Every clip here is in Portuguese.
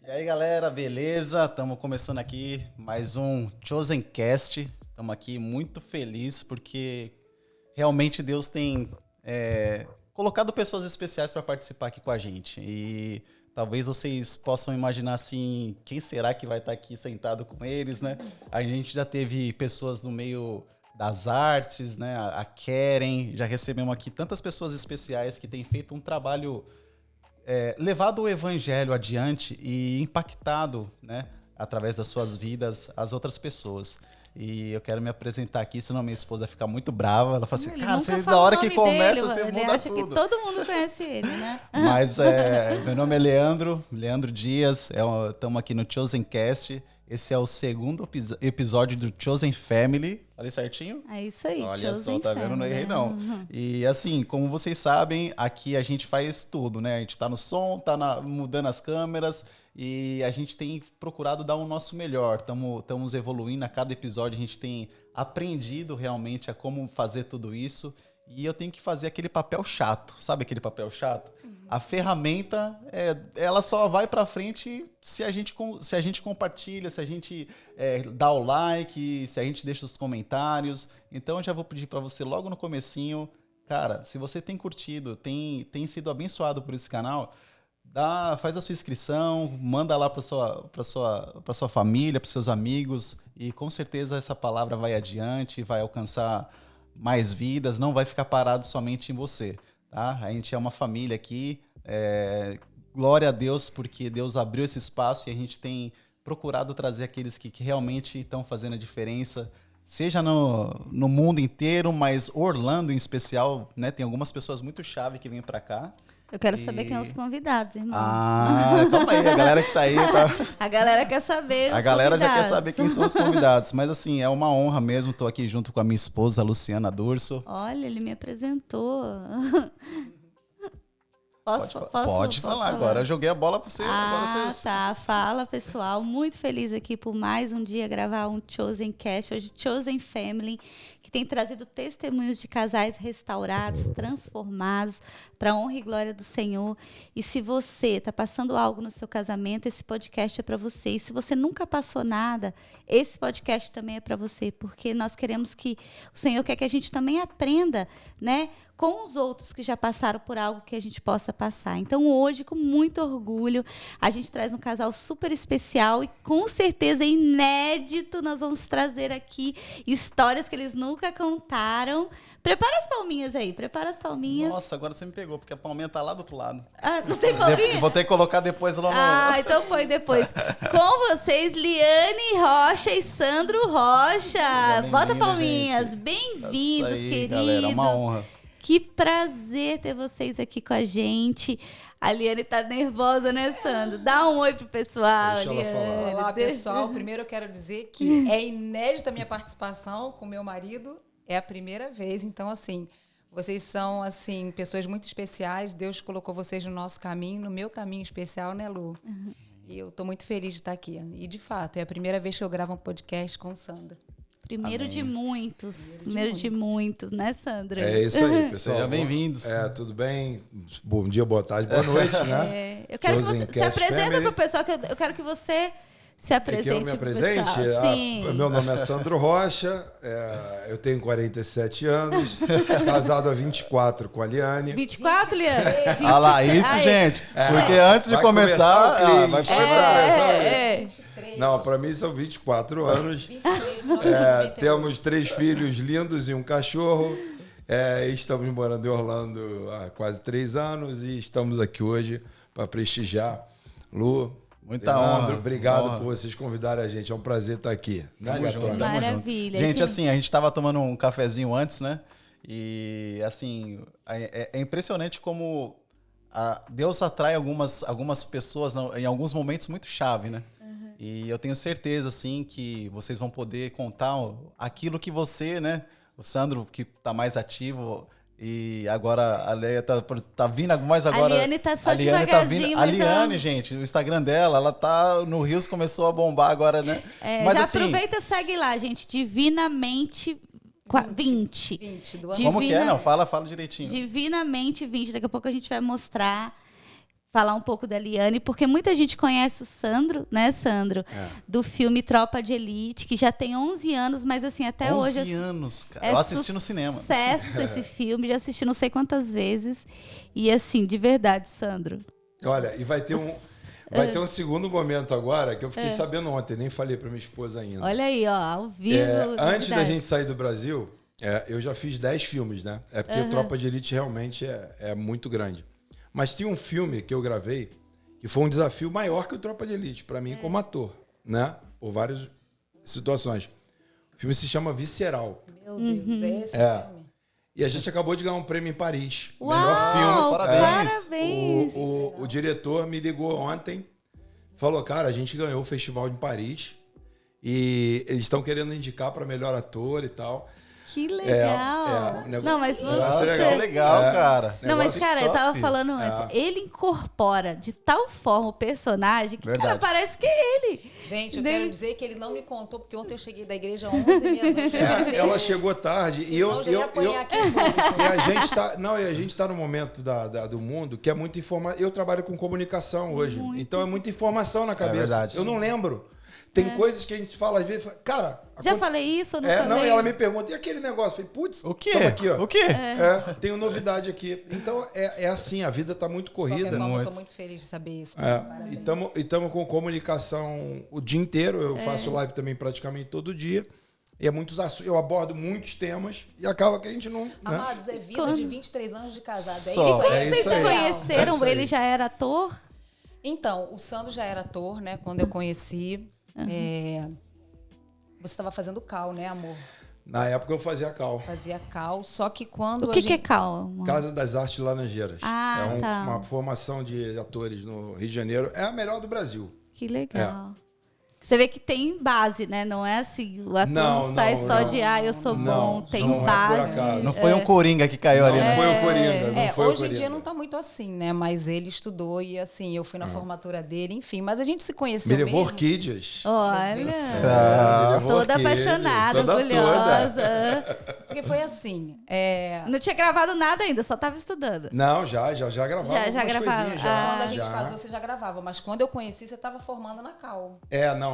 E aí, galera, beleza? Estamos começando aqui mais um Chosen Cast. Estamos aqui muito felizes porque realmente Deus tem colocado pessoas especiais para participar aqui com a gente. E talvez vocês possam imaginar assim, quem será que vai estar aqui sentado com eles, né? A gente já teve pessoas no meio das artes, né? A Keren, já recebemos aqui tantas pessoas especiais que têm feito um trabalho levado o evangelho adiante e impactado, né, através das suas vidas, as outras pessoas. E eu quero me apresentar aqui, senão minha esposa vai ficar muito brava. Ela fala assim, cara, você, da hora que começa, você muda tudo. Ele acha que todo mundo conhece ele, né? Mas meu nome é Leandro Dias, estamos aqui no Chosen Cast. Esse é o segundo episódio do Chosen Family. Falei certinho? É isso aí. Olha só, tá vendo? Não errei, não. E assim, como vocês sabem, aqui a gente faz tudo, né? A gente tá no som, mudando as câmeras e a gente tem procurado dar o nosso melhor. Estamos evoluindo a cada episódio, a gente tem aprendido realmente a como fazer tudo isso. E eu tenho que fazer aquele papel chato. Sabe aquele papel chato? A ferramenta, ela só vai para frente se a gente compartilha, se a gente dá o like, se a gente deixa os comentários. Então eu já vou pedir para você logo no comecinho, cara, se você tem curtido, tem sido abençoado por esse canal, faz a sua inscrição, manda lá para sua família, para seus amigos e com certeza essa palavra vai adiante, vai alcançar mais vidas, não vai ficar parado somente em você. Tá? A gente é uma família aqui, glória a Deus porque Deus abriu esse espaço e a gente tem procurado trazer aqueles que realmente estão fazendo a diferença, seja no mundo inteiro, mas Orlando em especial, né? Tem algumas pessoas muito chave que vêm para cá. Eu quero saber quem são os convidados, irmão. Calma aí, a galera que tá aí... A galera quer saber A galera já quer saber quem são os convidados. Mas assim, é uma honra mesmo. Tô aqui junto com a minha esposa, Luciana Durso. Olha, ele me apresentou. Pode falar agora. Eu joguei a bola pra você. Agora você... Tá. Fala, pessoal. Muito feliz aqui por mais um dia gravar um Chosen Cast. Hoje, Chosen Family, que tem trazido testemunhos de casais restaurados, transformados, para a honra e glória do Senhor. E se você está passando algo no seu casamento, esse podcast é para você. E se você nunca passou nada, esse podcast também é para você, porque nós queremos que o Senhor quer que a gente também aprenda, né, com os outros que já passaram por algo que a gente possa passar. Então, hoje, com muito orgulho, a gente traz um casal super especial e, com certeza, inédito. Nós vamos trazer aqui histórias que eles nunca contaram. Prepara as palminhas aí, prepara as palminhas. Nossa, agora você me pegou, porque a palminha tá lá do outro lado. Não tem palminha? Vou ter que colocar depois lá no... então põe depois. Com vocês, Liane Rocha e Sandro Rocha. Bota palminhas. Bem-vindos, queridos. Galera, uma honra. Que prazer ter vocês aqui com a gente. A Liane tá nervosa, né, Sandro? Dá um oi pro pessoal, Deixa Liane. ela falar. Olá, pessoal. Primeiro eu quero dizer que é inédita a minha participação com meu marido. É a primeira vez. Então, assim, vocês são, assim, pessoas muito especiais. Deus colocou vocês no nosso caminho, no meu caminho especial, né, Lu? Uhum. E eu tô muito feliz de estar aqui. E, de fato, é a primeira vez que eu gravo um podcast com o Sandro. Primeiro de muitos. Primeiro de muitos, né, Sandra? É isso aí, pessoal. Sejam bem-vindos. Tudo bem? Bom dia, boa tarde, boa noite, né? Eu quero que você se apresenta para o pessoal, que eu quero que você se apresente. Que eu me apresente? Sim. Meu nome é Sandro Rocha, eu tenho 47 anos, casado há 24 com a Liane. 24, Liane? Olha lá, isso, gente. Porque antes de começar... Vai começar. 23. Não, para mim são 24 anos. 23, temos 3 filhos lindos e um cachorro. Estamos morando em Orlando há quase 3 anos e estamos aqui hoje para prestigiar. Lu, muita Leandro, honra. obrigado por vocês convidarem a gente. É um prazer estar aqui. Tamo junto. Maravilha. Gente, assim, a gente estava tomando um cafezinho antes, né? E, assim, é impressionante como Deus atrai algumas pessoas em alguns momentos muito chave, né? Uhum. E eu tenho certeza, assim, que vocês vão poder contar aquilo que você, né? O Sandro, que está mais ativo... E agora a Leia tá vindo mais agora. A Liane tá só devagarzinho. A Liane, gente, o Instagram dela, ela tá no Rios, começou a bombar agora, né? Mas já assim, aproveita e segue lá, gente. Divinamente 20. 20 Como que é? Não, fala direitinho. Divinamente 20. Daqui a pouco a gente vai mostrar. falar um pouco da Liane, porque muita gente conhece o Sandro, né, Sandro? Do filme Tropa de Elite, que já tem 11 anos, mas assim, até 11 hoje... anos, cara. Eu assisti no cinema. Sucesso esse filme, já assisti não sei quantas vezes. E assim, de verdade, Sandro. Olha, e vai ter um segundo momento agora, que eu fiquei sabendo ontem, nem falei para minha esposa ainda. Olha aí, ó, ao vivo. Antes da gente sair do Brasil, eu já fiz 10 filmes, né? É porque o Tropa de Elite realmente é muito grande. Mas tinha um filme que eu gravei que foi um desafio maior que o Tropa de Elite, para mim como ator, né? Por várias situações. O filme se chama Visceral. Meu Deus, é esse filme. E a gente acabou de ganhar um prêmio em Paris. Uau, Melhor filme. Parabéns. O diretor me ligou ontem, falou, cara, a gente ganhou o festival de Paris e eles estão querendo indicar para melhor ator e tal. Que legal. Não, mas Nossa, você... legal, cara. Não, mas, cara, eu tava top. falando antes. Ele incorpora de tal forma o personagem que, Verdade. cara, parece que é ele. Gente, eu quero dizer que ele não me contou, porque ontem eu cheguei da igreja às 11h30. Ela chegou tarde e a gente tá no momento do mundo que é muita informação. Eu trabalho com comunicação hoje, então é muita informação na cabeça. verdade. Eu não lembro. Tem coisas que a gente fala às vezes, cara... Já falei isso ou não Não, e ela me pergunta, e aquele negócio? Eu falei, putz, O quê? toma aqui, ó. O quê? Tenho novidade aqui. Então, é assim, a vida tá muito corrida. Eu tô muito feliz de saber isso. E estamos com comunicação o dia inteiro. Eu faço live também praticamente todo dia. E eu abordo muitos temas e acaba que a gente não... Né? Amados, é vida de 23 anos de casado. Só. Quando É vocês isso se aí. conheceram, É isso aí. ele já era ator? Então, o Sandro já era ator, né? Quando eu conheci. Você estava fazendo cal, né, amor? Na época eu fazia cal. Fazia cal, só que quando O que é calma? Casa das Artes Laranjeiras. Tá. Uma formação de atores no Rio de Janeiro. É a melhor do Brasil. Que legal. Você vê que tem base, né? Não é assim, o ator não sai só de eu sou bom, tem não base. É por acaso. Não foi um Coringa que caiu ali, Não né? foi o Coringa. Não foi o hoje em Coringa. dia não tá muito assim, né? Mas ele estudou e assim, eu fui na formatura dele, enfim. Mas a gente se conheceu Me levou mesmo. orquídeas. Olha, Me levou toda orquídeas, apaixonada, toda. orgulhosa. Porque foi assim. Não tinha gravado nada ainda, só tava estudando. Não, já gravava Já algumas gravava. coisinhas. Já, Quando a gente já. casou, você já gravava. Mas quando eu conheci, você estava formando na cal.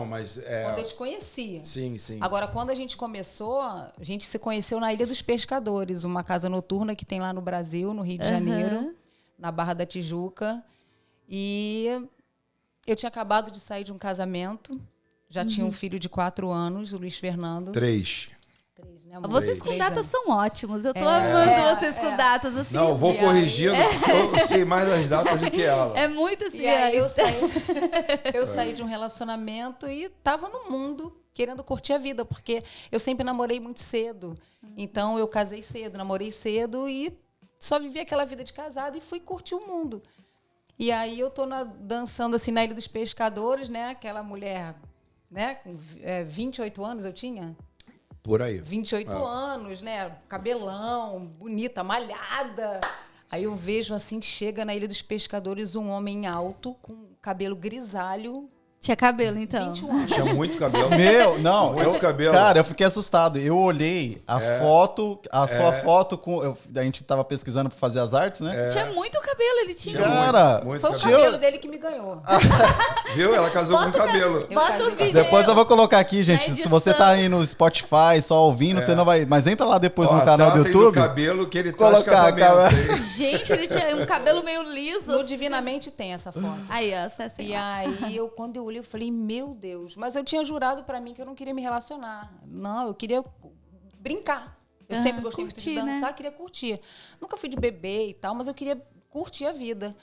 Mas... Quando eu te conhecia. Sim, sim. Agora, quando a gente começou, a gente se conheceu na Ilha dos Pescadores, uma casa noturna que tem lá no Brasil, no Rio de Janeiro, na Barra da Tijuca. E eu tinha acabado de sair de um casamento, já tinha um filho de 4 anos, o Luiz Fernando. 3. 3, né, amor? Vocês com 3 datas anos. são ótimos. Eu tô amando vocês com datas assim. Não, eu vou corrigindo, porque eu sei mais as datas do que ela. É muito assim. E aí eu saí de um relacionamento e tava no mundo querendo curtir a vida, porque eu sempre namorei muito cedo. Então eu casei cedo, namorei cedo e só vivi aquela vida de casado e fui curtir o mundo. E aí eu tô dançando assim na Ilha dos Pescadores, né? Aquela mulher, né? Com 28 anos eu tinha? Por aí. 28 anos, né? Cabelão, bonita, malhada. Aí eu vejo assim, chega na Ilha dos Pescadores um homem alto, com cabelo grisalho. Tinha cabelo, então. 21 anos. Tinha muito cabelo. Muito cabelo. Cara, eu fiquei assustado. Eu olhei a foto, sua foto com... a gente tava pesquisando pra fazer as artes, né? Tinha muito cabelo, ele tinha. Cara, muito Foi o cabelo. cabelo dele que me ganhou. Viu? Ela casou com cabelo. Eu Bota casei o com vídeo Depois aí, eu vou colocar aqui, gente. na Se você tá aí no Spotify só ouvindo, você não vai... Mas entra lá depois no canal do YouTube. Cabelo que ele traz Colocar casamento. Gente, ele tinha um cabelo meio liso. No Divinamente tem essa foto. Aí, ó, assim. E aí, quando eu olhei, eu falei, meu Deus. Mas eu tinha jurado pra mim que eu não queria me relacionar. Não, eu queria brincar. Eu sempre gostei muito de dançar, queria curtir. Nunca fui de beber e tal, mas eu queria curtir a vida.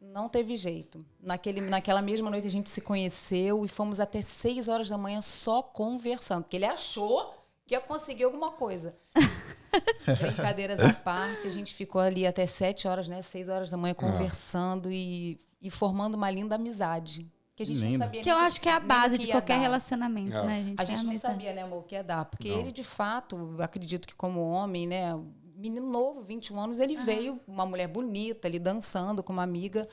Não teve jeito. Naquela mesma noite a gente se conheceu e fomos até 6 horas da manhã só conversando. Porque ele achou que ia conseguir alguma coisa. Brincadeiras à parte, a gente ficou ali até 7 horas, né? 6 horas da manhã conversando e formando uma linda amizade. Que a gente não sabia Que eu acho que é a nem base o que de ia qualquer dar. relacionamento, né, gente? A gente É não amizade. sabia, né, amor, o que ia dar. Porque ele, de fato, eu acredito que como homem, né, menino novo, 21 anos, ele veio, uma mulher bonita, ali dançando com uma amiga.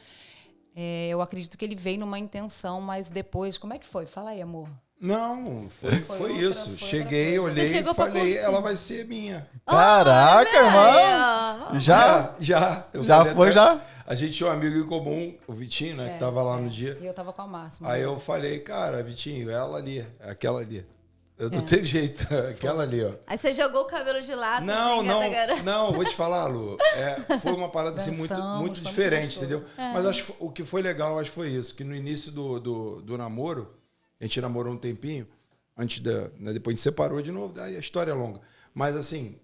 Eu acredito que ele veio numa intenção, mas depois... Como é que foi? Fala aí, amor. Não, foi isso. outra Cheguei, coisa. olhei Você e chegou pra falei, curtir. ela vai ser minha. Caraca, irmão! Olha! Já? Já. Eu Já falei foi, até- já? A gente tinha um amigo em comum, o Vitinho, né? Que tava lá no dia. E eu tava com a Máxima. Aí eu falei, cara, Vitinho, ela ali, aquela ali. Eu não tenho jeito, aquela ali, ó. Aí você jogou o cabelo de lado. Não, vou te falar, Lu. Foi uma parada assim, muito diferente, entendeu? Mas acho que o que foi legal, acho que foi isso, que no início do namoro, a gente namorou um tempinho, né, depois a gente separou de novo, aí a história é longa. Mas assim,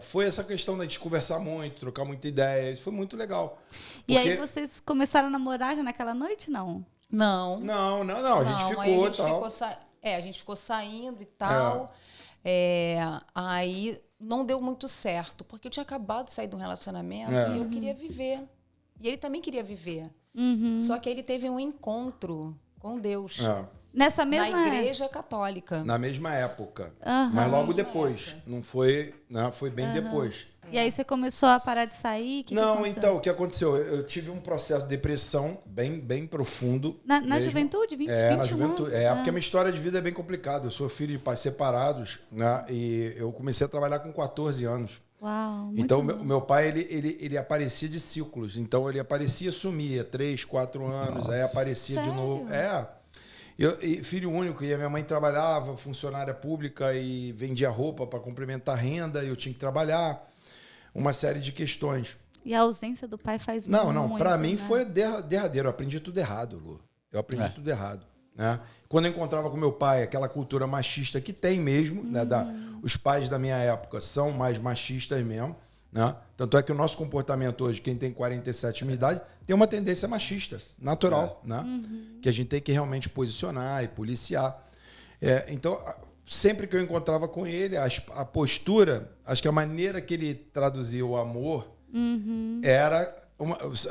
foi essa questão da gente conversar muito, trocar muita ideia, isso foi muito legal. E aí vocês começaram a namorar já naquela noite, não? Não. A gente ficou e tal. A gente ficou saindo e tal. Aí não deu muito certo, porque eu tinha acabado de sair de um relacionamento e eu queria viver. E ele também queria viver. Só que ele teve um encontro com Deus. Nessa mesma... Na igreja católica. Na mesma época. Mas logo depois. Não foi, né? Foi bem depois. E aí você começou a parar de sair? Então, o que aconteceu? Eu tive um processo de depressão bem profundo. Na juventude? 21 na juventude. Porque a minha história de vida é bem complicada. Eu sou filho de pais separados, né? E eu comecei a trabalhar com 14 anos. Uau, muito então, bom. o meu pai, ele aparecia de ciclos. Então, ele aparecia, sumia 3, 4 anos. Aí aparecia de novo. Eu, filho único, e a minha mãe trabalhava, funcionária pública, e vendia roupa para complementar a renda, e eu tinha que trabalhar. Uma série de questões. E a ausência do pai faz muito. Não, para mim foi derradeiro. Eu aprendi tudo errado, Lu. Eu aprendi tudo errado. Né? Quando eu encontrava com meu pai, aquela cultura machista que tem mesmo, né? Os pais da minha época são mais machistas mesmo. Né? Tanto é que o nosso comportamento hoje, quem tem 47 anos de idade, tem uma tendência machista, natural. Né? Que a gente tem que realmente posicionar e policiar. Então... Sempre que eu encontrava com ele, a postura, acho que a maneira que ele traduzia o amor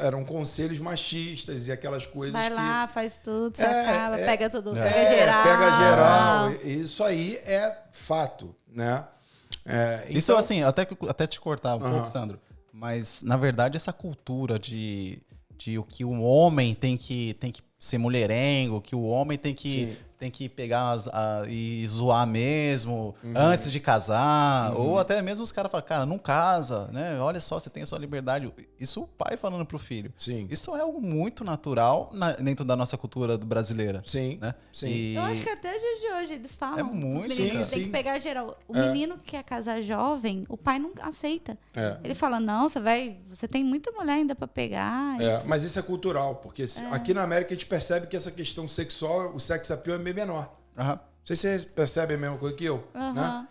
eram conselhos machistas e aquelas coisas. Vai lá, faz tudo, se acaba, pega tudo, pega geral. Pega geral. Isso aí é fato, né? Isso então, assim, até te cortar um pouco, Sandro, mas na verdade essa cultura de o que o homem tem que ser mulherengo, que o homem tem que pegar e zoar mesmo antes de casar, ou até mesmo os caras falam, cara, não casa, né? Olha só, você tem a sua liberdade. Isso o pai falando pro filho. Sim. Isso é algo muito natural dentro da nossa cultura brasileira. Sim. Né? Sim. Eu acho que até dias de hoje eles falam. É muito. Os meninos tem que pegar geral. O menino que quer casar jovem, o pai não aceita. Ele fala, não, você tem muita mulher ainda para pegar. Mas isso é cultural, porque aqui na América a gente percebe que essa questão sexual, o sex appeal é bem menor. Não sei se vocês percebem a mesma coisa que eu. Né?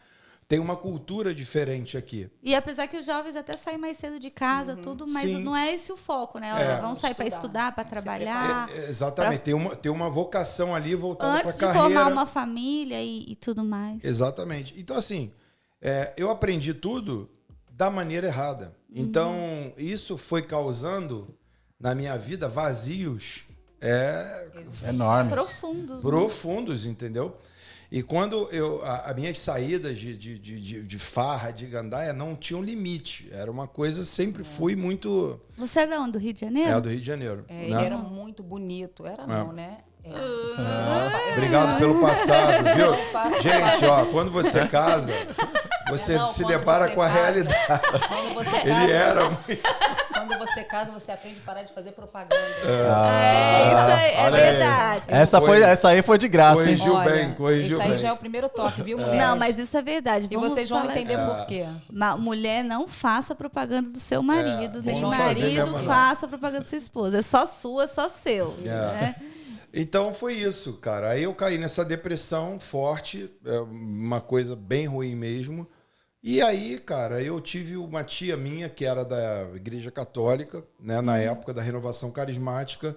Tem uma cultura diferente aqui. E apesar que os jovens até saem mais cedo de casa, tudo, mas não é esse o foco, né? Olha, vão sair para estudar, para trabalhar. Exatamente. Tem uma vocação ali voltada para a carreira. Antes de formar uma família e tudo mais. Exatamente. Então, assim, eu aprendi tudo da maneira errada. Então, isso foi causando, na minha vida, vazios enorme. Profundos, entendeu? E quando as minhas saídas de farra, de gandaia, não tinham limite. Era uma coisa, sempre fui muito... Você é de onde? Do Rio de Janeiro? Do Rio de Janeiro. Ele era muito bonito. Não, né? Obrigado pelo passado, viu? Gente, quando você casa, você se depara com a realidade. Quando você casa, ele era muito... Quando você casa, você aprende a parar de fazer propaganda. Isso aí, verdade. Essa aí foi de graça, hein? Corrigiu isso aí bem. já é o primeiro toque, viu, mulher? Não, mas isso é verdade. E vocês vão entender por quê. Mulher, não faça propaganda do seu marido. Nem vamos fazer marido mesmo, não. faça propaganda da sua esposa. É só sua, só seu. Né? Então foi isso, cara. Aí eu caí nessa depressão forte, uma coisa bem ruim mesmo. E aí, cara, eu tive uma tia minha que era da Igreja Católica, né, na época da Renovação Carismática,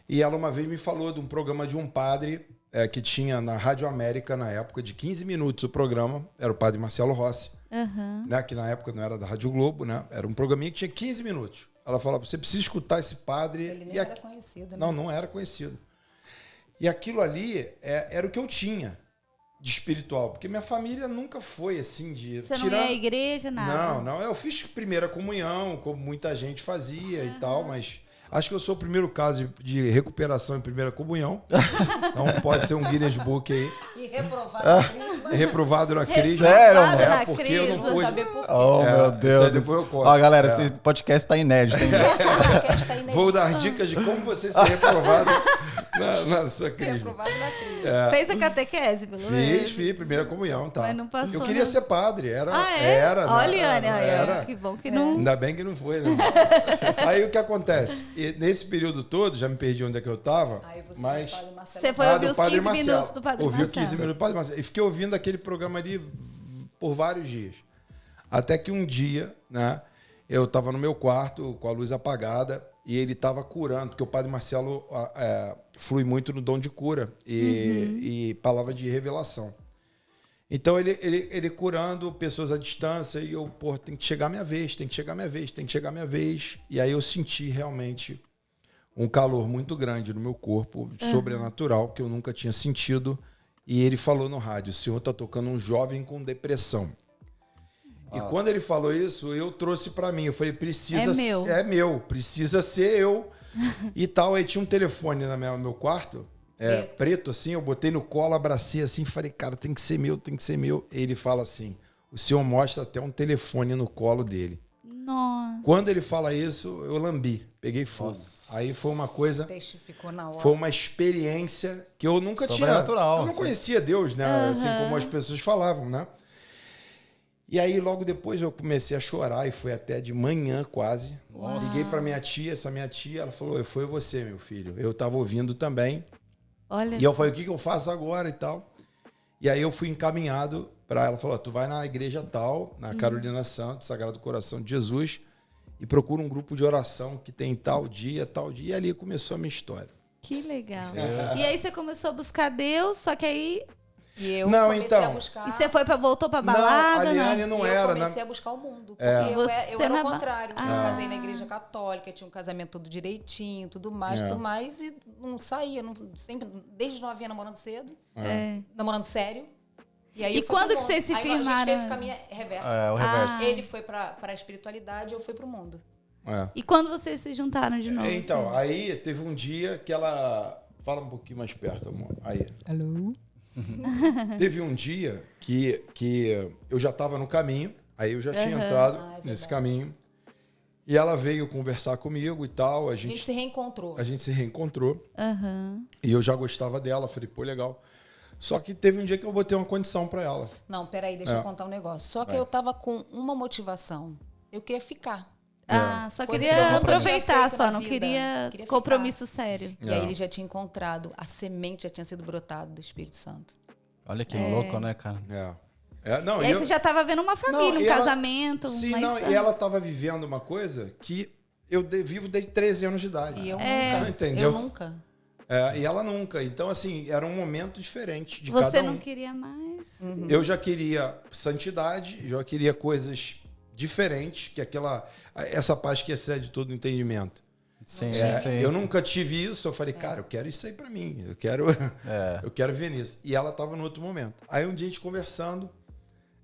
e ela uma vez me falou de um programa de um padre que tinha na Rádio América na época, de 15 minutos o programa, era o padre Marcelo Rossi, né, que na época não era da Rádio Globo, né, era um programinha que tinha 15 minutos. Ela falava, você precisa escutar esse padre. Ele nem era conhecido, né? Não era conhecido. E aquilo ali era o que eu tinha de espiritual, porque minha família nunca foi assim de... Você não ia à igreja, nada? Não, eu fiz primeira comunhão, como muita gente fazia e tal, mas acho que eu sou o primeiro caso de recuperação em primeira comunhão, então pode ser um Guinness Book aí. E Reprovado na crisma. Reprovado na crisma. Sério, Reprovado mano? na Porque eu não crisma. Vou pude. saber por quê. Oh, meu isso Deus. aí depois eu conto. Ó, galera, esse podcast tá inédito, hein? Esse podcast tá inédito. Vou dar dicas de como você ser reprovado na sua crisma. Reprovado na crisma. Fez a catequese, pelo menos? Fiz, primeira comunhão, tá? Mas não passou, Eu queria não. ser padre, era. Olha, né? Era. que bom que não... Ainda bem que não foi, né? Aí o que acontece? E nesse período todo, já me perdi onde é que eu tava, Aí você mas... vai, Padre Marcelo. Você foi ouvir os 15 minutos do Padre Ouvi Marcelo. os 15 minutos do Padre Marcelo. E fiquei ouvindo aquele programa ali por vários dias. Até que um dia, né, eu tava no meu quarto com a luz apagada e ele tava curando, porque o Padre Marcelo flui muito no dom de cura e palavra de revelação. Então ele curando pessoas à distância e eu, pô, tem que chegar a minha vez, tem que chegar a minha vez, tem que chegar a minha vez. E aí eu senti realmente um calor muito grande no meu corpo, sobrenatural, que eu nunca tinha sentido. E ele falou no rádio, o senhor está tocando um jovem com depressão. E quando ele falou isso, eu trouxe para mim. Eu falei, precisa É meu. Precisa ser eu. E tal. Aí tinha um telefone no meu quarto, preto assim, eu botei no colo, abracei assim, falei, cara, tem que ser meu, tem que ser meu. Ele fala assim, o senhor mostra até um telefone no colo dele. Nossa. Quando ele fala isso, eu lambi, peguei fogo. Nossa. Aí foi uma coisa, Testificou na hora. foi uma experiência que eu nunca tinha. Sobrenatural, Eu não sim. conhecia Deus, né? Assim como as pessoas falavam, né? E aí, logo depois, eu comecei a chorar e foi até de manhã quase. Nossa. Liguei para minha tia, essa minha tia, ela falou, foi você, meu filho. Eu estava ouvindo também. Olha E eu falei, o que eu faço agora e tal? E aí eu fui encaminhado para ela, falou, tu vai na igreja tal, na Carolina Santos, Sagrado Coração de Jesus, e procura um grupo de oração que tem tal dia. E ali começou a minha história. que legal. E aí você começou a buscar Deus, só que aí... E eu Não, comecei então. a buscar... E você voltou pra Não, balada? a Liane não E era. eu comecei a buscar o mundo. Porque eu Você era na o ba- contrário. Eu casei na igreja católica, tinha um casamento tudo direitinho, tudo mais, e não saía. Sempre, desde novinha namorando cedo, namorando sério. E aí E eu fui quando pro que mundo. vocês se Aí a firmaram? gente fez o caminho reverso. O reverso. Ele foi pra espiritualidade, eu fui pro mundo. E quando vocês se juntaram de novo? Então, assim? aí teve um dia que ela... Fala um pouquinho mais perto, amor. Aí. Alô? Teve um dia que eu já estava no caminho, aí eu já tinha entrado nesse caminho, e ela veio conversar comigo e tal, A gente se reencontrou. a gente se reencontrou, Aham. e eu já gostava dela, falei, pô, legal. Só que teve um dia que eu botei uma condição para ela. Não, peraí, deixa eu contar um negócio. Só que eu tava com uma motivação. Eu queria ficar. Só Coisa que eu queria nunca tinha aproveitar, feito só na não vida. queria Queria compromisso sério. E aí ele já tinha encontrado, a semente já tinha sido brotada do Espírito Santo. Olha que louco, né, cara? Não, E aí você já estava vendo uma família, Não, um e ela- casamento. Sim, mas- não, e ela estava vivendo uma coisa que eu vivo desde 13 anos de idade. E eu Nunca, entendeu? Eu nunca. E ela nunca. Então, assim, era um momento diferente de Você cada um. não queria mais? Eu já queria santidade, já queria coisas diferentes, que essa paz que excede todo entendimento. Sim, Eu nunca tive isso, eu falei, cara, eu quero isso aí pra mim, eu quero ver nisso. E ela tava no outro momento. Aí um dia a gente conversando,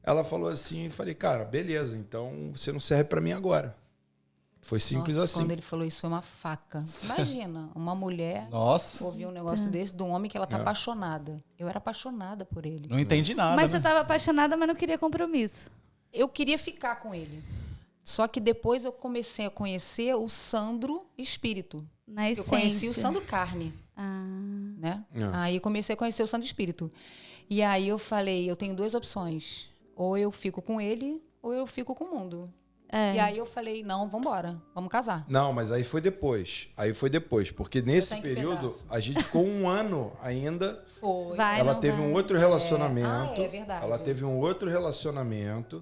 ela falou assim, falei, cara, beleza, então você não serve pra mim agora. Foi simples Nossa, assim. quando ele falou isso, foi uma faca. Imagina, uma mulher Nossa, ouvir um negócio desse de um homem que ela tá apaixonada. Eu era apaixonada por ele. não entendi nada, Mas né? você estava apaixonada, mas não queria compromisso. Eu queria ficar com ele. Só que depois eu comecei a conhecer o Sandro Espírito. Na essência. Eu conheci o Sandro Carne, Ah, né? Aí comecei a conhecer o Sandro Espírito. E aí eu falei, eu tenho duas opções. Ou eu fico com ele, ou eu fico com o mundo. E aí eu falei, não, vambora, vamos casar. Não, mas aí foi depois. Porque nesse tenho que período, pedaço. a gente ficou um ano ainda. Foi. Vai, Ela não teve vai. um outro relacionamento. É verdade. Ela teve um outro relacionamento,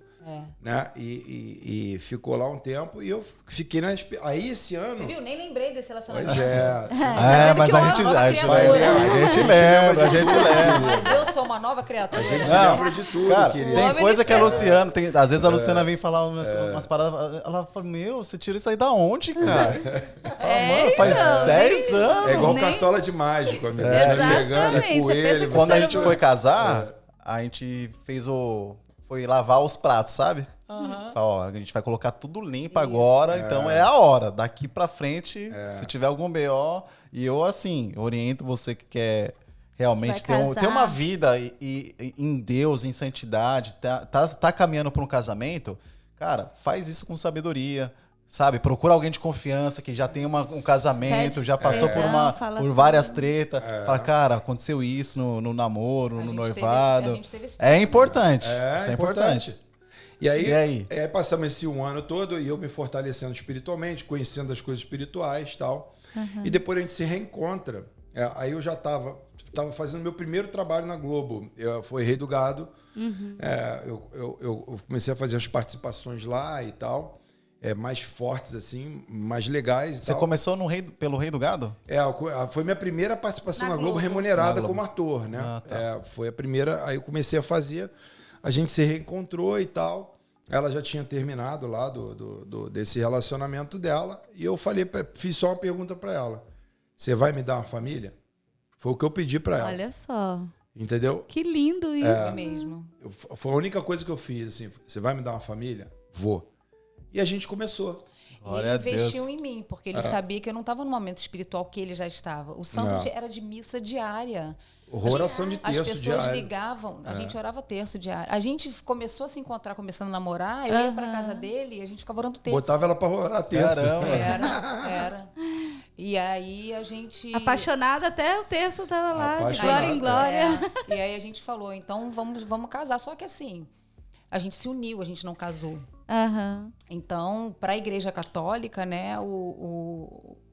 né? E ficou lá um tempo e eu fiquei na... Aí esse ano... Viu? Nem lembrei desse relacionamento. Pois é. Mas que a eu gente, amo a a gente criatura. a gente lembra. Mas eu sou uma nova criatura. A gente Não, lembra de tudo, Cara, querido. tem Homem coisa que a esquece. Luciana... Às vezes a Luciana vem falar umas paradas... Ela fala, meu, você tira isso aí da onde, cara? Fala, mano, faz então, 10 anos. É igual Nem- cartola de mágico, amigo. Exatamente, Pegando, você pensa coelho. que Quando a ser gente humano- foi casar, a gente fez foi lavar os pratos, sabe? Fala, ó, a gente vai colocar tudo limpo agora, então é a hora. Daqui pra frente, se tiver algum BO, e eu, assim, oriento você que quer realmente Vai ter casar. uma vida em Deus, em santidade, tá caminhando para um casamento, cara, faz isso com sabedoria, sabe? Procura alguém de confiança que já tem um casamento, Pede já passou perdão, fala por tudo. várias tretas. Fala, cara, aconteceu isso no namoro, A no gente teve noivado. a gente teve esse É tempo. importante. É Isso é importante. E aí, E aí? Passamos esse um ano todo e eu me fortalecendo espiritualmente, conhecendo as coisas espirituais e tal. E depois a gente se reencontra. Aí eu já estava fazendo meu primeiro trabalho na Globo. Foi Rei do Gado. Eu comecei a fazer as participações lá e tal. Mais fortes, assim, mais legais e Você tal. começou pelo Rei do Gado? Foi minha primeira participação Na na Globo Globo. remunerada Na Globo. como ator, né? Ah, tá. Foi a primeira, aí eu comecei a fazer, a gente se reencontrou e tal. Ela já tinha terminado lá desse relacionamento dela e eu fiz só uma pergunta para ela. Você vai me dar uma família? Foi o que eu pedi para ela. Olha só. Entendeu? Que lindo isso. É mesmo. Foi a única coisa que eu fiz, assim, você vai me dar uma família? Vou. E a gente começou. E Glória ele a Deus. investiu em mim, porque ele sabia que eu não estava no momento espiritual que ele já estava. O santo Não. era de missa diária. Oração de As terço pessoas diário. ligavam, a gente orava terço diário. A gente começou a se encontrar, começando a namorar, eu ia pra casa dele e a gente ficava orando terço. Botava ela para orar terço. Caramba. Era. E aí a gente... Apaixonada até o texto dela lá, de Apaixonada, glória em glória. E aí a gente falou, então vamos casar. Só que assim, a gente se uniu, a gente não casou. Aham. Então, para a Igreja Católica, né,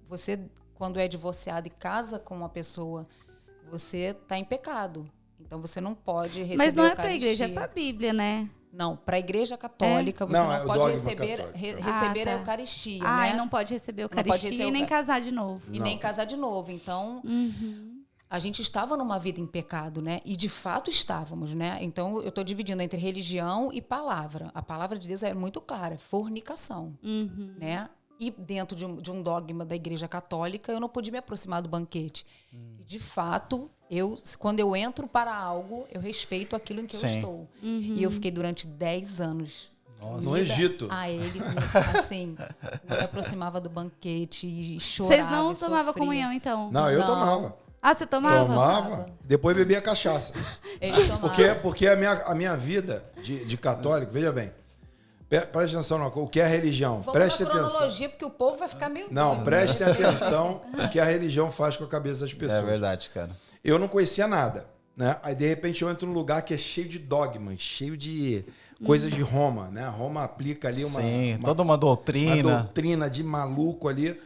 você, quando é divorciado e casa com uma pessoa, você está em pecado. Então, você não pode receber Mas não a é pra igreja, é Eucaristia. pra Bíblia, né? Não, para a Igreja Católica, você Não, não, é o pode dogma receber, católico. receber tá. a Eucaristia, Ah, né? e não pode receber pode Eucaristia receber e nem Euca- casar de novo. E Não. nem casar de novo. Então, a gente estava numa vida em pecado, né? E de fato estávamos, né? Então, eu estou dividindo entre religião e palavra. A palavra de Deus é muito clara, fornicação, né? E dentro de um dogma da Igreja Católica, eu não pude me aproximar do banquete. E, de fato, quando eu entro para algo, eu respeito aquilo em que eu Sim. estou. E eu fiquei durante 10 anos No unida Egito. a ele, assim, não me aproximava do banquete e chorava. Vocês não e tomavam sofria. comunhão, então? Não, eu Não. tomava. Ah, você tomava? Tomava, depois bebia cachaça. Ele tomava. Porque a minha vida de católico, veja bem, preste atenção numa coisa, o que é a religião? Vamos Preste na atenção. cronologia, porque o povo vai ficar meio Não, doido. prestem atenção o que a religião faz com a cabeça das pessoas. É verdade, cara. Eu não conhecia nada, né? Aí, de repente, eu entro num lugar que é cheio de dogmas, cheio de coisas de Roma, né? Roma aplica ali Sim, toda uma doutrina. uma doutrina de maluco ali.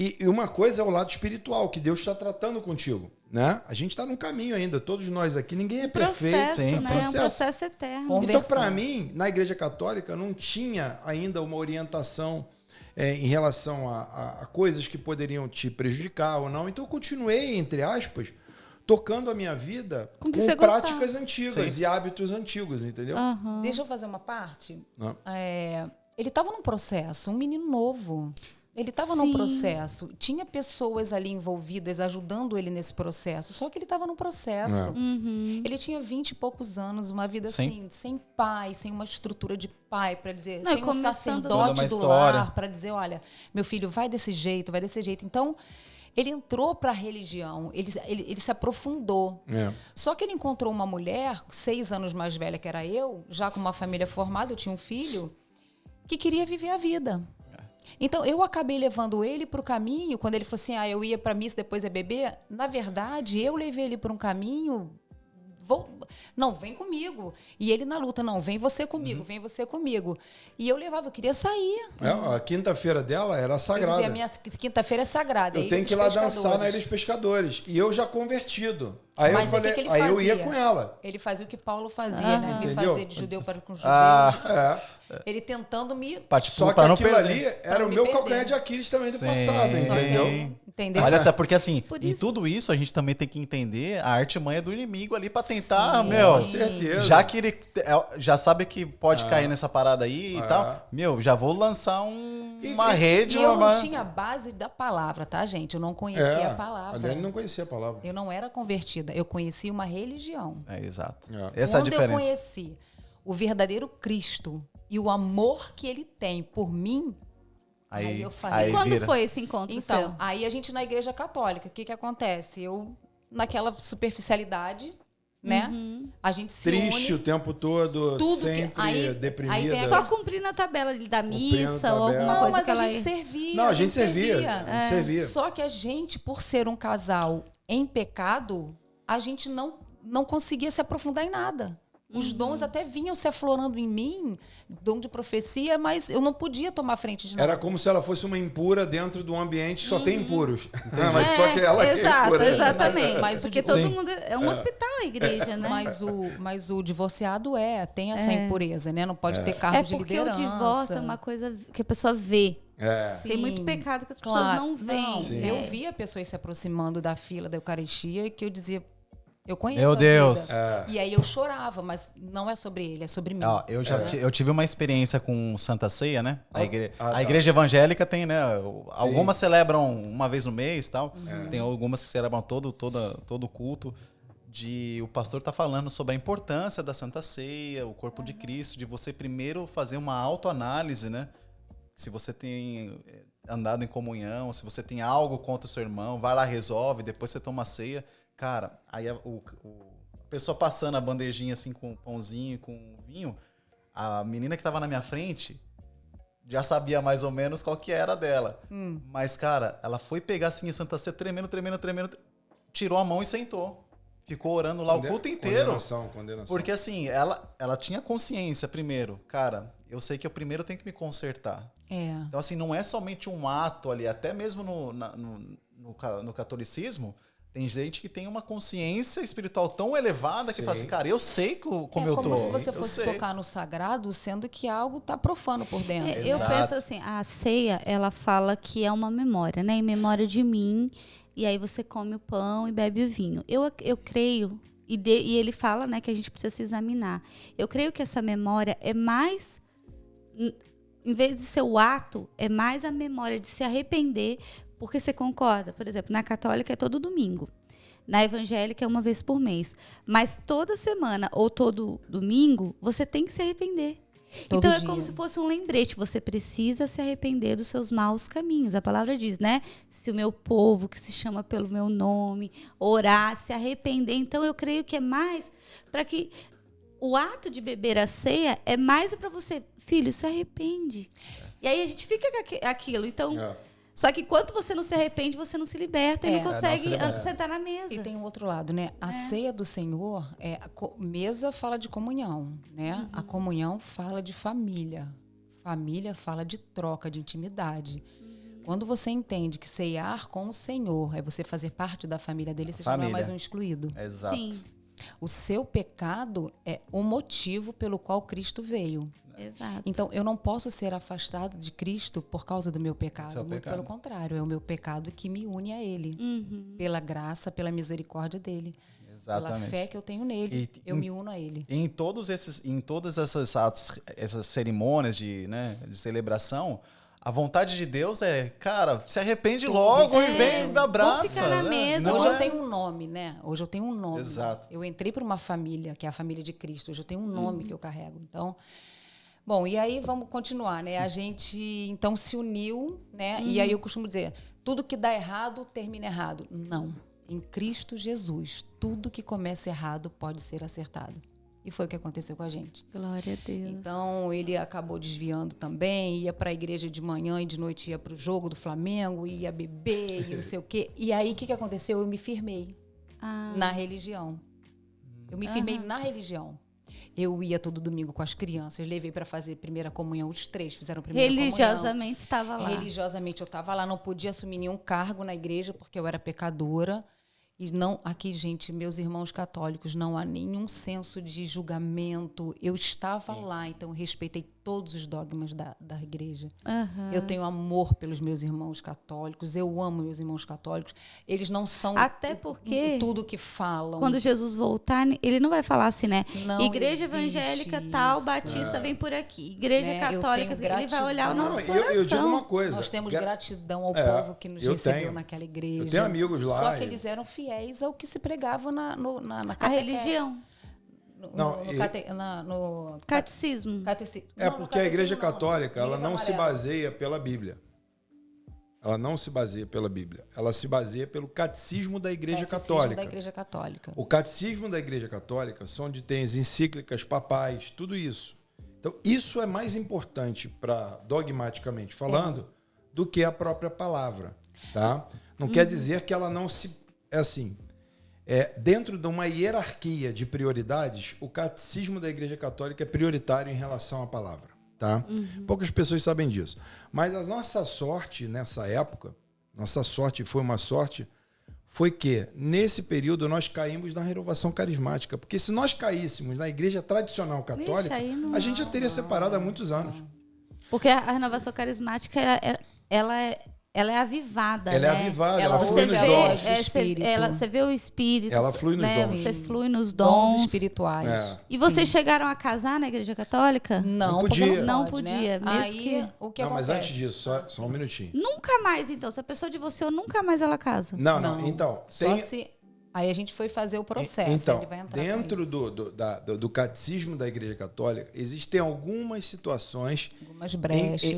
E uma coisa é o lado espiritual, que Deus está tratando contigo, né? A gente está num caminho ainda, todos nós aqui, ninguém é perfeito. Processo, sim, né? É um processo eterno. Bom, Então, Conversão. para mim, na Igreja Católica, não tinha ainda uma orientação em relação a coisas que poderiam te prejudicar ou não. Então, eu continuei, entre aspas, tocando a minha vida Com com que você práticas gostava. antigas e hábitos antigos, entendeu? Aham. Deixa eu fazer uma parte. Não. Ele estava num processo, um menino novo. Ele estava num Sim. processo. Tinha pessoas ali envolvidas ajudando ele nesse processo. Só que ele estava num processo. Ele tinha 20 e poucos anos, uma vida Sim. assim, sem pai, sem uma estrutura de pai para dizer, Não, e sem um começando- Toda sacerdote uma do história. lar para dizer, olha, meu filho, vai desse jeito, vai desse jeito. Então, ele entrou para a religião, ele se aprofundou. É. Só que ele encontrou uma mulher, 6 anos mais velha que era eu, já com uma família formada, eu tinha um filho, que queria viver a vida. Então, eu acabei levando ele para o caminho, quando ele falou assim, eu ia para missa, depois é beber. Na verdade, eu levei ele para um caminho... Não, vem comigo. E ele na luta, não, vem você comigo, vem você comigo. E eu levava, eu queria sair. A quinta-feira dela era Eu sagrada. dizia, minha quinta-feira é sagrada. Eu é tenho Ilha que ir dos lá dançar Pescadores. na Ilha dos Pescadores. E eu já convertido. Aí Mas eu o falei, que ele aí eu fazia? ia com ela. Ele fazia o que Paulo fazia, né? Me Entendeu? fazer de judeu para com judeus. Ele tentando me... Só que pra não aquilo perder. ali era Pra o me meu perder. calcanhar de Aquiles também do Sim. passado, Só que- entendeu? Entendeu? Olha só, porque assim, Por em isso- tudo isso a gente também tem que entender a artimanha do inimigo ali pra tentar, Sim. meu, Com certeza. já que ele já sabe que pode cair nessa parada aí e tal, meu, já vou lançar uma rede. E eu uma... não tinha base da palavra, tá, gente? Eu não conhecia a palavra. A Dani não conhecia a palavra. Eu não era convertida. Eu conhecia uma religião. É, exato. É. Essa é a Quando eu diferença. conheci o verdadeiro Cristo e o amor que ele tem por mim, aí eu falei, aí Quando vira. foi esse encontro então, seu? aí a gente na Igreja Católica, o que acontece? Eu naquela superficialidade, né? A gente se Triste une. o tempo todo, Tudo sempre aí deprimida. tem Só cumprindo a tabela ali da missa tabela. ou alguma Não, coisa mas que a ela... gente servia. Não, a gente servia. servia. A gente servia. Só que a gente, por ser um casal em pecado, a gente não conseguia se aprofundar em nada. Os dons até vinham se aflorando em mim, dom de profecia, mas eu não podia tomar frente de nada. Era como se ela fosse uma impura dentro de um ambiente que só tem impuros. Mas só que ela que é exato, impura. exatamente. Mas Porque todo mundo... É um hospital a igreja, né? Mas o divorciado tem essa impureza, né? Não pode ter cargo É de porque liderança. o divórcio é uma coisa que a pessoa vê. Tem Sim, muito pecado que as claro. pessoas não veem. Não, Sim. eu via pessoas se aproximando da fila da Eucaristia e que eu dizia, eu conheço Meu a Deus. vida. E aí eu chorava, mas não é sobre ele, é sobre mim. Ó, eu tive uma experiência com Santa Ceia, né? A tá. igreja evangélica tem, né? Algumas celebram uma vez no mês e tal. Tem algumas que celebram todo culto. O pastor tá falando sobre a importância da Santa Ceia, o corpo de Cristo, de você primeiro fazer uma autoanálise, né? Se você tem andado em comunhão, se você tem algo contra o seu irmão, vai lá, resolve, depois você toma a ceia. Cara, aí a pessoa passando a bandejinha assim com pãozinho, com vinho, a menina que tava na minha frente já sabia mais ou menos qual que era dela. Mas, cara, ela foi pegar assim a Santa Ceia tremendo, tirou a mão e sentou. Ficou orando lá o culto inteiro. Condenação. Porque assim, ela tinha consciência primeiro. Cara, eu sei que eu primeiro tenho que me consertar. Então assim, não é somente um ato ali, até mesmo no catolicismo, tem gente que tem uma consciência espiritual tão elevada que fala assim, cara, eu sei como eu tô. É como se você Eu fosse sei. tocar no sagrado, sendo que algo tá profano por dentro. Eu Exato. penso assim, a ceia, ela fala que é uma memória, né? Em memória de mim, e aí você come o pão e bebe o vinho. Eu creio, e ele fala, né, que a gente precisa se examinar. Eu creio que essa memória é mais, em vez de ser o ato, é mais a memória de se arrepender, porque você concorda, por exemplo, na católica é todo domingo. Na evangélica é uma vez por mês. Mas toda semana ou todo domingo, você tem que se arrepender. Todo então é dia. como se fosse um lembrete. Você precisa se arrepender dos seus maus caminhos. A palavra diz, né? Se o meu povo, que se chama pelo meu nome, orar, se arrepender. Então eu creio que é mais para que o ato de beber a ceia é mais para você, filho, se arrepende. E aí a gente fica com aquilo. Então... Só que enquanto você não se arrepende, você não se liberta e não consegue sentar na mesa. E tem um outro lado, né? A ceia do Senhor, mesa fala de comunhão, né? A comunhão fala de família. Família fala de troca, de intimidade. Quando você entende que ceiar com o Senhor é você fazer parte da família dele, você já não é mais um excluído. Exato. Sim, O seu pecado é o motivo pelo qual Cristo veio. exato. Então, eu não posso ser afastado de Cristo por causa do meu pecado. Seu Muito pecado. pelo contrário, é o meu pecado que me une a Ele. Pela graça, pela misericórdia dele. Exatamente. Pela fé que eu tenho nele. Eu me uno a Ele. Em todos esses atos, essas cerimônias de celebração, a vontade de Deus é, cara, se arrepende logo e vem, me abraça. Vamos ficar na né? mesa. Não Hoje é- eu tenho um nome, né? Hoje eu tenho um nome. Exato. Eu entrei para uma família, que é a família de Cristo. Hoje eu tenho um nome que eu carrego. Então, bom, e aí vamos continuar, né? A gente, então, se uniu, né? E aí eu costumo dizer, tudo que dá errado, termina errado. Não. Em Cristo Jesus, tudo que começa errado pode ser acertado. E foi o que aconteceu com a gente. Glória a Deus. Então, ele acabou desviando também, ia para a igreja de manhã e de noite ia para o jogo do Flamengo, ia beber e não sei o quê. E aí, o que aconteceu? Eu me firmei na religião. Eu me firmei na religião. Eu ia todo domingo com as crianças, levei para fazer primeira comunhão, os 3 fizeram primeira comunhão. Religiosamente estava lá. Religiosamente eu estava lá, não podia assumir nenhum cargo na igreja porque eu era pecadora. E não, aqui, gente, meus irmãos católicos, não há nenhum senso de julgamento. Eu estava lá, então eu respeitei todos os dogmas da igreja. Eu tenho amor pelos meus irmãos católicos, eu amo meus irmãos católicos. Eles não são Até porque tudo que falam. quando Jesus voltar, ele não vai falar assim, né? Não Igreja existe evangélica tal, isso. Batista vem por aqui. Igreja Né? Eu católica, tenho ele vai olhar o gratidão. nosso Não, coração. eu digo uma coisa. Nós temos gratidão ao É, povo que nos eu recebeu tenho. naquela igreja. Eu tenho amigos lá Só que e- eles eram fiéis ao que se pregava na A catequese. religião, Não, No catecismo. catecismo. É Não, no porque a Igreja catecismo não. Católica ela Livro não se amarelo. baseia pela Bíblia. Ela não se baseia pela Bíblia. Ela se baseia pelo Catecismo da Igreja Católica. Da Igreja Católica. O Catecismo da Igreja Católica são onde tem as encíclicas papais, tudo isso. Então, isso é mais importante, dogmaticamente falando, do que a própria palavra. Tá? Não quer dizer que ela não se... É assim, dentro de uma hierarquia de prioridades, o Catecismo da Igreja Católica é prioritário em relação à palavra. Tá? Poucas pessoas sabem disso. Mas a nossa sorte nessa época, foi uma sorte, foi que nesse período nós caímos na renovação carismática. Porque se nós caíssemos na igreja tradicional católica, a gente já teria separado há muitos anos. Porque a renovação carismática, ela é avivada, Ela né? é avivada, ela flui nos dons. Você vê o Espírito. Ela flui nos dons. Você flui nos dons espirituais. E vocês chegaram a casar na Igreja Católica? Não podia. Não podia. Mesmo Aí, que... o que Não, mas acontece? antes disso, só um minutinho. Nunca mais, então. Se a pessoa divorciou, nunca mais ela casa. Não. Então, Só se... Aí a gente foi fazer o processo. Então, ele vai entrar dentro do Catecismo da Igreja Católica, existem algumas situações... Algumas brechas.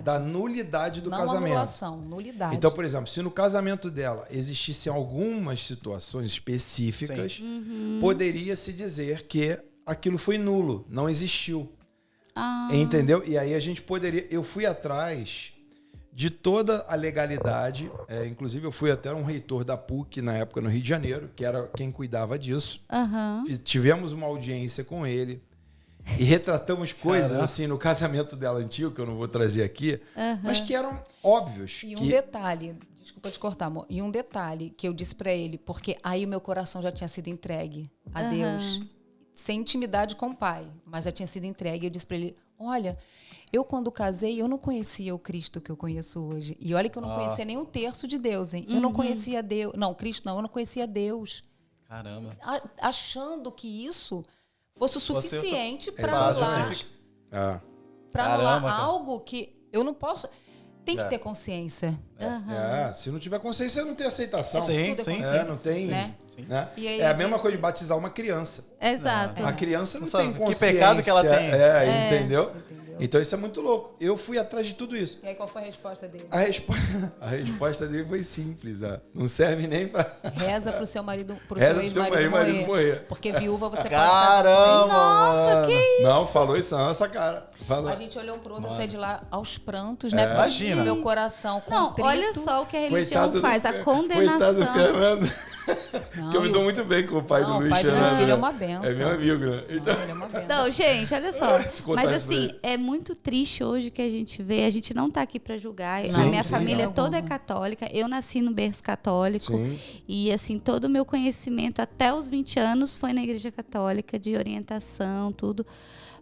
Da nulidade do não casamento. Anulação, nulidade. Então, por exemplo, se no casamento dela existissem algumas situações específicas, poderia-se dizer que aquilo foi nulo, não existiu. Entendeu? E aí a gente poderia... Eu fui atrás de toda a legalidade, inclusive eu fui até um reitor da PUC na época no Rio de Janeiro, que era quem cuidava disso. Tivemos uma audiência com ele e retratamos coisas assim no casamento dela antigo, que eu não vou trazer aqui, mas que eram óbvios. E um detalhe, desculpa te cortar, amor, e um detalhe que eu disse pra ele, porque aí o meu coração já tinha sido entregue a Deus, sem intimidade com o pai, mas já tinha sido entregue. Eu disse pra ele, olha... Eu, quando casei, eu não conhecia o Cristo que eu conheço hoje. E olha que eu não conhecia nem um terço de Deus, hein? Eu não conhecia Deus. Não, Cristo não, eu não conhecia Deus. Caramba. Achando que isso fosse o suficiente para anular algo que eu não posso... Tem que ter consciência. Se não tiver consciência, não tem aceitação. Sim. Não tem... Né? Né? É a mesma coisa de batizar uma criança. Exato. A criança não sabe tem consciência. que pecado que ela tem. Entendeu? Então isso é muito louco. Eu fui atrás de tudo isso. E aí qual foi a resposta dele? A resposta dele foi simples. Não serve nem para... Reza pro seu marido, Reza pro seu marido morrer. Porque viúva você pode casar com ele. Nossa, que isso? Não, falou isso não, essa cara. Falou. A gente olhou pro outro e saiu de lá aos prantos, né? Imagina. Meu coração contrito. Não, olha só o que a religião faz, a condenação. Coitado do Fernando. Que eu me dou muito bem com o pai do Luiz. O pai do Fernando, meu filho é uma benção. É meu amigo, né? Então... Ele é uma benção. Não, gente, olha só. contar Mas isso pra assim, ele. é muito triste hoje que a gente vê. A gente não tá aqui para julgar. Sim, A minha sim, família não. toda é católica. Eu nasci no berço católico. Sim. E assim, todo o meu conhecimento até os 20 anos foi na igreja católica, de orientação, tudo.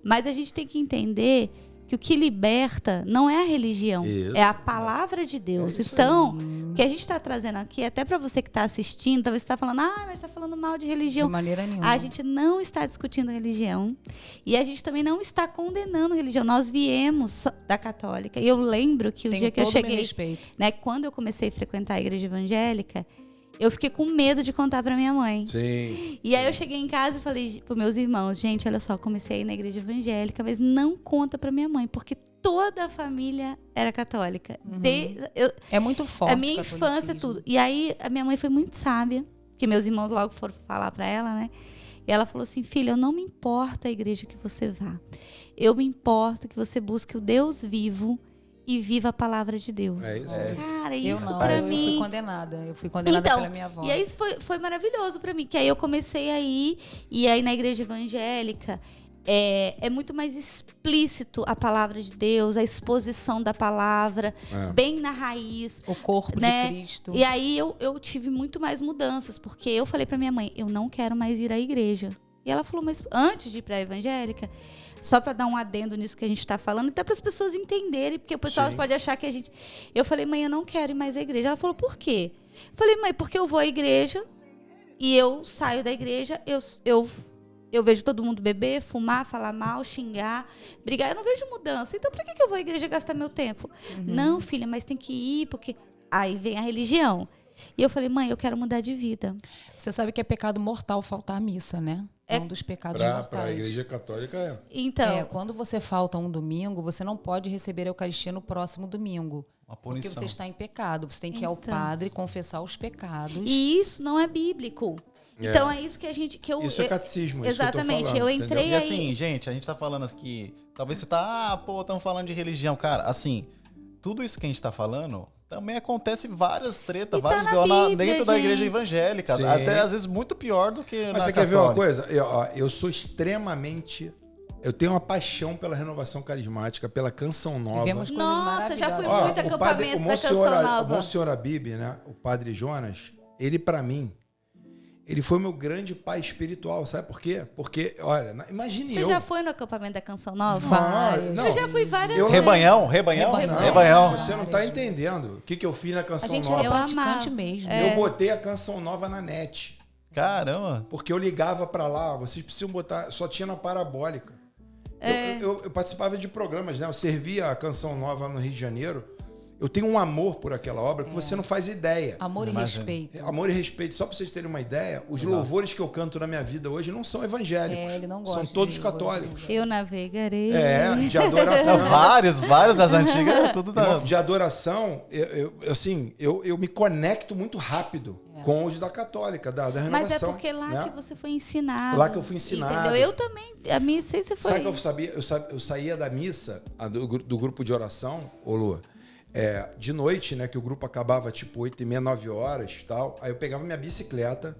Mas a gente tem que entender que o que liberta não é a religião, Isso. é a palavra de Deus. É isso Então, o que a gente está trazendo aqui, até para você que está assistindo, talvez você está falando, mas está falando mal de religião. De maneira nenhuma. A gente não está discutindo religião e a gente também não está condenando religião. Nós viemos da católica. E eu lembro que o dia que eu cheguei, né, quando eu comecei a frequentar a igreja evangélica, eu fiquei com medo de contar para minha mãe. Sim. E aí eu cheguei em casa e falei para meus irmãos, gente, olha só, comecei a ir na igreja evangélica, mas não conta para minha mãe, porque toda a família era católica. É muito forte. A minha infância, tudo. E aí a minha mãe foi muito sábia, que meus irmãos logo foram falar para ela, né? E ela falou assim, filha, eu não me importo a igreja que você vá. Eu me importo que você busque o Deus vivo e viva a palavra de Deus. É isso. Cara, Eu isso não, pra eu mim... Eu fui condenada então, pela minha avó. E aí isso foi maravilhoso pra mim, que aí eu comecei a ir, e aí na igreja evangélica é muito mais explícito a palavra de Deus, a exposição da palavra, bem na raiz. O corpo né? de Cristo. E aí eu tive muito mais mudanças, porque eu falei pra minha mãe, eu não quero mais ir à igreja. E ela falou, mas antes de ir pra evangélica... Só para dar um adendo nisso que a gente está falando, até para as pessoas entenderem, porque o pessoal pode achar que a gente... Eu falei, mãe, eu não quero ir mais à igreja. Ela falou, por quê? Eu falei, mãe, porque eu vou à igreja e eu saio da igreja, eu vejo todo mundo beber, fumar, falar mal, xingar, brigar. Eu não vejo mudança. Então, para que eu vou à igreja gastar meu tempo? Não, filha, mas tem que ir, porque... Aí vem a religião. E eu falei, mãe, eu quero mudar de vida. Você sabe que é pecado mortal faltar à missa, né? É um dos pecados mortais. Para a Igreja Católica é. Então, Quando você falta um domingo, você não pode receber a Eucaristia no próximo domingo. Uma Porque punição. você está em pecado. Você tem que ir ao Então. padre confessar os pecados. e isso não é bíblico. Então é isso que a gente... Que eu, Isso é catecismo, isso exatamente, que eu tô falando, eu entrei E aí... assim, gente, a gente tá falando aqui, talvez você tá, estamos falando de religião. Cara, assim, tudo isso que a gente tá falando, também acontece várias tretas, E tá vários na B.O. Bíblia, dentro da igreja gente. evangélica. Sim. Até às vezes muito pior do que Mas na você quer ver uma católica. coisa? Eu sou extremamente... Eu tenho uma paixão pela renovação carismática, pela canção nova. Vivemos coisas Nossa, já fui maravilhosas. muito acampamento da Canção O Nova. Monsenhor Abib, né? O Padre Jonas, ele pra mim, ele foi meu grande pai espiritual, sabe por quê? Porque, olha, imagine Você eu... já foi no acampamento da Canção Nova? Vai. Não, Eu já fui várias eu- vezes. Rebanhão? Não, Rebanhão. você não tá entendendo o que eu fiz na A canção gente nova. é Eu praticante amava. mesmo. Eu botei a canção nova na net. Caramba. Porque eu ligava pra lá, vocês precisam botar, só tinha na parabólica. Eu participava de programas, né? Eu servia a Canção Nova no Rio de Janeiro. Eu tenho um amor por aquela obra que você não faz ideia. Amor e Imagina. respeito. Amor e respeito, só pra vocês terem uma ideia, os louvores que eu canto na minha vida hoje não são evangélicos. Ele não gosta são todos de louvor católicos. Eu navegarei. De adoração. Não, vários, as antigas, tudo da... De adoração, eu me conecto muito rápido com os da católica, da renovação. Mas é porque lá né? que você foi ensinado. Lá que eu fui ensinado. Entendeu? Eu também. A minha essência foi... Sabe o que eu sabia? Eu saía da missa, do grupo de oração, ô Lua, de noite, né? Que o grupo acabava tipo 8h30, 9h e tal. Aí eu pegava minha bicicleta,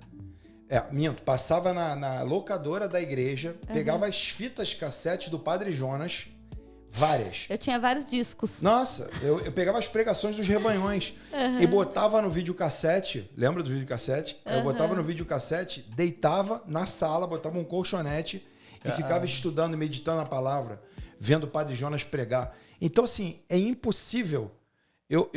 passava na locadora da igreja, pegava as fitas cassete do Padre Jonas, várias. Eu tinha vários discos. Nossa, eu pegava as pregações dos rebanhões e botava no videocassete. Lembra do videocassete? Eu botava no videocassete, deitava na sala, botava um colchonete e ficava estudando e meditando a palavra, vendo o Padre Jonas pregar. Então, assim, é impossível eu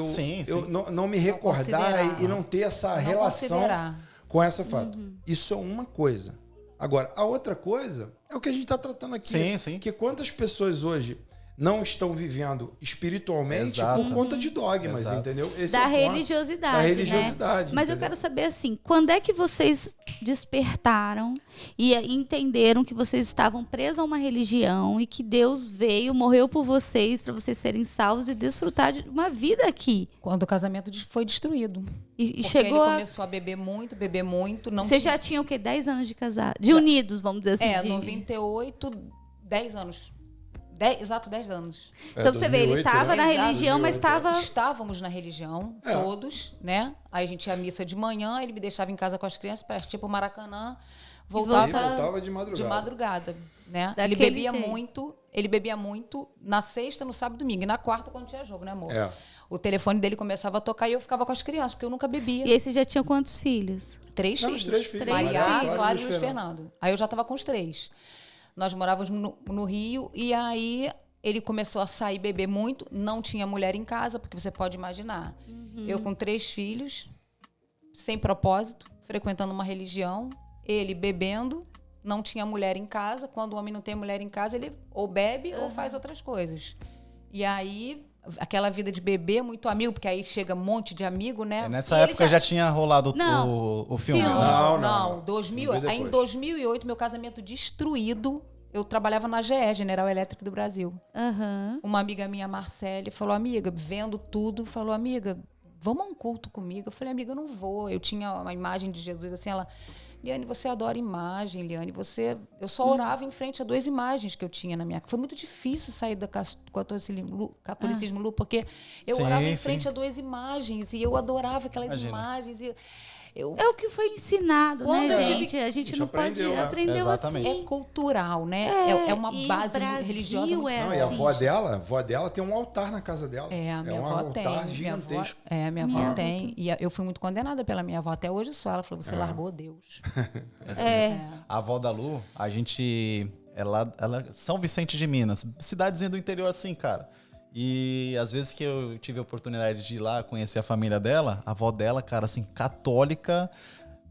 Sim. não me recordar considerar. e não ter essa Não relação considerar. com essa fato. Isso é uma coisa. Agora, a outra coisa é o que a gente está tratando aqui. Sim. Que quantas pessoas hoje não estão vivendo espiritualmente Exato. por conta de dogmas, Exato. entendeu? Esse Da é o ponto. religiosidade, Da né? religiosidade. Mas eu entendeu? quero saber assim, quando é que vocês despertaram e entenderam que vocês estavam presos a uma religião e que Deus veio, morreu por vocês para vocês serem salvos e desfrutar de uma vida aqui? Quando o casamento foi destruído. E Porque chegou ele a... começou a beber muito. Não Vocês tinha- já tinham o quê? 10 anos de casado? De unidos, vamos dizer assim. de... 98, 10 anos. Exato, 10 anos. Então você vê, ele 2008, estava na né? religião, mas 2008, estava... Estávamos na religião, todos, né? Aí a gente ia à missa de manhã, ele me deixava em casa com as crianças, partia pro Maracanã, E voltava voltava de madrugada. de madrugada, né? Daquele Ele bebia muito na sexta, no sábado e domingo. E na quarta, quando tinha jogo, né, amor? É. O telefone dele começava a tocar e eu ficava com as crianças, porque eu nunca bebia. E aí vocês já tinham quantos filhos? 3 Não, filhos. os 3 filhos. Maria, Clara e Luiz Fernando. Aí eu já estava com os 3. Nós morávamos no Rio e aí ele começou a sair, beber muito. Não tinha mulher em casa, porque você pode imaginar. Eu com 3 filhos, sem propósito, frequentando uma religião, ele bebendo, não tinha mulher em casa. Quando o homem não tem mulher em casa, ele ou bebe ou faz outras coisas. E aí, aquela vida de beber, muito amigo, porque aí chega um monte de amigo, né? Nessa E ele época já tinha rolado o filme. Filme. né? Não. 2000, Foi aí em depois. 2008, meu casamento destruído. Eu trabalhava na GE, General Elétrico do Brasil. Aham. Uma amiga minha, Marcele, falou, amiga, vendo tudo, falou, amiga, vamos a um culto comigo? Eu falei, amiga, eu não vou. Eu tinha uma imagem de Jesus, assim, ela... Liane, você adora imagem, Liane, você... Eu só orava em frente a 2 imagens que eu tinha na minha... Foi muito difícil sair do catolicismo, Lu, porque eu Sim, orava em sim. frente a 2 imagens e eu adorava aquelas Imagina. imagens e eu... É o que foi ensinado, Quando né, eu gente? tive- A gente gente não pode... aprendeu, né? Aprendeu Exatamente. assim. É cultural, né? É uma e base Brasil religiosa muito é Não, forte. e a assim. avó dela tem um altar na casa dela. Minha um avó altar tem. gigantesco. Minha avó tem. E eu fui muito condenada pela minha avó. Até hoje só. Ela falou, você largou Deus. A avó da Lu, a gente... Ela é São Vicente de Minas. Cidadezinha do interior assim, cara. E às vezes que eu tive a oportunidade de ir lá conhecer a família dela, a avó dela, cara, assim, católica...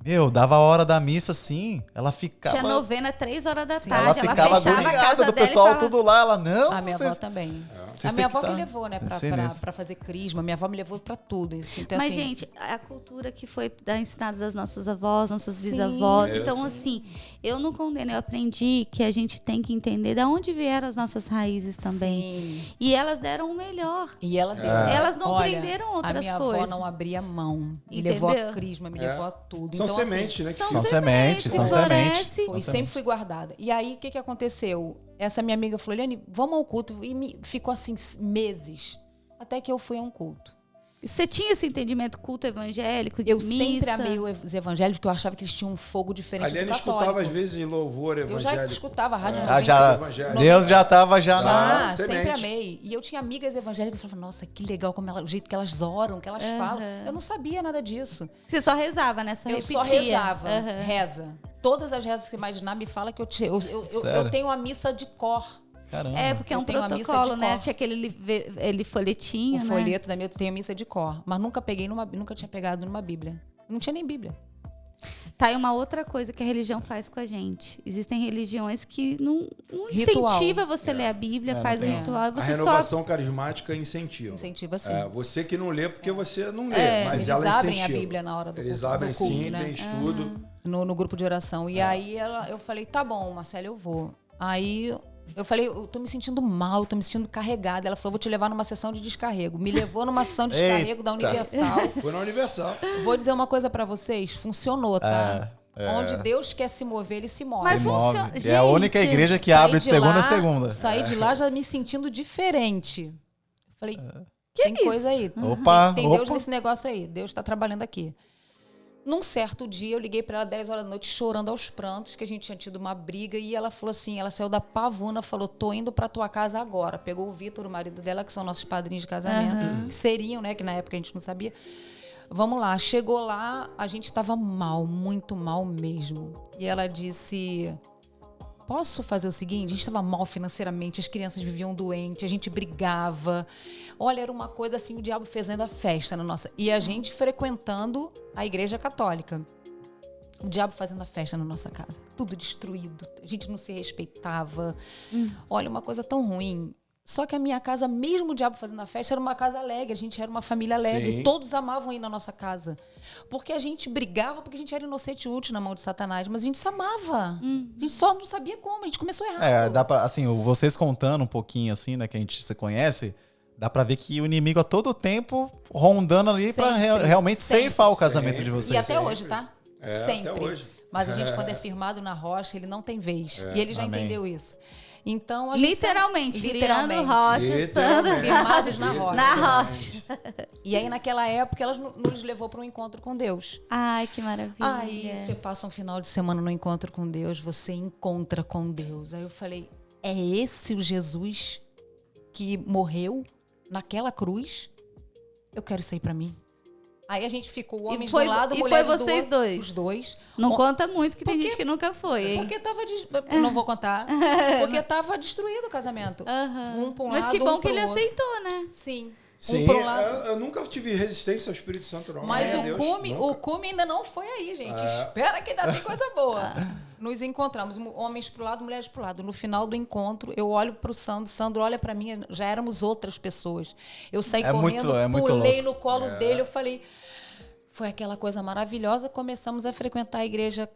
Meu, dava a hora da missa, assim, ela ficava... Tinha novena 3 horas da Sim. tarde. Ela ficava fechava a agoniada casa do dela pessoal e falava... tudo lá. Ela, não, A minha vocês... avó também. Vocês A minha têm avó que tá- levou, né, sinistro. pra fazer crisma. Minha avó me levou pra tudo. Assim, então, Mas, assim, gente, a cultura que foi ensinada das nossas avós, nossas Sim, bisavós. é, Então, sim. assim, eu não condeno. Eu aprendi que a gente tem que entender de onde vieram as nossas raízes também. sim. E elas deram o melhor. E ela deu. Elas não Olha, prenderam outras A minha coisas. avó não abria mão. Me levou a Entendeu? crisma, me É. levou a tudo. São então, sementes, né? que São São ficam. sementes, são sementes. Foi, sempre fui guardada. E aí, o que, que aconteceu? Essa minha amiga falou, Eliane, vamos ao culto. E ficou assim, meses. Até que eu fui a um culto. Você tinha esse entendimento culto evangélico, Eu missa? sempre amei os evangélicos, porque eu achava que eles tinham um fogo diferente A Eliane do católico. escutava, às vezes, em louvor Eu já evangélico. escutava a rádio Ah, já, Evangélico. Deus já estava já Já, na... semente. sempre amei. E eu tinha amigas evangélicas que falavam, nossa, que legal como o jeito que elas oram, que elas falam. Eu não sabia nada disso. Você só rezava, né? Só Eu repetia. só rezava. Aham. Reza. Todas as rezas que você imaginar, me fala que eu Sério? tenho a missa de cor. Caramba. É, porque é Eu um tenho a missa protocolo, de né? cor. Tinha aquele folhetinho, O né? folheto da minha, eu tenho a missa de cor. Mas nunca tinha pegado numa Bíblia. Não tinha nem Bíblia. Tá aí uma outra coisa que a religião faz com a gente. Existem religiões que não Ritual. incentiva você ler a Bíblia, faz o tem. ritual e A você só... renovação carismática incentiva. Incentiva sim. É, você que não lê porque você não lê, mas Eles ela abrem incentiva. a Bíblia na hora do Eles culto, abrem do culto, sim, né? tem estudo. No grupo de oração. E aí eu falei, tá bom, Marcela, eu vou. Aí eu falei, eu tô me sentindo mal, tô me sentindo carregada. Ela falou, vou te levar numa sessão de descarrego. Me levou numa sessão de descarrego da Eita. Universal. Foi na Universal. Vou dizer uma coisa pra vocês, funcionou, tá? É. Onde Deus quer se mover, ele se move. Mas Se move. funciona- É a única Gente, igreja que Saí abre de segunda lá- a segunda. Saí de lá já me sentindo diferente. Falei, Que tem isso? coisa aí. Opa, Tem Deus opa. nesse negócio aí. Deus tá trabalhando aqui. Num certo dia, eu liguei pra ela 10 horas da noite, chorando aos prantos, que a gente tinha tido uma briga. E ela falou assim, ela saiu da pavuna, falou, tô indo pra tua casa agora. Pegou o Vitor, o marido dela, que são nossos padrinhos de casamento. Que seriam, né? Que na época a gente não sabia. Vamos lá. Chegou lá, a gente tava mal, muito mal mesmo. E ela disse... Posso fazer o seguinte? A gente estava mal financeiramente, as crianças viviam doentes, a gente brigava. Olha, era uma coisa assim, o diabo fazendo a festa na nossa... E a gente frequentando a igreja católica. O diabo fazendo a festa na nossa casa. Tudo destruído, a gente não se respeitava. Olha, uma coisa tão ruim. Só que a minha casa, mesmo o diabo fazendo a festa, era uma casa alegre. A gente era uma família alegre. Sim. Todos amavam ir na nossa casa. Porque a gente brigava, porque a gente era inocente e útil na mão de Satanás. Mas a gente se amava. A gente só não sabia como. A gente começou errado. É, dá pra, assim, vocês contando um pouquinho, assim, né, que a gente se conhece, dá pra ver que o inimigo a todo tempo rondando ali pra Sempre, realmente sempre, ceifar o casamento de sempre. vocês. E até sempre. hoje, tá? É, Sempre. até hoje. Mas a gente, quando é firmado na rocha, ele não tem vez. E ele já Amém. entendeu isso. Então, a gente Literalmente, Literalmente. Leandro Rocha, Literalmente. Sandra... Firmados na rocha. Na rocha. E aí, naquela época, ela nos levou para um encontro com Deus. Ai, que maravilha. Aí você passa um final de semana no encontro com Deus, você encontra com Deus. Aí eu falei, é esse o Jesus que morreu naquela cruz? Eu quero isso aí pra mim. Aí a gente ficou homens foi- do lado, e mulheres foi do vocês outro. dois? Os dois. Não Ó, conta muito, que tem Porque- gente que nunca foi, hein? Porque tava... Eu não vou contar. Porque tava destruído o casamento. Aham. Um pra um Mas lado, que bom um que pro ele outro. aceitou, né? Sim. Sim, Um pra um lado. eu nunca tive resistência ao Espírito Santo, não. Mas Meu o Deus, cume, nunca. o cume ainda não foi aí, gente. Espera que ainda tem coisa boa. Nos encontramos, homens pro lado, mulheres pro lado. No final do encontro, eu olho pro Sandro olha pra mim, já éramos outras pessoas. Eu saí É correndo, muito pulei louco. no colo dele, eu falei... Foi aquela coisa maravilhosa, começamos a frequentar a igreja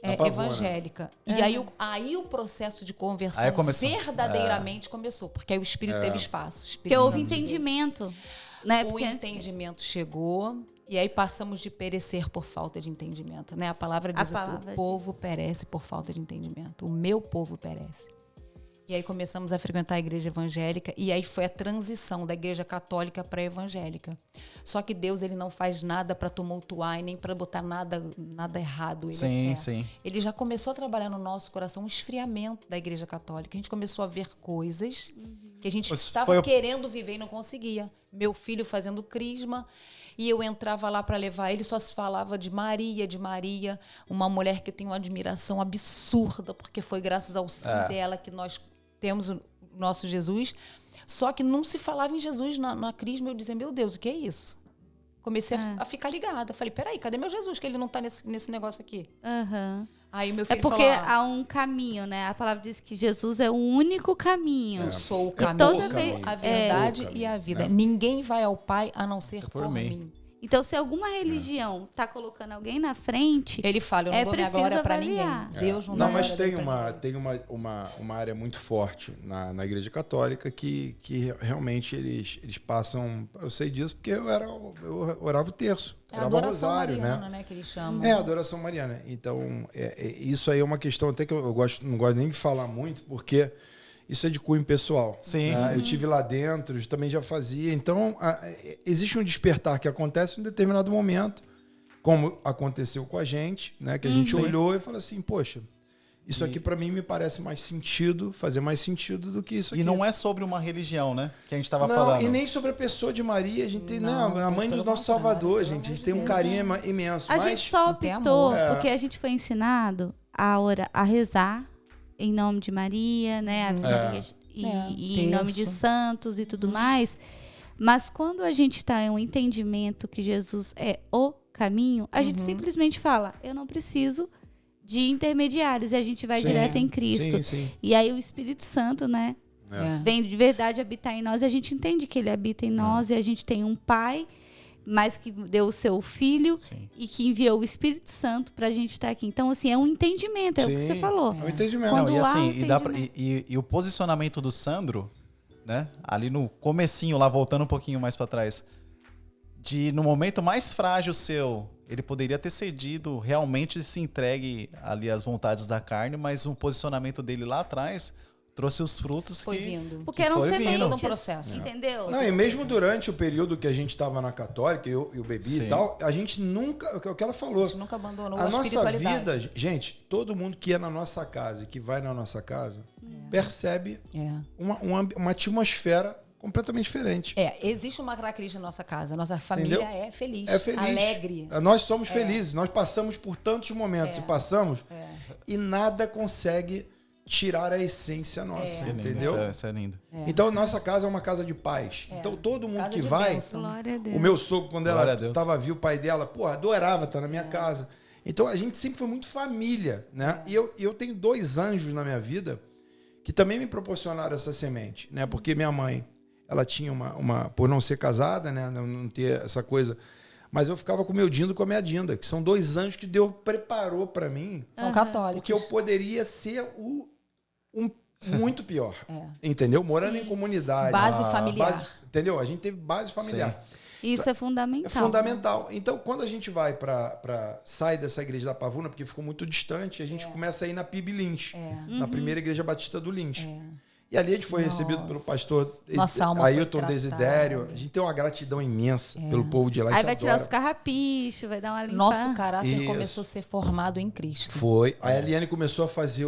Na Pavuna. evangélica. E aí o processo de conversão Aí começou. verdadeiramente começou, porque aí o Espírito teve espaço. O Espírito Porque houve Santo veio. entendimento. Né? O Porque entendimento chegou e aí passamos de perecer por falta de entendimento, né? A palavra diz A assim, palavra o povo perece por falta de entendimento. O meu povo perece. E aí começamos a frequentar a igreja evangélica e aí foi a transição da igreja católica para a evangélica. Só que Deus, ele não faz nada para tumultuar e nem para botar nada errado. Ele Sim, é certo. sim. Ele já começou a trabalhar no nosso coração um esfriamento da igreja católica. A gente começou a ver coisas que a gente Mas estava foi o- querendo viver e não conseguia. Meu filho fazendo crisma e eu entrava lá para levar ele, só se falava de Maria, uma mulher que eu tenho uma admiração absurda, porque foi graças ao sim dela que nós temos o nosso Jesus. Só que não se falava em Jesus na crisma. Eu dizia, meu Deus, o que é isso? Comecei a ficar ligada. Falei, peraí, cadê meu Jesus? Que ele não tá nesse negócio aqui. Aham. Aí meu É filho porque falou, há um caminho, né? A palavra diz que Jesus é o único caminho. eu sou o É caminho, toda vez- a verdade é. e a vida. Ninguém vai ao Pai a não ser Por por mim. mim. Então, se alguma religião tá colocando alguém na frente, Ele fala, eu não dou minha preciso glória pra ninguém. avaliar. Deus não dá Não, mas glória tem pra ninguém. uma área muito forte na Igreja Católica que realmente eles passam. Eu sei disso porque eu orava o terço, É a orava o adoração rosário, mariana, né? que eles chamam. É, a adoração mariana. Então, isso aí é uma questão até que eu não gosto nem de falar muito, porque isso é de cunho pessoal. Sim, né? sim. Eu tive lá dentro, eu também já fazia. Então, existe um despertar que acontece em um determinado momento, como aconteceu com a gente, né? Que a gente olhou e falou assim, poxa, isso aqui para mim me parece mais sentido, fazer mais sentido do que isso aqui. E não é sobre uma religião, né? Que a gente tava Não, falando. e nem sobre a pessoa de Maria. A gente tem, Não, a mãe do pelo nosso contrário, Salvador, pelo gente. A amor gente de tem um Deus, carinho imenso. a mas gente só não tem optou amor. porque a gente foi ensinado a rezar em nome de Maria, né? Ave Maria, e em nome de terço. santos e tudo mais. Mas quando a gente está em um entendimento que Jesus é o caminho, a gente simplesmente fala, eu não preciso de intermediários, e a gente vai Sim, direto em Cristo. Sim, sim. E aí o Espírito Santo, né, vem de verdade habitar em nós, e a gente entende que ele habita em nós, e a gente tem um Pai, mas que deu o seu Filho, Sim. e que enviou o Espírito Santo pra gente estar aqui. Então, assim, é um entendimento, é o que você Sim, falou. É um entendimento. Quando Não, e há assim, um e, dá pra- entendimento. e o posicionamento do Sandro, né? Ali no comecinho, lá voltando um pouquinho mais pra trás, de no momento mais frágil seu, ele poderia ter cedido, realmente se entregue ali às vontades da carne, mas o posicionamento dele lá atrás trouxe os frutos Foi que... vindo. Porque eram foi vindo. sementes, Todo um processo. entendeu? Não, e mesmo durante o período que a gente estava na Católica, eu bebi Sim. e tal, a gente nunca, o que ela A falou, gente nunca abandonou a a nossa espiritualidade. vida, gente, todo mundo que é na nossa casa e que vai na nossa casa, percebe uma atmosfera completamente diferente. Existe uma característica na nossa casa. Nossa família Entendeu? é feliz, É feliz. alegre. Nós somos felizes. Nós passamos por tantos momentos e passamos e nada consegue tirar a essência nossa, Que lindo, entendeu? Isso é lindo. Então, nossa casa é uma casa de paz. Então, todo mundo Casa que de vai... bênção. Glória a Deus. O meu sogro, quando Glória a ela Deus. estava viva, o pai dela, adorava estar na minha casa. Então, a gente sempre foi muito família, né? E eu tenho 2 anjos na minha vida que também me proporcionaram essa semente, né? Porque minha mãe, ela tinha por não ser casada, né? Não ter essa coisa. Mas eu ficava com o meu Dindo e com a minha Dinda, que são 2 anjos que Deus preparou para mim, São católicos. porque eu poderia ser muito pior, entendeu? Morando em comunidade. Base familiar. Entendeu? A gente teve base familiar. Isso é fundamental. É fundamental. Então, quando a gente vai sai dessa igreja da Pavuna, porque ficou muito distante, a gente começa a ir na PIB Lins, na primeira igreja batista do Lins. E ali a gente foi recebido pelo pastor Nossa alma foi Ailton tratada. Desidério. A gente tem uma gratidão imensa pelo povo de lá. a Aí gente vai tirar adora. os carrapichos, vai dar uma limpada. Nosso caráter Isso. começou a ser formado em Cristo. Foi. Aí a Eliane começou a fazer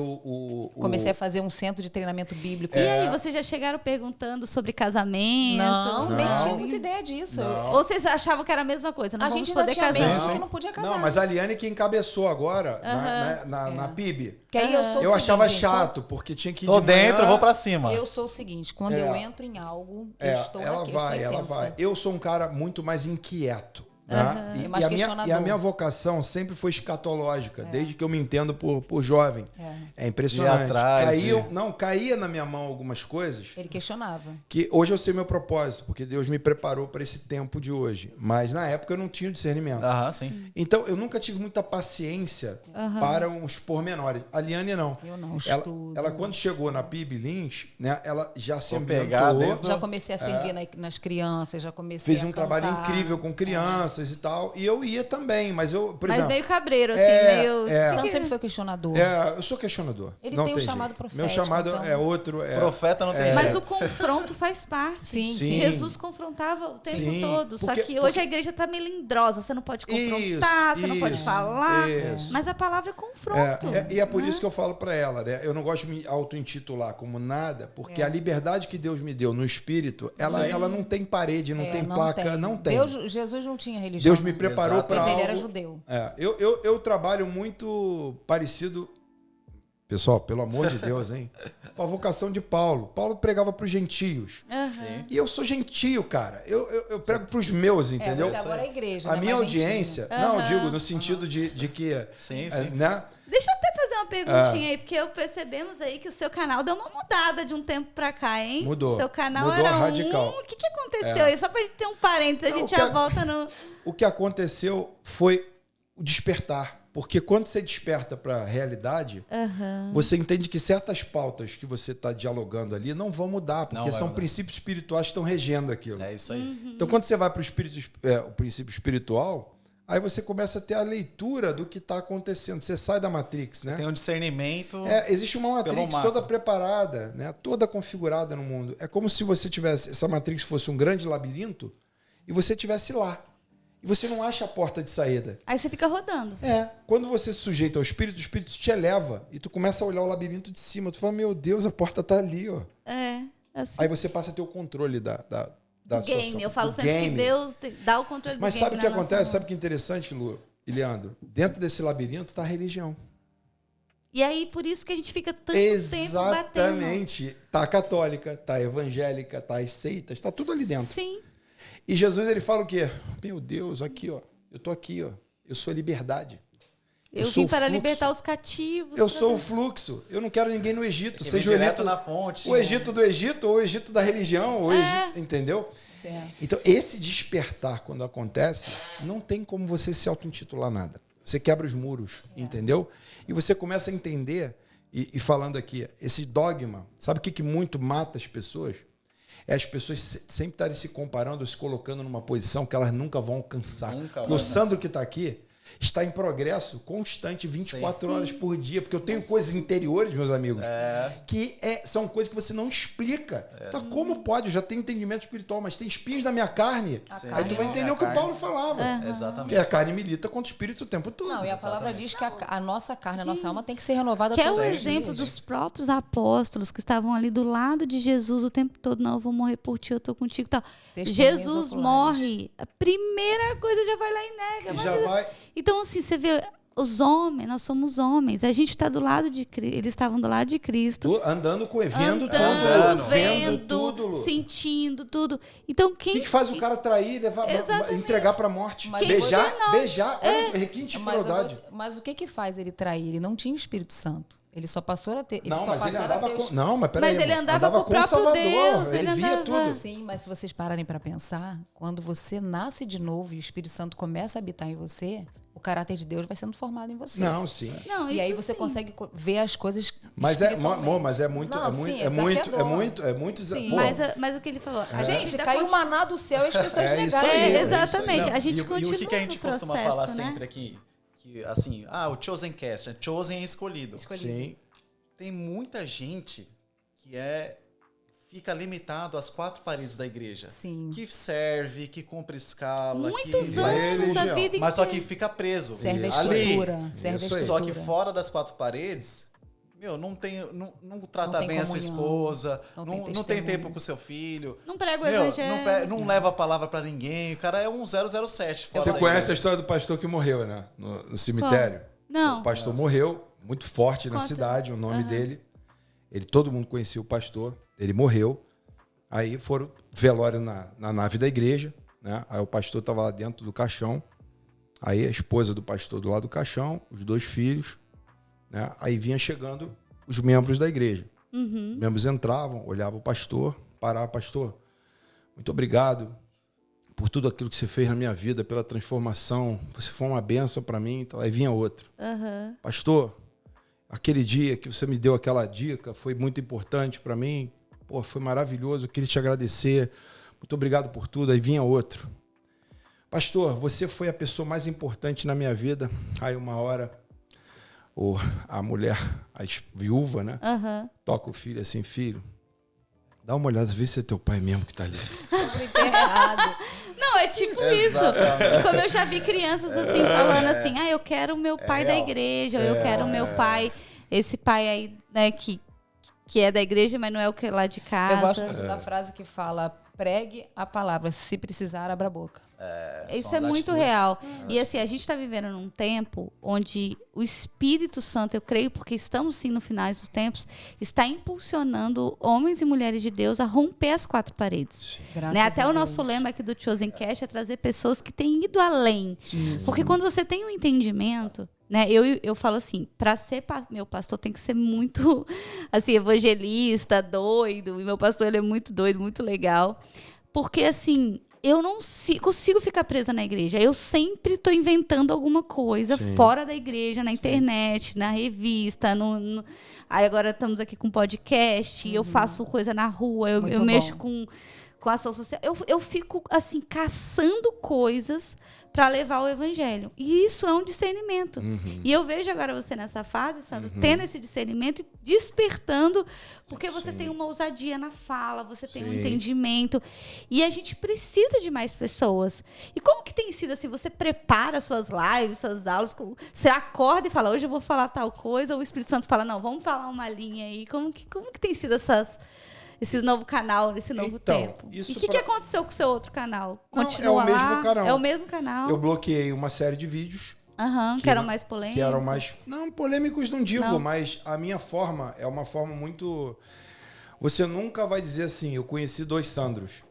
Comecei a fazer um centro de treinamento bíblico. E aí, vocês já chegaram perguntando sobre casamento? Não, nem Não. tínhamos ideia disso. Ou vocês achavam que era a mesma coisa? Não A vamos gente ainda poder tinha casar. mente que não podia casar. Não, mas a Eliane que encabeçou agora na PIB. Que aí eu sou o Eu achava seguinte, chato, porque tinha que ir Tô de manhã. dentro, vou pra cima. Eu sou o seguinte, quando eu entro em algo, eu estou ela na queixa vai. intensa. Eu sou um cara muito mais inquieto. Né? É mais questionador. E a minha vocação sempre foi escatológica, desde que eu me entendo por jovem. É impressionante. Ir atrás, Caía na minha mão algumas coisas Ele questionava. que hoje eu sei meu propósito, porque Deus me preparou para esse tempo de hoje. Mas na época eu não tinha discernimento. Aham, sim. Então eu nunca tive muita paciência para uns pormenores. A Liane não. Eu não, Ela, estudo. ela quando chegou na PIB Lins, né, ela já se Vou pegar ambientou. desde Já comecei a servir nas crianças, já comecei Fez a um trabalho cantar. incrível com crianças e tal. E eu ia também, mas eu, por Mas exemplo... meio cabreiro, assim, meio... Santo sempre foi questionador. eu sou questionador. Ele não tem um tem chamado jeito. profético, Meu chamado então. é outro. Profeta não tem Mas jeito. o confronto faz parte. Sim, sim. Jesus confrontava o tempo Sim, todo. Só porque- que hoje a igreja tá melindrosa. Você não pode confrontar, você não pode isso, falar. isso. Mas a palavra é confronto. E é por isso que eu falo para ela, né? Eu não gosto de me auto-intitular como nada, porque a liberdade que Deus me deu no espírito, ela não tem parede, não tem placa, não tem. Jesus não tinha religião. Deus me né? preparou para Mas algo. ele era judeu. Eu trabalho muito parecido, Pessoal, pelo amor de Deus, hein? A vocação de Paulo. Paulo pregava para os gentios. Uhum. E eu sou gentio, cara. Eu prego para os meus, entendeu? Você agora é igreja, A né? minha Mais audiência... Não, digo no sentido de que... Sim, é, sim. né? Deixa eu até fazer uma perguntinha aí, porque percebemos aí que o seu canal deu uma mudada de um tempo pra cá, hein? Mudou. Seu canal Mudou era radical. O que aconteceu aí? Só pra gente ter um parênteses, a Não, gente o já que- volta no... O que aconteceu foi o despertar. Porque quando você desperta para a realidade, você entende que certas pautas que você está dialogando ali não vão mudar, porque Não vai são mudar. princípios espirituais que estão regendo aquilo. É isso aí. Então, quando você vai para o princípio espiritual, aí você começa a ter a leitura do que está acontecendo. Você sai da Matrix, né? Tem um discernimento. Existe uma Pelo Matrix macro. toda preparada, né? Toda configurada no mundo. É como se você tivesse... Essa Matrix fosse um grande labirinto e você estivesse lá. E você não acha a porta de saída. Aí você fica rodando. Quando você se sujeita ao espírito, o espírito te eleva e tu começa a olhar o labirinto de cima. Tu fala, meu Deus, a porta tá ali, ó. Assim. Aí você passa a ter o controle da situação. Game, eu falo O sempre game. que Deus dá o controle Mas do game sabe o que na nossa acontece? mão. Sabe o que é interessante, Lu e Leandro? Dentro desse labirinto está a religião. E aí, por isso que a gente fica tanto tempo batendo. Exatamente. Tá a católica, tá a evangélica, tá as seitas, tá tudo ali dentro. Sim. E Jesus, ele fala o quê? Meu Deus, aqui, ó. Eu tô aqui, ó. Eu sou a liberdade. Eu sou vim o para fluxo. libertar os cativos. Eu pra sou o Deus. fluxo. Eu não quero ninguém no Egito. Que Seja vem o direto Egito, na fonte. o Egito do Egito ou o Egito da religião. Ou Egito, entendeu? Certo. Então, esse despertar, quando acontece, não tem como você se auto-intitular nada. Você quebra os muros, entendeu? E você começa a entender, e falando aqui, esse dogma, sabe o que muito mata as pessoas? É as pessoas sempre estarem se comparando, se colocando numa posição que elas nunca vão alcançar. Nunca Porque vão o Sandro que está aqui está em progresso constante, 24 Sim. horas por dia, porque eu tenho coisas interiores, meus amigos, que são coisas que você não explica. Então, como pode? Eu já tenho entendimento espiritual, mas tem espinhos na minha carne. Aí tu vai entender o que o Paulo falava. Exatamente. Que a carne milita contra o espírito o tempo todo. Não, e a palavra diz que a nossa carne, a nossa alma tem que ser renovada Que é o todos os exemplo dias. dos próprios apóstolos que estavam ali do lado de Jesus o tempo todo. Não, eu vou morrer por ti, eu tô contigo e tal. Testemunhas Jesus oculares. morre. A primeira coisa já vai lá e nega. E Mas- já vai. Então, assim, você vê, os homens, nós somos homens. A gente está do lado de Cristo. Eles estavam do lado de Cristo. Vendo tudo, Andando, vendo vendo, tudo. Lu. sentindo tudo. Então, O quem que faz o cara trair, levar, Exatamente. entregar pra morte? Mas Beijar, você não. beijar. Olha o requinte de Mas, eu crueldade. mas o que faz ele trair? Ele não tinha o Espírito Santo. Ele só passou a ter. Não, só mas ele passaram a andava ter com... os- Não, mas peraí. Mas ele irmão. andava com o o próprio Salvador. Deus, Ele ele via andava- tudo. Sim, mas se vocês pararem para pensar, quando você nasce de novo e o Espírito Santo começa a habitar em você, o caráter de Deus vai sendo formado em você. Não, sim. Não, E aí isso você sim. consegue ver as coisas Mas espiritualmente. amor, mas é muito, Não, é muito, sim, é muito, é desafiador. muito, Sim. pô, Mas o que ele falou? A Gente, ainda caiu o continua- maná do céu e as pessoas É isso negaram. aí, É, é isso aí. exatamente. Não, A gente e continua o que a gente no costuma processo, falar né? sempre aqui? Que, assim, o Chosen Cast, né? Chosen é escolhido. sim. Tem muita gente que fica limitado às 4 paredes da igreja. Sim. Que serve, que cumpre escala. Muitos que anos a religião. vida Mas só inteira. que fica preso. Serve a Ali. estrutura. Serve a Isso aí. estrutura. Só que fora das 4 paredes, não trata Não tem bem a sua comunhão, esposa, não não tem tem testemunho. tempo com o seu filho. Não prega o Meu, evangelho. não leva a palavra pra ninguém. O cara é um 007. fora Você da conhece a igreja. história do pastor que morreu, né? No cemitério. Não. O pastor morreu, muito forte na Conta. cidade, o nome dele. Todo mundo conhecia o pastor. Ele morreu. Aí foram velório na nave da igreja, né? Aí o pastor estava lá dentro do caixão. Aí a esposa do pastor do lado do caixão, os 2 filhos, né? Aí vinha chegando os membros da igreja. Os membros entravam, olhavam o pastor, paravam, pastor, muito obrigado por tudo aquilo que você fez na minha vida, pela transformação. Você foi uma bênção para mim. Então, aí vinha outro. Pastor, aquele dia que você me deu aquela dica foi muito importante para mim. Pô, foi maravilhoso, eu queria te agradecer. Muito obrigado por tudo. Aí vinha outro. Pastor, você foi a pessoa mais importante na minha vida. Aí uma hora, a mulher, a viúva, né? Toca o filho assim, filho, dá uma olhada, vê se é teu pai mesmo que tá ali. Errado. Não, é tipo Exatamente. isso. Como eu já vi crianças assim, falando assim, eu quero o meu pai da real. igreja, ou eu quero o meu pai, esse pai aí, né, que que é da igreja, mas não é o que é lá de casa. Eu gosto muito da frase que fala: pregue a palavra, se precisar, abra a boca. Isso é muito real. E assim, a gente está vivendo num tempo onde o Espírito Santo, eu creio, porque estamos sim no final dos tempos, está impulsionando homens e mulheres de Deus a romper as quatro paredes. Né? Até o nosso lema aqui do Chosen Cast é trazer pessoas que têm ido além. Isso. Porque quando você tem um entendimento, né, eu falo assim, para ser meu pastor tem que ser muito assim, evangelista, doido. E meu pastor, ele é muito doido, muito legal. Porque assim, eu não consigo ficar presa na igreja. Eu sempre estou inventando alguma coisa fora da igreja, na internet, na revista. Aí agora estamos aqui com podcast, eu faço coisa na rua, eu mexo com ação social. Eu fico, assim, caçando coisas para levar o evangelho. E isso é um discernimento. E eu vejo agora você nessa fase, Sandro, tendo esse discernimento e despertando, porque você tem uma ousadia na fala, você tem um entendimento. E a gente precisa de mais pessoas. E como que tem sido assim? Você prepara suas lives, suas aulas, você acorda e fala, hoje eu vou falar tal coisa, ou o Espírito Santo fala, não, vamos falar uma linha aí. Como que tem sido esse novo canal, esse novo tempo? E o que aconteceu com o seu outro canal? Continua é o mesmo canal. É o mesmo canal. Eu bloqueei uma série de vídeos. Que eram mais polêmicos. Que eram mais... Não, polêmicos não digo, mas a minha forma é uma forma muito... Você nunca vai dizer assim, eu conheci 2 Sandros.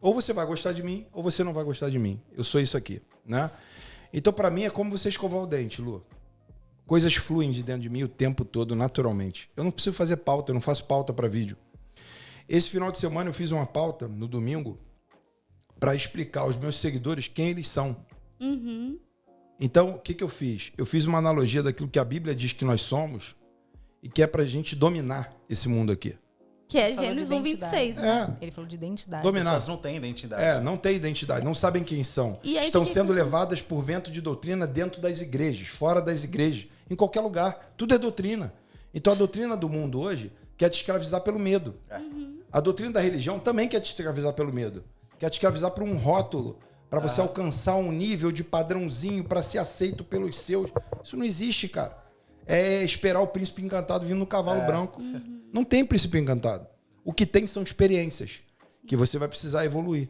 Ou você vai gostar de mim, ou você não vai gostar de mim. Eu sou isso aqui, né? Então, pra mim, é como você escovar o dente, Lu. Coisas fluem de dentro de mim o tempo todo, naturalmente. Eu não preciso fazer pauta, eu não faço pauta para vídeo. Esse final de semana eu fiz uma pauta, no domingo, para explicar aos meus seguidores quem eles são. Então, o que eu fiz? Eu fiz uma analogia daquilo que a Bíblia diz que nós somos e que é pra gente dominar esse mundo aqui. Que é Gênesis 1:26. Ele falou de identidade. Dominar. As pessoas não têm identidade. Não têm identidade, não sabem quem são. Estão sendo levadas por vento de doutrina dentro das igrejas, fora das igrejas, em qualquer lugar. Tudo é doutrina. Então a doutrina do mundo hoje quer te escravizar pelo medo. A doutrina da religião também quer te escravizar pelo medo. Quer te escravizar por um rótulo, para você alcançar um nível de padrãozinho, para ser aceito pelos seus. Isso não existe, cara. É esperar o príncipe encantado vindo no cavalo branco. Não tem príncipe encantado. O que tem são experiências que você vai precisar evoluir.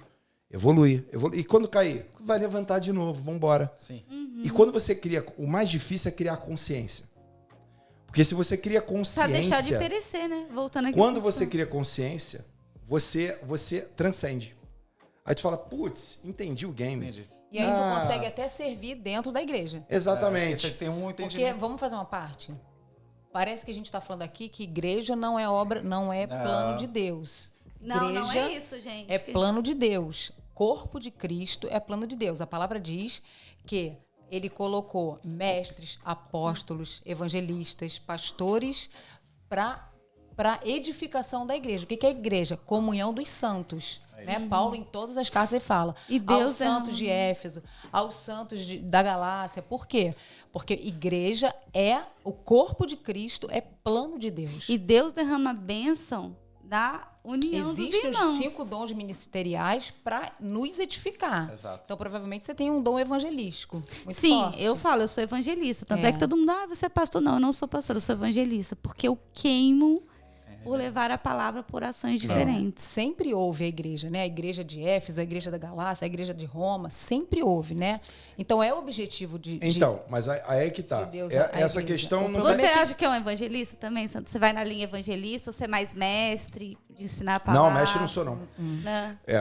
Evoluir. E quando cair, vai levantar de novo, vamos embora. E quando você cria... O mais difícil é criar consciência. Porque se você cria consciência... Pra deixar de perecer, né? Voltando aqui. Quando você cria consciência, você transcende. Aí tu fala, putz, entendi o game. Entendi. E aí tu consegue até servir dentro da igreja. Exatamente. Você tem um entendimento. Porque, vamos fazer uma parte? Parece que a gente está falando aqui que igreja não é obra, não é plano de Deus. Não é isso, gente. É plano de Deus. Corpo de Cristo é plano de Deus. A palavra diz que ele colocou mestres, apóstolos, evangelistas, pastores para edificação da igreja. O que é a igreja? Comunhão dos santos. Né? Paulo, em todas as cartas, ele fala e Deus aos santos de Éfeso, aos santos da Galácia. Por quê? Porque igreja o corpo de Cristo, é plano de Deus. E Deus derrama a bênção da união dos irmãos. Existem os 5 dons ministeriais para nos edificar. Exato. Então, provavelmente, você tem um dom evangelístico muito Sim, forte. eu falo, eu sou evangelista. Tanto é que todo mundo, você é pastor. Não, eu não sou pastor, eu sou evangelista. Porque eu queimo por levar a palavra por ações diferentes. Sempre houve a igreja, né? A igreja de Éfeso, a igreja da Galácia, a igreja de Roma, sempre houve, né? Então é o objetivo de mas aí é que tá. De Deus, essa questão não Você acha que é um evangelista também, Santo? Você vai na linha evangelista ou você é mais mestre de ensinar a palavra? Não, mestre eu não sou, não.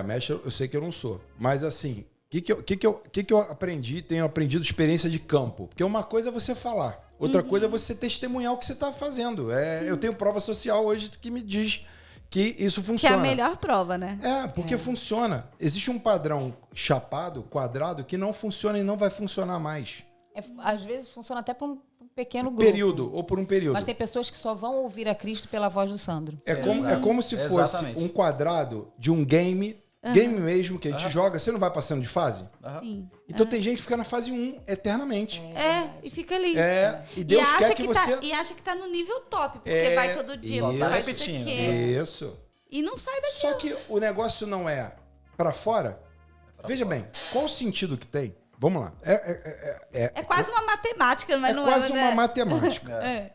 Mestre eu sei que eu não sou. Mas assim, o que eu aprendi? Tenho aprendido experiência de campo. Porque uma coisa é você falar. Outra coisa é você testemunhar o que você está fazendo. Eu tenho prova social hoje que me diz que isso funciona. Que é a melhor prova, né? Porque funciona. Existe um padrão chapado, quadrado, que não funciona e não vai funcionar mais. Às vezes funciona até para um pequeno grupo. Ou por um período. Mas tem pessoas que só vão ouvir a Cristo pela voz do Sandro. É como se fosse um quadrado de um game... Game mesmo, que a gente joga, você não vai passando de fase? Sim. Então tem gente que fica na fase 1 eternamente. E fica ali. E Deus quer que você... E acha que tá no nível top, porque vai todo dia. Isso, tá repetindo. Isso. E não sai daqui. Só que o negócio não é pra fora. Veja bem, qual o sentido que tem? Vamos lá. É quase uma matemática, mas não é. É quase uma matemática.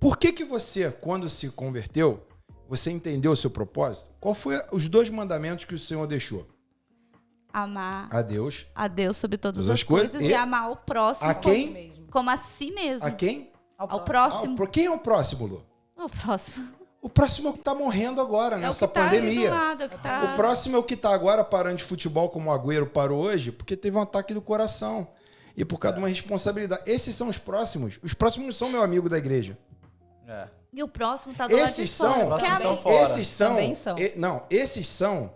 Por que você, quando se converteu, você entendeu o seu propósito? Qual foi os 2 mandamentos que o Senhor deixou? Amar A Deus. sobre todas as coisas e amar o próximo A quem? como a si mesmo. A quem? Ao próximo. Quem é o próximo, Lu? O próximo. O próximo é o que está morrendo agora, nessa pandemia. O próximo é o que está agora parando de futebol, como o Agüero parou hoje, porque teve um ataque do coração. E por causa de uma responsabilidade. Esses são os próximos. Os próximos não são meu amigo da igreja. E o próximo está do lado de fora. Também são. Não, esses são...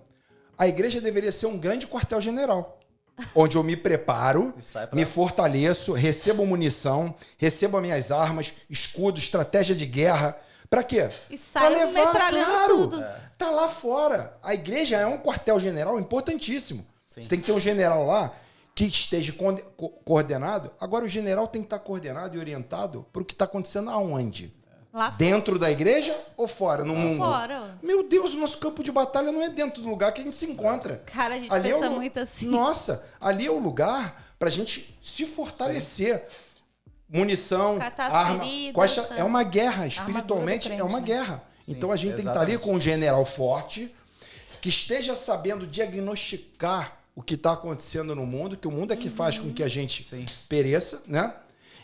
A igreja deveria ser um grande quartel-general. Onde eu me preparo, me fortaleço, recebo munição, recebo as minhas armas, escudo, estratégia de guerra. Pra quê? E sai metralhando tudo. Tá lá fora. A igreja é um quartel-general importantíssimo. Sim. Você tem que ter um general lá que esteja coordenado. Agora, o general tem que estar coordenado e orientado para o que está acontecendo aonde? Lá dentro da igreja ou fora, no mundo? Fora. Meu Deus, o nosso campo de batalha não é dentro do lugar que a gente se encontra. Cara, a gente ali pensa muito assim. Nossa, ali é o lugar pra gente se fortalecer. Sim. Munição, arma. É uma guerra, espiritualmente crente, é uma guerra. Sim, então a gente tem que estar ali com um general forte, que esteja sabendo diagnosticar o que está acontecendo no mundo, que o mundo é que faz com que a gente pereça, né?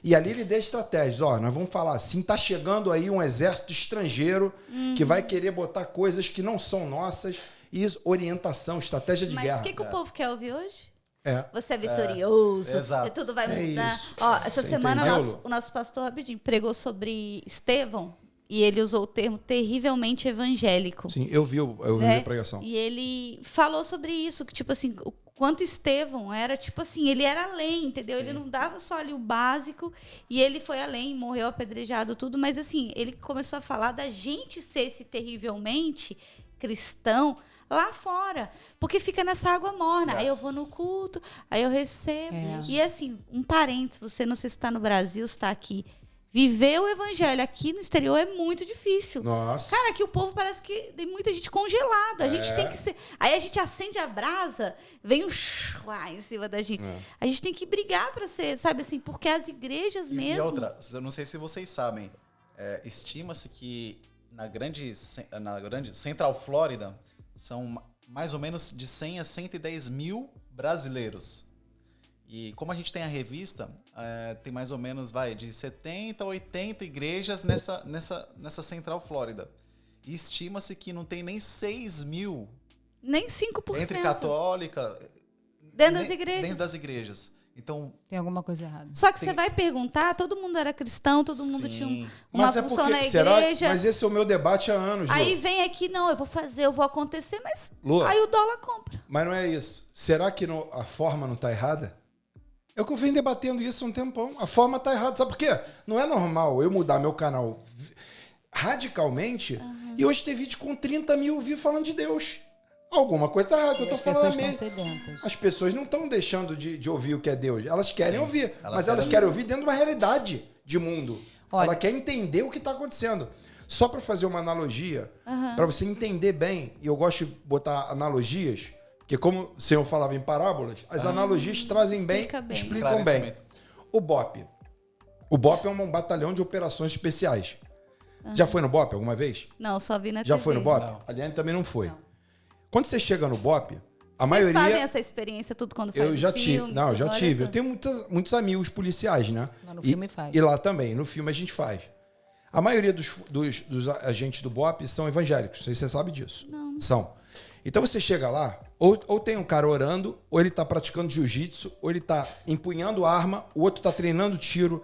E ali ele dá estratégias. Ó, nós vamos falar assim, tá chegando aí um exército estrangeiro que vai querer botar coisas que não são nossas. E orientação, estratégia de guerra. Mas o que o povo quer ouvir hoje? É. Você é vitorioso, tudo vai mudar. Isso. Ó, essa semana o nosso pastor, rapidinho, pregou sobre Estevão. E ele usou o termo terrivelmente evangélico. Sim, eu vi a pregação. E ele falou sobre isso, que tipo assim, o quanto Estevão era, tipo assim, ele era além, entendeu? Sim. Ele não dava só ali o básico, e ele foi além, morreu apedrejado, tudo, mas assim, ele começou a falar da gente ser esse terrivelmente cristão lá fora, porque fica nessa água morna. Aí eu vou no culto, aí eu recebo. E assim, um parênteses, você não sei se está no Brasil, se está aqui. Viver o evangelho aqui no exterior é muito difícil. Nossa. Cara, aqui o povo parece que tem muita gente congelada. A gente tem que ser... Aí a gente acende a brasa, vem um chuá em cima da gente. A gente tem que brigar para ser, sabe assim, porque as igrejas mesmo... E outra, eu não sei se vocês sabem, estima-se que na grande Central Flórida são mais ou menos de 100 a 110 mil brasileiros. E como a gente tem a revista, tem mais ou menos de 70 a 80 igrejas nessa Central Flórida. E estima-se que não tem nem 6 mil. Nem 5%. Entre católica. Dentro das igrejas. Então, tem alguma coisa errada. Só que você vai perguntar, todo mundo era cristão, todo mundo tinha uma função na igreja. Mas esse é o meu debate há anos. Aí Lu. vem aqui, não, eu vou fazer, eu vou acontecer, mas Lu, aí o dólar compra. Mas não é isso. Será que a forma não está errada? É que eu venho debatendo isso há um tempão. A forma está errada. Sabe por quê? Não é normal eu mudar meu canal radicalmente e hoje ter vídeo com 30 mil views falando de Deus. Alguma coisa está errada. Eu tô falando mesmo. As pessoas não estão deixando de ouvir o que é Deus. Elas querem ouvir. Mas elas querem ouvir dentro de uma realidade de mundo. Olha, ela quer entender o que está acontecendo. Só para fazer uma analogia, para você entender bem, e eu gosto de botar analogias, porque como o senhor falava em parábolas, as analogias trazem explicam bem. O BOP. O BOP é um batalhão de operações especiais. Já foi no BOP alguma vez? Não, só vi na TV. Já foi no BOP? A Liane também não foi. Não. Quando você chega no BOP, Vocês fazem essa experiência tudo quando faz eu já tive. Não, eu já tive. Eu tenho muitos amigos policiais, né? Mas no filme faz. E lá também, no filme a gente faz. A maioria dos agentes do BOP são evangélicos, não sei se você sabe disso. Não. São. Então você chega lá, ou tem um cara orando, ou ele está praticando jiu-jitsu, ou ele está empunhando arma, o outro está treinando tiro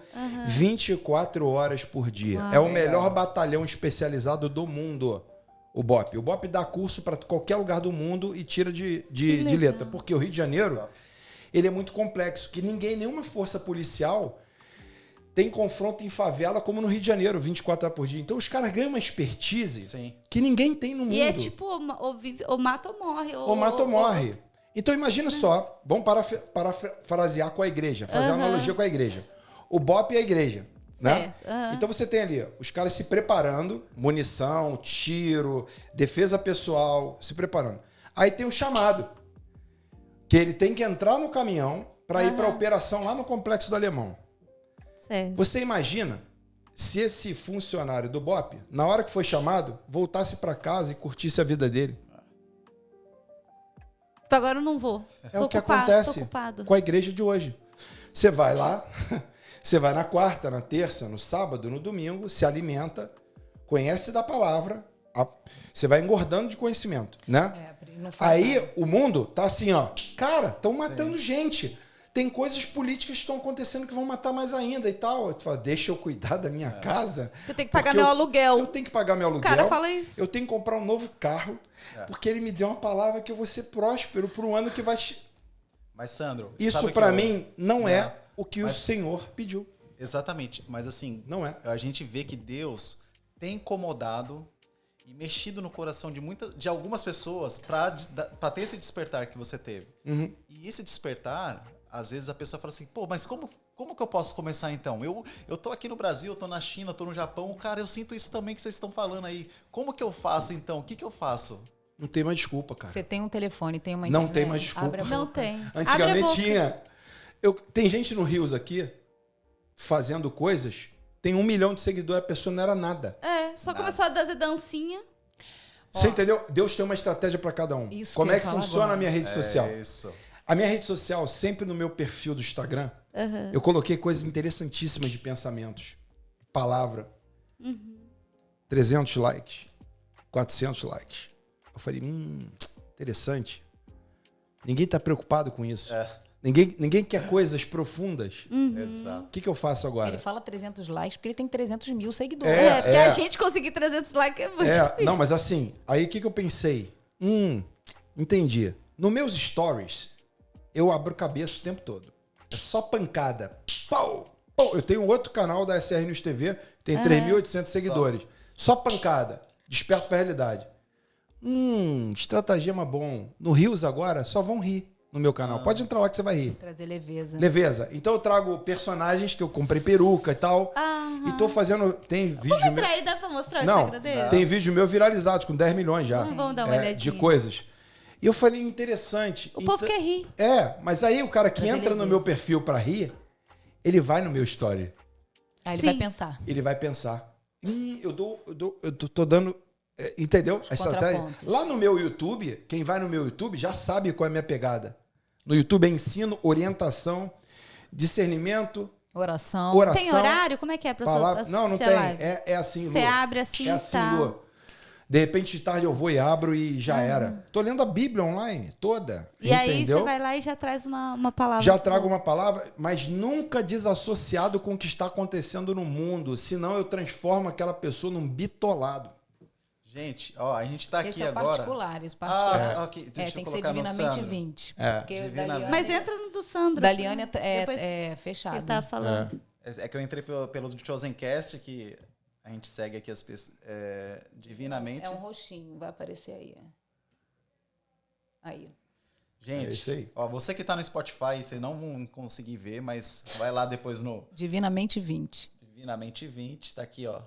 24 horas por dia. É o melhor batalhão especializado do mundo, o BOP. O BOP dá curso para qualquer lugar do mundo e tira de letra. Porque o Rio de Janeiro, ele é muito complexo, que nenhuma força policial tem confronto em favela como no Rio de Janeiro, 24 horas por dia. Então os caras ganham uma expertise que ninguém tem no mundo. E é tipo, ou mata ou morre. Ou mata ou morre. Então imagina só, vamos parafrasear com a igreja, fazer uma analogia com a igreja. O BOP é a igreja. Né? Então você tem ali os caras se preparando, munição, tiro, defesa pessoal, se preparando. Aí tem o chamado, que ele tem que entrar no caminhão para ir para a operação lá no Complexo do Alemão. Certo. Você imagina se esse funcionário do BOPE, na hora que foi chamado, voltasse para casa e curtisse a vida dele. Agora eu não vou. É o que acontece ocupado. com a igreja de hoje. Você vai lá, você vai na quarta, na terça, no sábado, no domingo, se alimenta, conhece da palavra, você vai engordando de conhecimento, né? Aí o mundo tá assim, ó, cara, estão matando gente. Tem coisas políticas que estão acontecendo que vão matar mais ainda e tal. Eu falo, deixa eu cuidar da minha casa. Eu tenho que pagar meu aluguel. Eu tenho que pagar meu aluguel. O cara fala isso. Eu tenho que comprar um novo carro, porque ele me deu uma palavra que eu vou ser próspero por um ano que vai... Mas, Sandro... Isso para mim não é o que o Senhor pediu. Exatamente. Mas assim... Não é. A gente vê que Deus tem incomodado e mexido no coração de algumas pessoas para ter esse despertar que você teve. Uhum. E esse despertar, às vezes a pessoa fala assim, pô, mas como que eu posso começar então? Eu tô aqui no Brasil, eu tô na China, eu tô no Japão, cara, eu sinto isso também que vocês estão falando aí. Como que eu faço então? O que eu faço? Não tem mais desculpa, cara. Você tem um telefone, tem uma internet. Não tem mais desculpa. Não tem. Antigamente tinha... Tem gente no Rios aqui fazendo coisas... Tem 1 milhão de seguidores, a pessoa não era nada. Só começou a fazer dancinha. Você entendeu? Deus tem uma estratégia para cada um. Isso Como que é que funciona agora. a minha rede social? Isso. A minha rede social, sempre no meu perfil do Instagram, eu coloquei coisas interessantíssimas de pensamentos. Palavra. 300 likes. 400 likes. Eu falei, interessante. Ninguém está preocupado com isso. Ninguém quer coisas profundas. Exato. O que eu faço agora? Ele fala 300 likes porque ele tem 300 mil seguidores. Porque a gente conseguir 300 likes é muito difícil. Não, mas assim, aí o que eu pensei? Entendi. Nos meus stories, eu abro cabeça o tempo todo. É só pancada. Pau! Pau! Eu tenho outro canal da SR News TV, tem 3.800 seguidores. Só pancada. Desperto pra realidade. Estratagema bom. No Rios agora, só vão rir no meu canal. Pode entrar lá que você vai rir. Trazer leveza. Leveza. Então eu trago personagens que eu comprei peruca e tal. E tô fazendo... Tem vídeo Vamos meu... entrar aí, dá pra mostrar o Não, Instagram dele? tem vídeo meu viralizado com 10 milhões já. Vamos dar uma olhadinha. De coisas. E eu falei, interessante. O povo quer rir. Mas aí o cara que Trazer entra no leveza. meu perfil pra rir, ele vai no meu story. Aí ele Sim. vai pensar. Ele vai pensar. Eu tô dando... Entendeu? A estratégia. contrapontos. Lá no meu YouTube, quem vai no meu YouTube já sabe qual é a minha pegada. No YouTube é ensino, orientação, discernimento, Oração. oração. Tem horário? Como é que é pra palavra... sua Não assistir tem. a live? É assim, Você Lu. abre assim, É assim, tá. Lu. De repente, de tarde eu vou e abro e já era. Tô lendo a Bíblia online, toda. E aí entendeu? você vai lá e já traz uma palavra. Já trago uma palavra, mas nunca desassociado com o que está acontecendo no mundo. Senão eu transformo aquela pessoa num bitolado. Gente, ó, a gente tá aqui Esse é agora. particular, esse particular. Ok. Deixa eu Tem que ser colocar no divinamente Sandro. 20. É. Porque Divinamente. Mas entra no do Sandro. Da Liane Depois é fechado. ele tá falando. É que eu entrei pelo Chosencast, que a gente segue aqui as pessoas divinamente. É um roxinho, vai aparecer aí. Aí. Gente, É isso aí. ó, você que tá no Spotify, vocês não vão conseguir ver, mas vai lá depois no Divinamente 20. Divinamente 20, tá aqui, ó.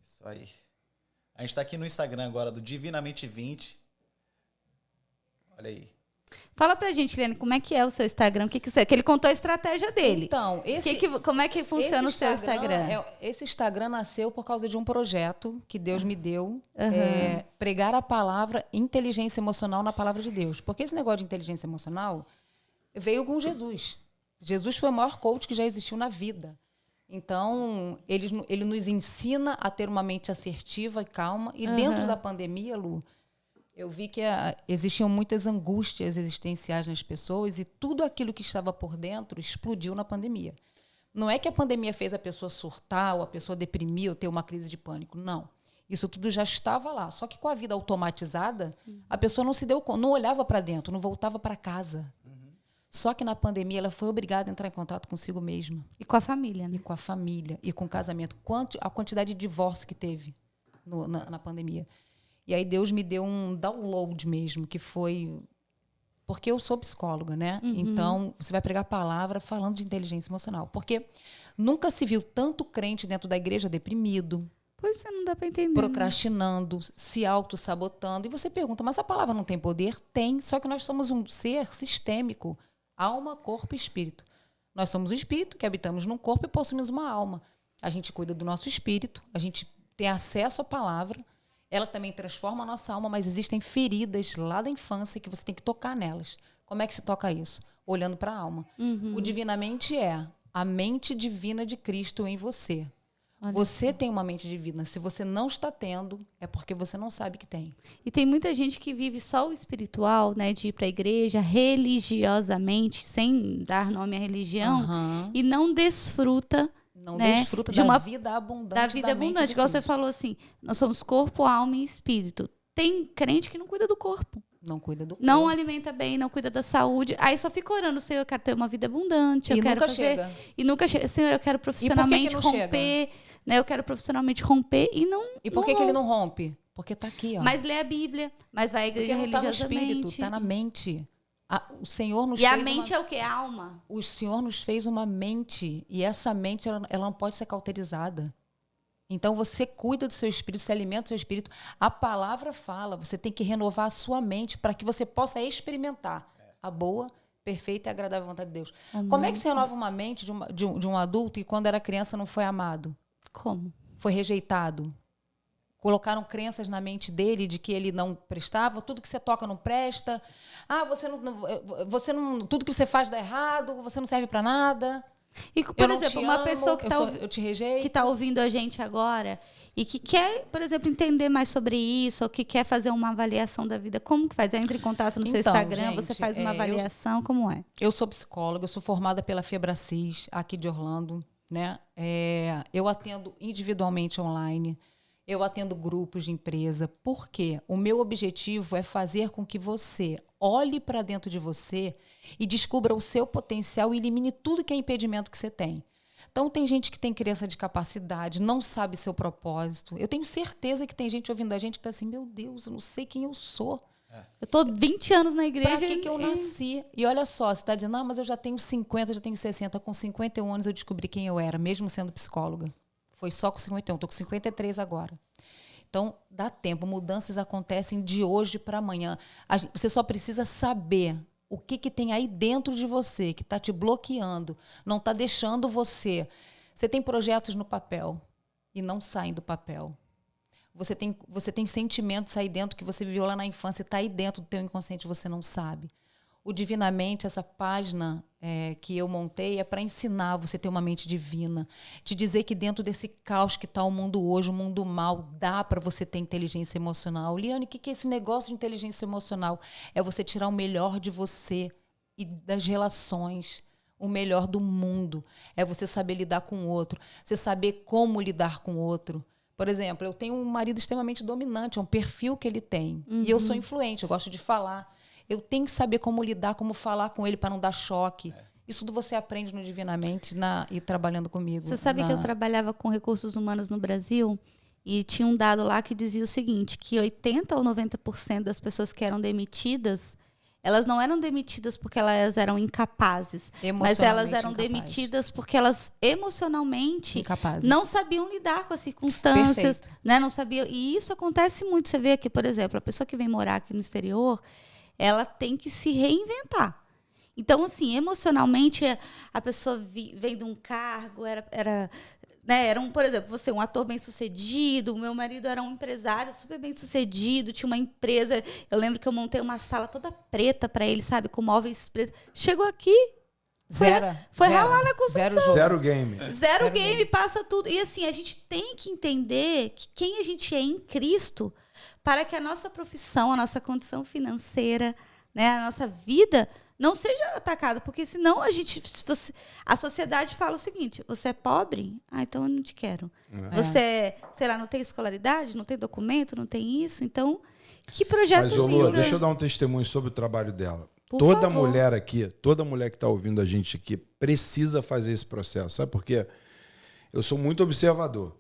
Isso aí. A gente tá aqui no Instagram agora do Divinamente 20. Olha aí. Fala pra gente, Liane, como é que é o seu Instagram? Que ele contou a estratégia dele. Então, Como é que funciona o seu Instagram? Esse Instagram nasceu por causa de um projeto que Deus me deu. Pregar a palavra inteligência emocional na palavra de Deus. Porque esse negócio de inteligência emocional veio com Jesus. Jesus foi o maior coach que já existiu na vida. Então, ele nos ensina a ter uma mente assertiva e calma. E dentro da pandemia, Lu, eu vi que existiam muitas angústias existenciais nas pessoas e tudo aquilo que estava por dentro explodiu na pandemia. Não é que a pandemia fez a pessoa surtar ou a pessoa deprimir ou ter uma crise de pânico. Não. Isso tudo já estava lá. Só que com a vida automatizada, a pessoa não se deu conta, não olhava para dentro, não voltava para casa. Só que na pandemia ela foi obrigada a entrar em contato consigo mesma. E com a família, né? E com a família, e com o casamento. A quantidade de divórcio que teve na pandemia. E aí Deus me deu um download mesmo, que foi... Porque eu sou psicóloga, né? Então, você vai pregar a palavra falando de inteligência emocional. Porque nunca se viu tanto crente dentro da igreja deprimido, Pois é, não dá pra entender. procrastinando, se auto-sabotando. E você pergunta, mas a palavra não tem poder? Tem, só que nós somos um ser sistêmico. Alma, corpo e espírito. Nós somos o espírito, que habitamos num corpo e possuímos uma alma. a gente cuida do nosso espírito, a gente tem acesso à palavra, ela também transforma a nossa alma, mas existem feridas lá da infância que você tem que tocar nelas. Como é que se toca isso? Olhando para a alma. O divinamente é a mente divina de Cristo em você. Olha você tem uma mente divina. Se você não está tendo, é porque você não sabe que tem. E tem muita gente que vive só o espiritual, né? De ir para a igreja religiosamente, sem dar nome à religião, e não desfruta. Não né, desfruta de da uma vida abundante. Da vida abundante. Igual você falou assim, nós somos corpo, alma e espírito. Tem crente que não cuida do corpo. Não cuida do corpo. Não alimenta bem, não cuida da saúde. Aí só fica orando, Senhor, eu quero ter uma vida abundante. Eu quero nunca fazer... chega. E nunca chega. Senhor, eu quero profissionalmente não romper. Né, eu quero profissionalmente romper e não. E por que ele não rompe? Porque está aqui, ó. Mas lê a Bíblia, mas vai à igreja Porque não religiosamente. Está no espírito, está na mente. O Senhor nos e fez a mente é o quê? A alma. O Senhor nos fez uma mente. E essa mente, ela não pode ser cauterizada. Então, você cuida do seu espírito, você alimenta o seu espírito. A palavra fala, você tem que renovar a sua mente para que você possa experimentar a boa, perfeita e agradável vontade de Deus. Como é que você renova uma mente de um adulto que, quando era criança, não foi amado? Como? Foi rejeitado? Colocaram crenças na mente dele de que ele não prestava, tudo que você toca não presta. Você não, tudo que você faz dá errado, você não serve para nada. E, por exemplo, uma pessoa que eu te rejeito. Que está ouvindo a gente agora e que quer, por exemplo, entender mais sobre isso, ou que quer fazer uma avaliação da vida, como que faz? Entra em contato no seu Instagram, gente, você faz uma avaliação, como é? Eu sou psicóloga, eu sou formada pela Febracis, aqui de Orlando, né? Eu atendo individualmente online, eu atendo grupos de empresa, porque o meu objetivo é fazer com que você olhe para dentro de você e descubra o seu potencial e elimine tudo que é impedimento que você tem. Então, tem gente que tem crença de capacidade, não sabe seu propósito. Eu tenho certeza que tem gente ouvindo a gente que está assim, meu Deus, eu não sei quem eu sou. Eu estou 20 anos na igreja. Para que eu nasci? E olha só, você está dizendo, mas eu já tenho 50, já tenho 60. Com 51 anos eu descobri quem eu era, mesmo sendo psicóloga. Foi só com 51, estou com 53 agora. Então, dá tempo, mudanças acontecem de hoje para amanhã. Você só precisa saber o que tem aí dentro de você, que está te bloqueando, não está deixando você. Você tem projetos no papel e não saem do papel. Você tem sentimentos aí dentro que você viveu lá na infância e está aí dentro do teu inconsciente, você não sabe. O Divinamente, essa página que eu montei, é para ensinar você a ter uma mente divina. Te dizer que dentro desse caos que está o mundo hoje, o mundo mal, dá para você ter inteligência emocional. Liane, o que é esse negócio de inteligência emocional? É você tirar o melhor de você e das relações, o melhor do mundo. É você saber lidar com o outro, você saber como lidar com o outro. Por exemplo, eu tenho um marido extremamente dominante, é um perfil que ele tem. E eu sou influente, eu gosto de falar. Eu tenho que saber como lidar, como falar com ele para não dar choque. Isso tudo você aprende no Divinamente e trabalhando comigo. Você sabe que eu trabalhava com recursos humanos no Brasil e tinha um dado lá que dizia o seguinte, que 80% ou 90% das pessoas que eram demitidas, elas não eram demitidas porque elas eram incapazes, mas elas eram demitidas porque elas emocionalmente não sabiam lidar com as circunstâncias, né? Não sabiam. E isso acontece muito. Você vê aqui, por exemplo, a pessoa que vem morar aqui no exterior, ela tem que se reinventar. Então, assim, emocionalmente, a pessoa vem de um cargo, por exemplo, você um ator bem-sucedido, o meu marido era um empresário super bem-sucedido, tinha uma empresa, eu lembro que eu montei uma sala toda preta para ele, sabe, com móveis pretos. Chegou aqui, foi ralar na construção. Zero game. Zero game, passa tudo. E assim, a gente tem que entender que quem a gente é em Cristo, para que a nossa profissão, a nossa condição financeira, né, a nossa vida não seja atacada, porque senão a sociedade fala o seguinte: você é pobre? Ah, então eu não te quero. Você, sei lá, não tem escolaridade, não tem documento, não tem isso, então que projeto lindo. Mas, Lua, deixa eu dar um testemunho sobre o trabalho dela. Por favor. Toda mulher que está ouvindo a gente aqui precisa fazer esse processo. Sabe por quê? Eu sou muito observador.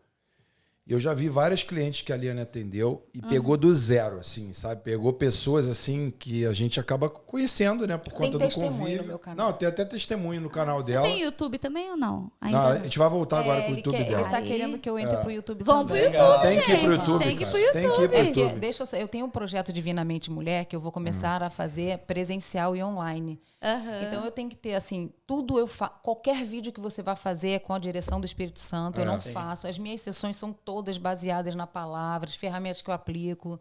E eu já vi várias clientes que a Liane atendeu e pegou do zero, assim, sabe? Pegou pessoas, assim, que a gente acaba conhecendo, né? Por conta do testemunho convívio. no meu canal. Não, tem até testemunho no canal dela. Tem YouTube também ou não? Não, a gente vai voltar agora com o Ele YouTube quer- dela. Ele tá Aí- querendo que eu entre pro YouTube Vamos pro também. YouTube, Tem que ir pro gente. YouTube, Tem que ir pro cara. Tem que ir pro YouTube. É porque, YouTube. eu tenho um projeto Divinamente Mulher que eu vou começar a fazer presencial e online. Então eu tenho que ter, assim, tudo qualquer vídeo que você vai fazer é com a direção do Espírito Santo, eu não faço. As minhas sessões são todas baseadas na palavra, as ferramentas que eu aplico.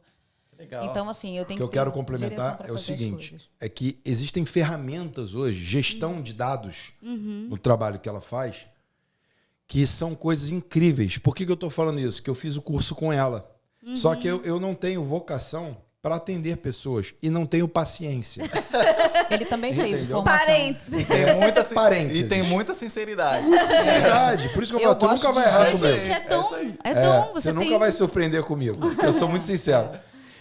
Legal. Então, assim, eu tenho O que eu ter quero direção complementar pra é o fazer as seguinte, coisas. é que existem ferramentas hoje, gestão de dados no trabalho que ela faz, que são coisas incríveis. Por que eu estou falando isso? Que eu fiz o curso com ela. Só que eu não tenho vocação para atender pessoas e não tenho paciência. Ele também fez Entendeu? formação. Parênteses. Tem muita, Parênteses. e tem muita sinceridade. Verdade. Por isso que eu falo, tu gosto nunca de vai errar gente, comigo. Gente, é É dom. isso aí. É dom. Você tem... nunca vai surpreender comigo. Eu sou muito sincero.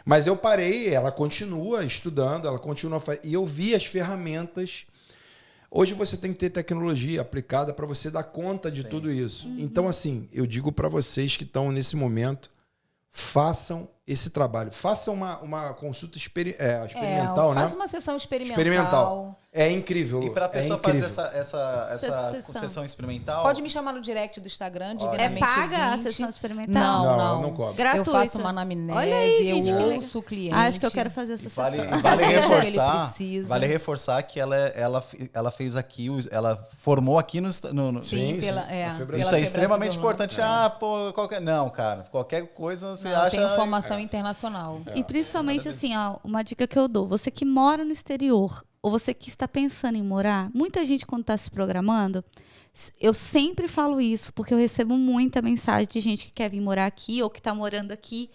Mas eu parei, ela continua estudando, ela continua fazendo. E eu vi as ferramentas. Hoje você tem que ter tecnologia aplicada para você dar conta de tudo isso. Então, assim, eu digo para vocês que estão nesse momento, façam esse trabalho. Façam uma consulta experimental, né? Faz uma sessão Experimental. É incrível. E para a pessoa é incrível. fazer essa Sessão. sessão experimental. Pode me chamar no direct do Instagram, É Divinamente paga a 20. sessão experimental? Não, eu não cobro. Gratuita. Eu faço uma anamnese, Olha aí, gente, que eu legal. ouço o cliente. Acho que eu quero fazer essa Vale, sessão. vale Ele reforçar, precisa. vale reforçar que ela fez aqui, ela formou aqui no Sim, pela, sim, é, a Febracis. pela isso é Febracis extremamente Orlando. importante. Não, cara, qualquer coisa você Não, acha. tem informação internacional. E principalmente assim, ó, uma dica que eu dou. Você que mora no exterior, ou você que está pensando em morar, muita gente quando está se programando, eu sempre falo isso, porque eu recebo muita mensagem de gente que quer vir morar aqui ou que está morando aqui.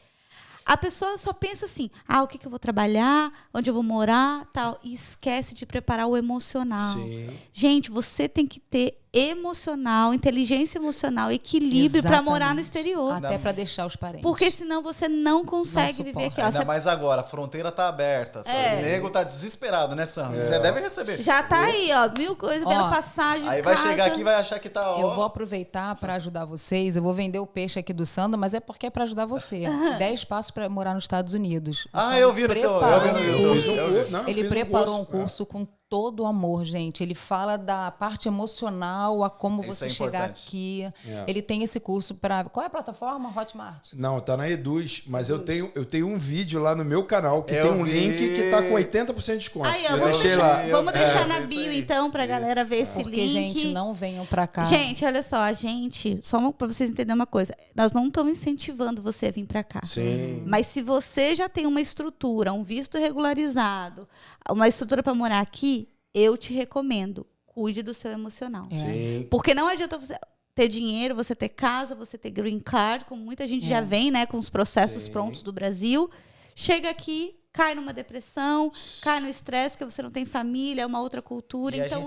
A pessoa só pensa assim, o que eu vou trabalhar, onde eu vou morar, tal, e esquece de preparar o emocional. Sim. Gente, você tem que ter emocional, inteligência emocional, equilíbrio para morar no Exatamente. exterior. Até para deixar os parentes. Porque senão você não consegue Não viver aqui. suporta. Ó, Ainda você mais agora, a fronteira tá aberta. O nego tá desesperado, né, Sandro? Você deve receber. já tá aí, ó, 1000 coisas, Ó, vendo passagem, Aí vai casa. chegar aqui e vai achar que tá Eu vou aproveitar para ajudar vocês. Eu vou vender o peixe aqui do Sandro, mas é porque é para ajudar você. 10 passos para morar nos Estados Unidos. O Sandro eu vi no seu. Eu vi no preparou YouTube. fiz um eu vi. curso, não, Ele fiz preparou um curso. curso com todo o amor, gente. Ele fala da parte emocional, a como Isso você é chegar importante. aqui. É. Ele tem esse curso para... Qual é a plataforma? Hotmart? Não, tá na Eduz, mas eu tenho um vídeo lá no meu canal que Eu tem um vi. link que tá com 80% de desconto. Aí, ó, eu vamos deixei deixar, lá. vamos deixar na isso bio, aí. então, pra galera ver esse Porque, link. gente, não venham para cá. Gente, olha só, só pra vocês entenderem uma coisa, nós não estamos incentivando você a vir pra cá. Sim. Mas se você já tem uma estrutura, um visto regularizado, uma estrutura pra morar aqui, eu te recomendo, cuide do seu emocional. Sim. Porque não adianta você ter dinheiro, você ter casa, você ter green card, como muita gente já vem, né, com os processos Sim. prontos do Brasil. Chega aqui, cai numa depressão, cai no estresse, porque você não tem família, é uma outra cultura. E, Então,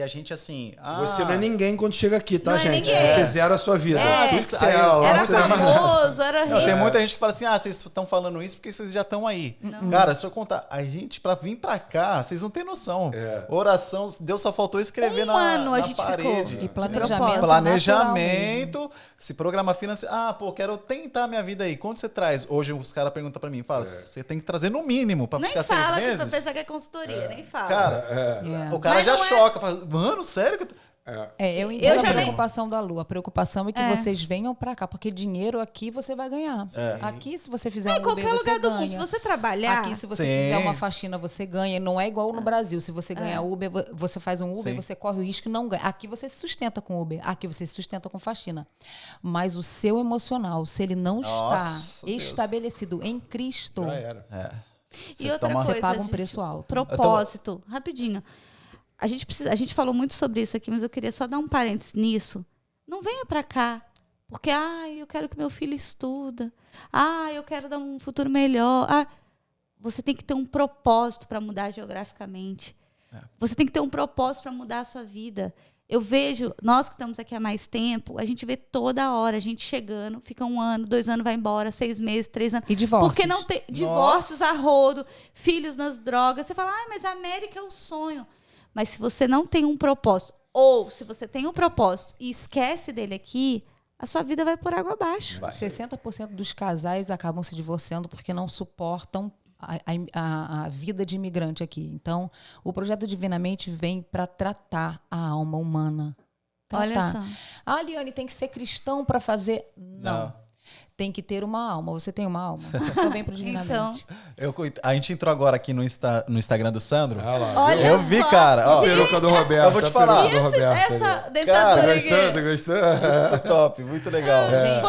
a gente, assim. Você não é ninguém quando chega aqui, tá, Não é gente? ninguém. Você zera a sua vida. É. Assim que você é, ó, era você não é mais nada. famoso, era Não, rico. tem muita gente que fala assim: vocês estão falando isso porque vocês já estão aí. Cara, deixa eu contar. A gente, pra vir pra cá, vocês não têm noção. Oração, Deus só faltou escrever Um ano a na gente parede. ficou. E planejamento. propósito. Planejamento, se programa financeiro. Quero tentar minha vida aí. Quanto você traz? Hoje os caras perguntam pra mim: você tem que trazer no mínimo pra Nem ficar fala 6 que meses? você pensa que é consultoria, nem fala. Cara, É. o cara Mas já não é- choca. Fala, mano, sério? Que Eu entendo já a nem- preocupação da Lu. A preocupação é que vocês venham pra cá, porque dinheiro aqui você vai ganhar. Aqui, se você fizer em um Uber, qualquer você lugar do ganha. mundo, se você trabalhar, Aqui, se você Sim. fizer uma faxina, você ganha. Não é igual no Brasil. Se você ganha Uber, você faz um Uber, Sim. você corre o risco e não ganha. Aqui você se sustenta com Uber. Aqui você se sustenta com faxina. Mas o seu emocional, se ele não Nossa, está Deus. estabelecido em Cristo, Já era. e outra toma- coisa, você paga um gente, preço alto. propósito, rapidinho. A gente falou muito sobre isso aqui, mas eu queria só dar um parênteses nisso. Não venha pra cá, porque eu quero que meu filho estuda. Eu quero dar um futuro melhor. Você tem que ter um propósito para mudar geograficamente. Você tem que ter um propósito para mudar a sua vida. Eu vejo, nós que estamos aqui há mais tempo, a gente vê toda hora a gente chegando, fica 1 ano, 2 anos, vai embora, 6 meses, 3 anos. E divórcios. Porque não tem divórcios a rodo, filhos nas drogas. Você fala, mas a América é o sonho. Mas se você não tem um propósito, ou se você tem um propósito e esquece dele aqui, a sua vida vai por água abaixo. 60% dos casais acabam se divorciando porque não suportam a vida de imigrante aqui. Então, o projeto Divinamente vem para tratar a alma humana. Olha só. Ah, Liane, tem que ser cristão para fazer... Não. Tem que ter uma alma. Você tem uma alma? Então vem pro Divinamente. A gente entrou agora aqui no Instagram do Sandro. Ah lá, Olha eu vi, só, cara. Ó, peruca do Roberto. Eu vou te falar. Do Roberto, Essa dentadura aqui. Gostou? muito top, muito legal. Gente,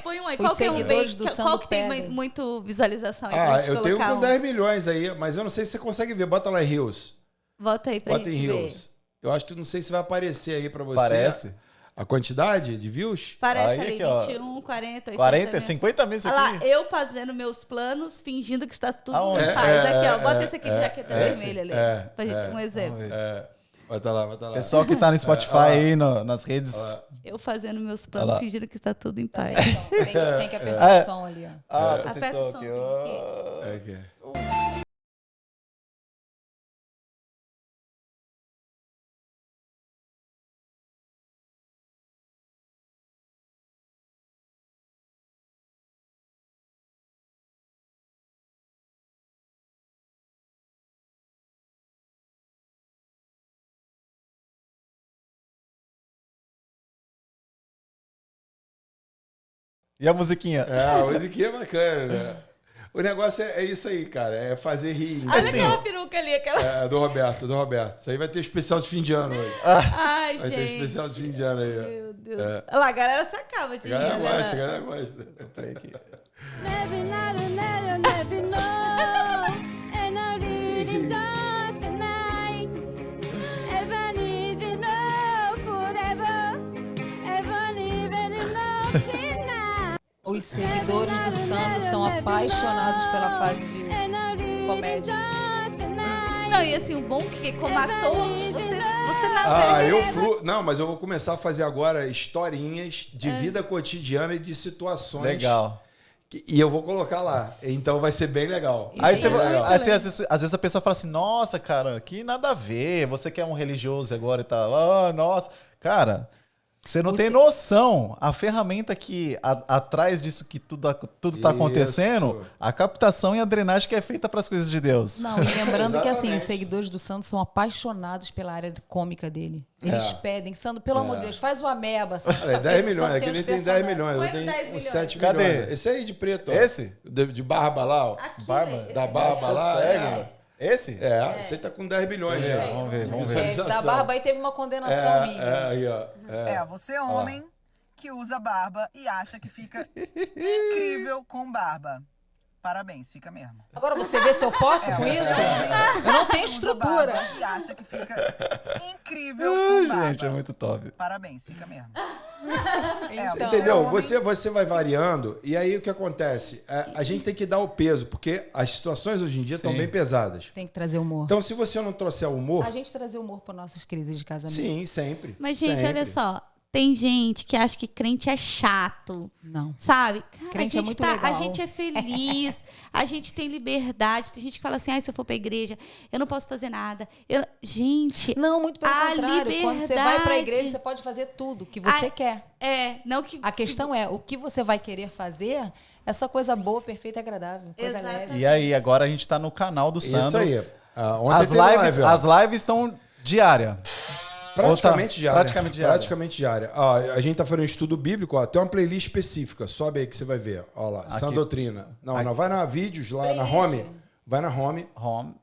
Põe um aí. os Qual que é um seguidores bem, do qual Sandro que tem pedem. muito visualização aí pra gente Eu tenho colocar com 10 milhões aí, mas eu não sei se você consegue ver. Bota lá em Reels. Bota aí pra Bota em gente Reels. Eu acho que não sei se vai aparecer aí pra você. Parece. A quantidade de views? Parece Aí ali, aqui, ó. 21, 40, 80 40, mil. 50 mil isso Olha aqui. lá, eu fazendo meus planos, fingindo que está tudo Aonde? em paz. Aqui, ó. Bota esse aqui de jaqueta vermelha ali. Pra gente, um exemplo. Vamos ver. Bota lá. Pessoal que tá no Spotify aí, nas redes. Eu fazendo meus planos, fingindo que está tudo em paz. Tem que apertar o som ali, ó. Aperta o som aqui. Aqui. E a musiquinha? A musiquinha é bacana, né? O negócio é isso aí, cara. É fazer rir. Olha aquela peruca ali, aquela. Do Roberto. Isso aí vai ter especial de fim de ano hoje. Ai, Vai ter gente. especial de fim de ano aí. Meu Deus. Olha lá, a galera sacava de A galera rir, gosta, a né? galera gosta. Peraí aqui. Never, never, never, never know. And I really don't tonight. Ever need to know forever. Ever even know tonight. Os seguidores do Sandro são apaixonados pela fase de comédia. Não, e assim, o bom que como ator, você navega. Não, mas eu vou começar a fazer agora historinhas de vida cotidiana e de situações. Legal. E eu vou colocar lá. Então vai ser bem legal. Aí, Isso é muito às vezes a pessoa fala assim, nossa, cara, que nada a ver, você que é um religioso agora e tal. Ah, nossa. Cara, você não tem noção. A ferramenta que atrás disso que tudo tá acontecendo, Isso. a captação e a drenagem que é feita para as coisas de Deus. Não, e lembrando que assim, os Exatamente. seguidores do Sandro são apaixonados pela área cômica dele. Eles pedem, Sandro, pelo amor de Deus, faz o Ameba. Olha, 10 milhões. Aqui ele tem 10 milhões. Põe Eu tenho 10 uns milhões. 7 Cadê? milhões. Esse aí de preto. Ó. Esse? De barba lá, ó. Aqui, Barba? esse Da aqui. barba lá. Esse? Esse aí tá com 10 milhões Vamos ver, já. vamos ver, vamos De ver. Esse da visualização. barba aí teve uma condenação minha. Aí, ó. Você é homem que usa barba e acha que fica incrível com barba. Parabéns, fica mesmo. Agora você vê se eu posso com isso? Eu não tenho Usa estrutura. barba e acha que fica incrível com barba. Gente, é muito top. Parabéns, fica mesmo. Então, Entendeu? homem- Você vai variando e aí o que acontece? A gente tem que dar o peso, porque as situações hoje em dia estão Sim. bem pesadas. tem que trazer humor. Então, se você não trouxer humor, A gente trazer humor para nossas crises de casamento. sim, sempre. Mas, gente, sempre. olha só. Tem gente que acha que crente é chato. Não. Sabe? Cara, Crente a é gente muito a legal. gente é feliz, a gente tem liberdade. Tem gente que fala assim, se eu for pra igreja, eu não posso fazer nada. Gente, Não, muito pelo A contrário. Quando você vai para a igreja, liberdade. você pode fazer tudo que você quer. não que... A questão é, o que você vai querer fazer, essa coisa boa, perfeita e agradável. Coisa Exatamente. leve. E aí, agora a gente tá no canal do Sandro. Isso aí. Ontem As teve live, lives, ó. as lives estão diária. Praticamente Ou tá- diária. praticamente diária. Praticamente diária. Ó, a gente tá fazendo um estudo bíblico, ó, tem uma playlist específica. Sobe aí que você vai ver. Ó lá, Sã Aqui. Doutrina. Não, Aqui. não, vai na vídeos lá, na Playlist. home. Vai na home. Home.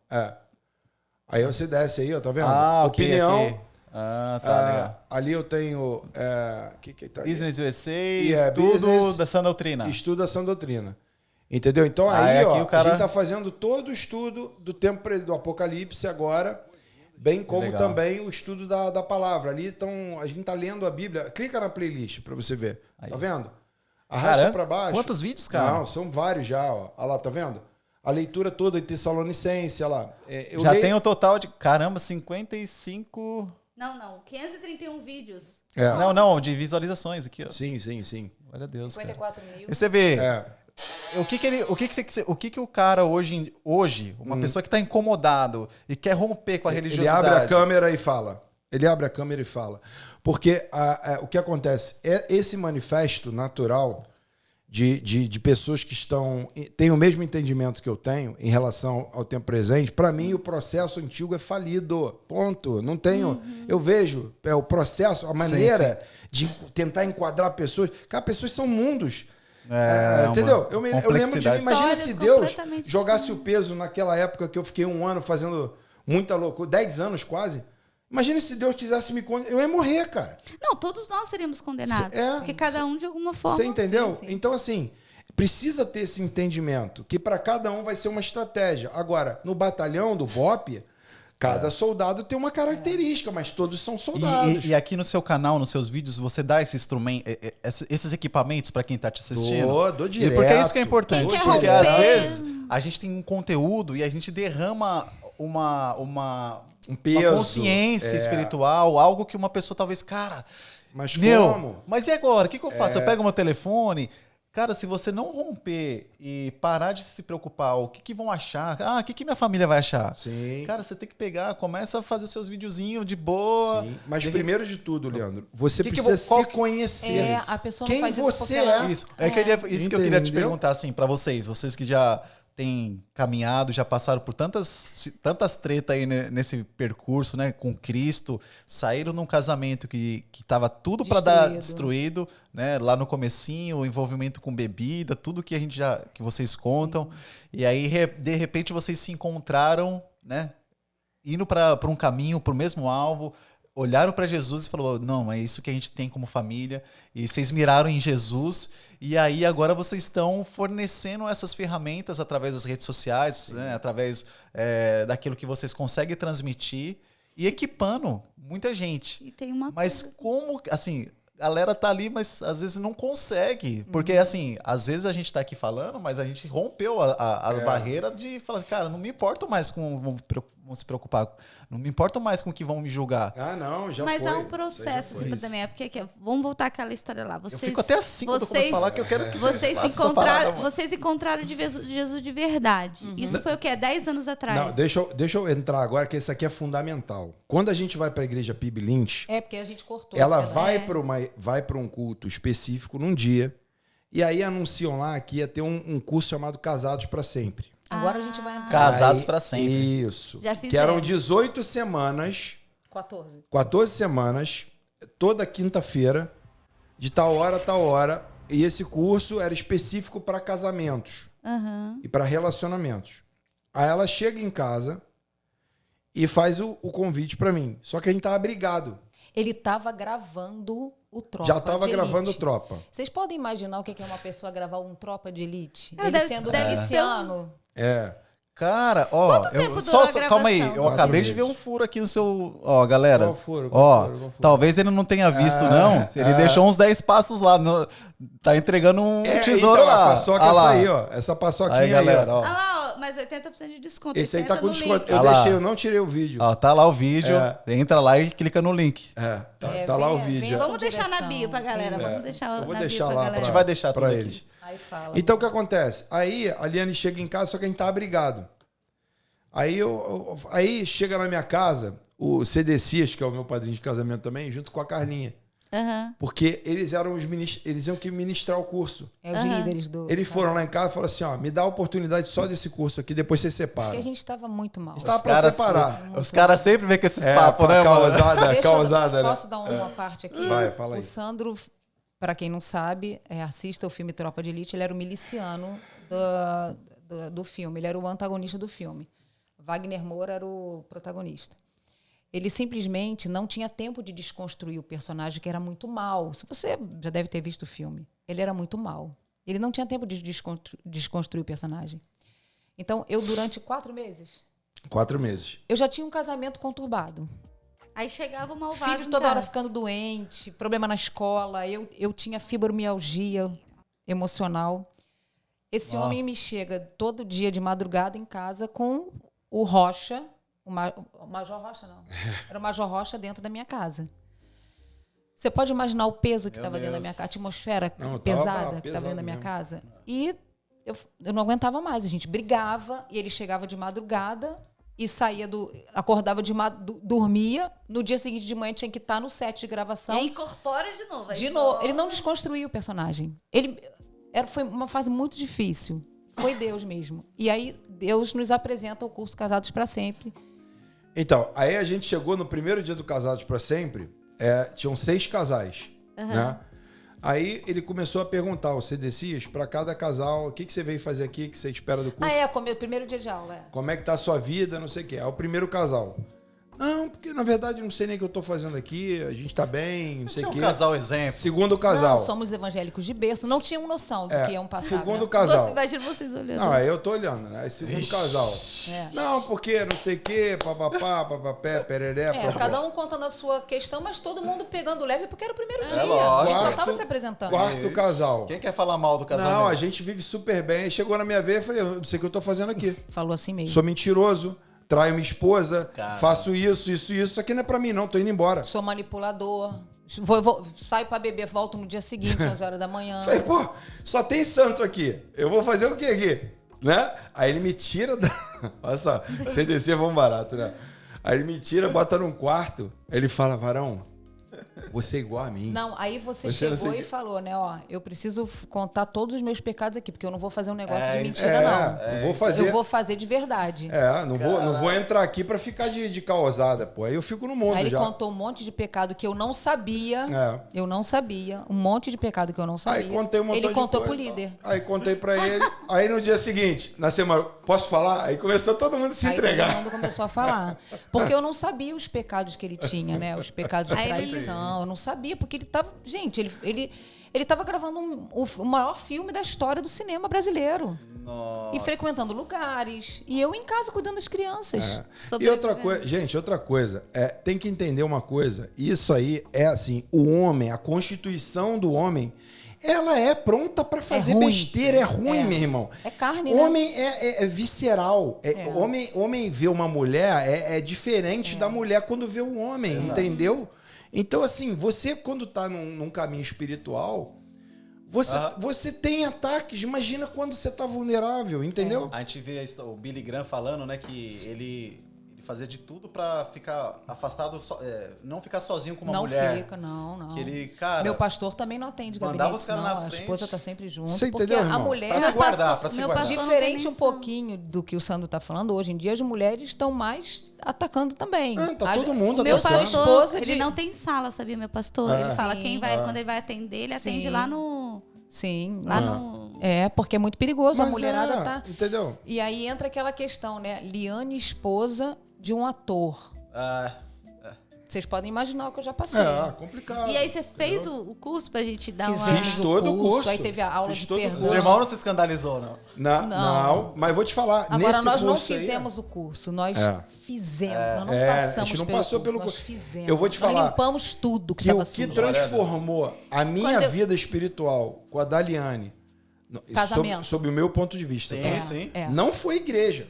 Aí você desce aí, ó, tá vendo? Ah, ok, Opinião. aqui. Ah, tá, legal. Ali eu tenho... que tá ali? Business USA, Yeah, estudo business, da Sã Doutrina. Estuda a Sã Doutrina. Entendeu? Então Aí aí, aqui ó, o cara- a gente tá fazendo todo o estudo do tempo do Apocalipse agora, bem como Legal. também o estudo da palavra. Ali a gente tá lendo a Bíblia. Clica na playlist pra você ver. Aí. Tá vendo? Arrasta Caramba, pra baixo. quantos vídeos, cara? Não, são vários já, ó. Olha lá, tá vendo? A leitura toda de Tessalonicense, olha lá. Eu Já leio- tem o total de, caramba, 55... Não, 531 vídeos. Não, de visualizações aqui, ó. Sim, sim, sim. Olha Deus, cara. 54 mil. E você vê, É. o que o cara hoje uma pessoa que tá incomodado e quer romper com a Ele religiosidade. abre a câmera e fala. Ele abre a câmera e fala. Porque o que acontece? Esse manifesto natural de pessoas que têm o mesmo entendimento que eu tenho em relação ao tempo presente, para mim o processo antigo é falido. Ponto. Não tenho. Eu vejo o processo, a maneira de tentar enquadrar pessoas. Cara, pessoas são mundos. Entendeu? Eu lembro de imagina se Deus jogasse o peso naquela época que eu fiquei 1 ano fazendo muita loucura, 10 anos quase. Imagina se Deus quisesse me condenar. Eu ia morrer, cara. Não, todos nós seríamos condenados. Porque cada um, de alguma forma... Você entendeu? Sim. Então, assim, precisa ter esse entendimento, que para cada um vai ser uma estratégia. Agora, no batalhão do BOPE, cada soldado tem uma característica, mas todos são soldados. E aqui no seu canal, nos seus vídeos, você dá esse instrumento, esses equipamentos para quem tá te assistindo? Dou direto. Porque é isso que é importante. Quem quer Porque romper? às vezes a gente tem um conteúdo e a gente derrama uma peso, consciência espiritual, algo que uma pessoa talvez, cara, Mas como? Mas e agora? O que eu faço? Eu pego meu telefone. Cara, se você não romper e parar de se preocupar, o que vão achar? O que minha família vai achar? Sim. Cara, você tem que pegar, começa a fazer seus videozinhos de boa. Sim. Mas primeiro de tudo, Leandro, você Que precisa qual- se conhecer. A pessoa Quem não faz isso você porque é. ela... Isso, isso que eu queria te Entendeu? perguntar, assim, pra vocês que já têm caminhado, já passaram por tantas tretas aí nesse percurso, né, com Cristo, saíram num casamento que tava tudo pra dar destruído, né, lá no comecinho, o envolvimento com bebida, tudo que que vocês contam, e aí de repente vocês se encontraram, né, indo para um caminho, para o mesmo alvo, olharam para Jesus e falou, não, é isso que a gente tem como família, e vocês miraram em Jesus, e aí agora vocês estão fornecendo essas ferramentas através das redes sociais, né, através daquilo que vocês conseguem transmitir e equipando muita gente. E tem uma Mas coisa. como, assim, a galera tá ali, mas às vezes não consegue. Porque, assim, às vezes a gente tá aqui falando, mas a gente rompeu a barreira de falar, cara, não me importo mais com vão se preocupar, não me importo mais com o que vão me julgar. Ah, não, já Mas foi. há um Isso aí processo já foi. assim, também. É porque vamos voltar àquela história lá. Vocês, Eu fico até assim quando eu começo a falar que eu quero que vocês façam essa parada, mano. vocês encontraram de Jesus de verdade. Isso foi o quê? 10 anos atrás? Não, deixa eu entrar agora, que isso aqui é fundamental. Quando a gente vai para a igreja PIB Lynch, Porque a gente cortou. ela esse pedaço. vai para um culto específico num dia, e aí anunciam lá que ia ter um curso chamado Casados para Sempre. Agora a gente vai entrar. Casados Aí, pra sempre. Isso. Já que eram fizeram. 18 semanas, 14. semanas, toda quinta-feira, de tal hora a tal hora, e esse curso era específico para casamentos e para relacionamentos. Aí ela chega em casa e faz o convite para mim. Só que a gente tava brigado. Ele tava gravando o Tropa Já tava de gravando Elite. Tropa. Vocês podem imaginar o que é uma pessoa gravar um Tropa de Elite? Cara, Ele deve- sendo deve ser miliciano. Cara, ó, Quanto tempo durou a calma aí, gravação? eu 4 acabei de ver meses. um furo aqui no seu, ó, galera. Qual furo? Ó, Qual furo? talvez ele não tenha visto não, ele deixou uns 10 passos lá, tá entregando um tesouro então, lá. A paçoca Ah lá. essa aí, ó. Essa paçoquinha Aí, galera, ó. ó. Ah lá, ó, mas 80% de desconto. Esse aí Isso tá entra com no desconto. link. Eu Ah lá. deixei, eu não tirei o vídeo. Ó, tá lá o vídeo, É. entra lá e clica no link. Tá lá o vem- vídeo. vem Vamos com deixar na direção. bio pra galera. É. Vamos deixar Eu vou na deixar bio lá pra galera. A gente vai deixar pra tudo aqui. eles. Aí fala. Então o que acontece? Aí a Liane chega em casa, só que a gente tava brigado. Aí chega na minha casa o Cedecias, que é o meu padrinho de casamento também, junto com a Carlinha. Aham. Porque eles eles iam que ministrar o curso. É os líderes do... Eles foram lá em casa e falaram assim, ó, me dá a oportunidade só desse curso aqui, depois você separa. Porque a gente tava muito mal. Tá pra separar. Os caras sempre vêm com esses É, papos, pra né, mano? causada, né? Posso dar uma parte aqui? Vai, fala aí. O Sandro, para quem não sabe, assista o filme Tropa de Elite, ele era o miliciano do filme, ele era o antagonista do filme. Wagner Moura era o protagonista. Ele simplesmente não tinha tempo de desconstruir o personagem, que era muito mal. Se você já deve ter visto o filme, ele era muito mal. Ele não tinha tempo de desconstruir o personagem. Então, eu, durante 4 meses, 4 meses. eu já tinha um casamento conturbado. Aí chegava o malvado. Filhos em toda hora casa. ficando doente, problema na escola. Eu tinha fibromialgia emocional. Esse homem me chega todo dia de madrugada em casa com o Rocha, o Major Rocha não, era o Major Rocha dentro da minha casa. Você pode imaginar o peso que estava dentro da minha casa, a atmosfera Não, tava pesada que estava pesado dentro da minha mesmo. casa. E eu não aguentava mais, a gente brigava e ele chegava de madrugada e saía acordava dormia, no dia seguinte de manhã tinha que estar no set de gravação. E incorpora de novo. De novo, ele não desconstruiu o personagem. Foi uma fase muito difícil. Foi Deus mesmo. E aí Deus nos apresenta o curso Casados para Sempre. Então, aí a gente chegou no primeiro dia do Casados para Sempre, tinham 6 casais, né? Aí ele começou a perguntar, o CDCIS, para cada casal, o que você veio fazer aqui, o que você espera do curso? O primeiro dia de aula. Como é que tá a sua vida, não sei o quê. É o primeiro casal. Não, porque na verdade não sei nem o que eu tô fazendo aqui, a gente tá bem, não sei o quê. casal exemplo. Segundo casal. Não, somos evangélicos de berço, não tinham noção do que iam passar. Segundo né? casal. Imagina vocês olhando. Não, aí eu tô olhando, né? Aí segundo casal. Não, porque não sei o quê, papapá, papapé, pereré, papapá. Cada um contando a sua questão, mas todo mundo pegando leve, porque era o primeiro dia. lógico. A gente só tava se apresentando. Quarto casal. Quem quer falar mal do casamento? Não, a gente vive super bem. Aí chegou na minha vez, eu falei, eu não sei o que eu tô fazendo aqui. Falou assim mesmo. Sou mentiroso, traio minha esposa, faço isso. Isso aqui não é pra mim não, tô indo embora. Sou manipulador. Saio pra beber, volto no dia seguinte, 11 horas da manhã. Falei, pô, só tem santo aqui. Eu vou fazer o quê aqui? Né? Aí ele me tira da... Olha só, CDC é bom barato, né? Aí ele me tira, bota num quarto. Aí ele fala, Varão, você é igual a mim. Não, aí você Você não chegou sei e que- falou, né? Ó, eu preciso contar todos os meus pecados aqui, porque eu não vou fazer um negócio de isso mentira, não. não vou fazer... Eu vou fazer de verdade. Não vou entrar aqui pra ficar de causada, pô. Aí eu fico no mundo Aí ele já. contou um monte de pecado que eu não sabia. É. Eu não sabia. Um monte de pecado que eu não sabia. Aí contei um montão Ele de contou coisa, pro líder. Aí contei pra ele. Aí no dia seguinte, na semana, posso falar? Aí começou todo mundo a se Aí entregar. todo mundo começou a falar. Porque eu não sabia os pecados que ele tinha, né? Os pecados de Aí ele- traição. Eu não sabia, porque ele tava... Gente, ele tava gravando o maior filme da história do cinema brasileiro. Nossa. E frequentando lugares. E eu em casa cuidando das crianças. E outra coisa, gente, outra coisa, tem que entender uma coisa. Isso aí é assim, o homem, a constituição do homem, ela é pronta pra fazer ruim, besteira, é ruim, é. meu irmão. É carne, né? Homem é visceral. Homem vê uma mulher é diferente da mulher quando vê um homem, entendeu? Então, assim, você quando tá num caminho espiritual, você tem ataques. Imagina quando você tá vulnerável, entendeu? A gente vê o Billy Graham falando, né, que ele fazia de tudo pra ficar afastado, não ficar sozinho com uma Não mulher. fica, não. Que ele, cara... Meu pastor também não atende mandava gabinete, os caras não. na A frente. esposa tá sempre junto. Você porque entendeu, a irmão? mulher... Pra se guardar, pra se meu guardar. pastor não tem Diferente um nem som. pouquinho do que o Sandro tá falando, hoje em dia as mulheres estão mais atacando também. Tá todo mundo o meu atacando. Pastor, esposa ele de... não tem sala, sabia, meu pastor? Ele fala quando ele vai atender, ele atende Sim. lá no... Sim. Lá no... Porque é muito perigoso. A Mas mulherada tá... entendeu? E aí entra aquela questão, né? Liane, esposa de um ator. Vocês podem imaginar o que eu já passei. Complicado. E aí você fez o curso pra gente dar uma... Fizemos Fiz todo o curso. Aí teve a aula Fiz de todo o perguntas. Os curso. irmãos não se escandalizou, não. Não, mas vou te falar. Agora, nesse nós não curso aí, fizemos o curso, nós fizemos, nós não a passamos gente não pelo passou curso, pelo nós curso. fizemos. Eu vou te Nós falar limpamos tudo que que o estava que sujo. transformou a minha Quando eu- vida espiritual com a Daliane, Casamento. sob o meu ponto de vista, Sim, tá? sim. Não foi igreja.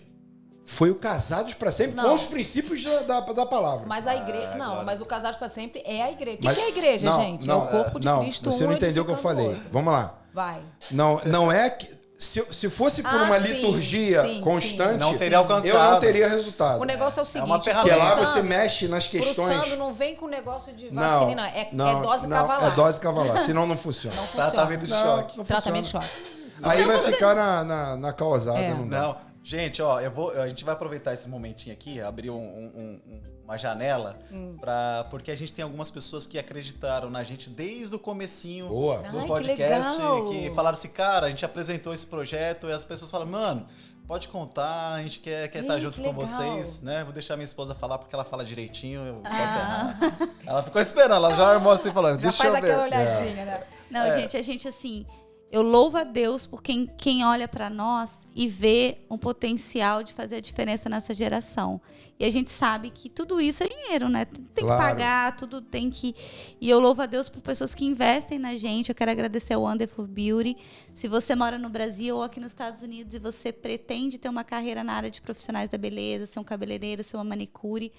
Foi o Casados para Sempre Não. com os princípios da palavra. Mas a igreja, não, mas o Casados para Sempre é a igreja. O Mas- que é a igreja, não, gente? não, é o corpo de não, Cristo. você um não entendeu o que eu edificando o falei. outro. Vamos lá. Vai. Não é que... Se fosse por uma sim, liturgia sim, constante, Não teria alcançado. eu não teria resultado. O negócio é o seguinte. uma ferramenta. Porque lá pro você Sandro- mexe nas questões... Pro Sandro não vem com negócio de vacina, não. É dose cavalar. É dose cavalar, senão não funciona. Não funciona. Tratamento de choque. Não Tratamento de funciona. choque. Aí vai ficar na causada, É. não dá. Não. Gente, ó, a gente vai aproveitar esse momentinho aqui, abrir uma janela, porque a gente tem algumas pessoas que acreditaram na gente desde o comecinho Boa. do Ai, que podcast, legal. que falaram assim, cara, a gente apresentou esse projeto e as pessoas falam, mano, pode contar, a gente quer estar junto que com legal. vocês, né? Vou deixar minha esposa falar porque ela fala direitinho, eu posso errar. Ela ficou esperando, ela já armou assim, falando, Já deixa faz eu ver. aquela olhadinha, né? Não, gente, a gente assim, eu louvo a Deus por quem olha pra nós e vê um potencial de fazer a diferença nessa geração. E a gente sabe que tudo isso é dinheiro, né? Tem Claro. que pagar, tudo tem que... E eu louvo a Deus por pessoas que investem na gente. Eu quero agradecer ao Wonderful Beauty. Se você mora no Brasil ou aqui nos Estados Unidos e você pretende ter uma carreira na área de profissionais da beleza, ser um cabeleireiro, ser uma manicure,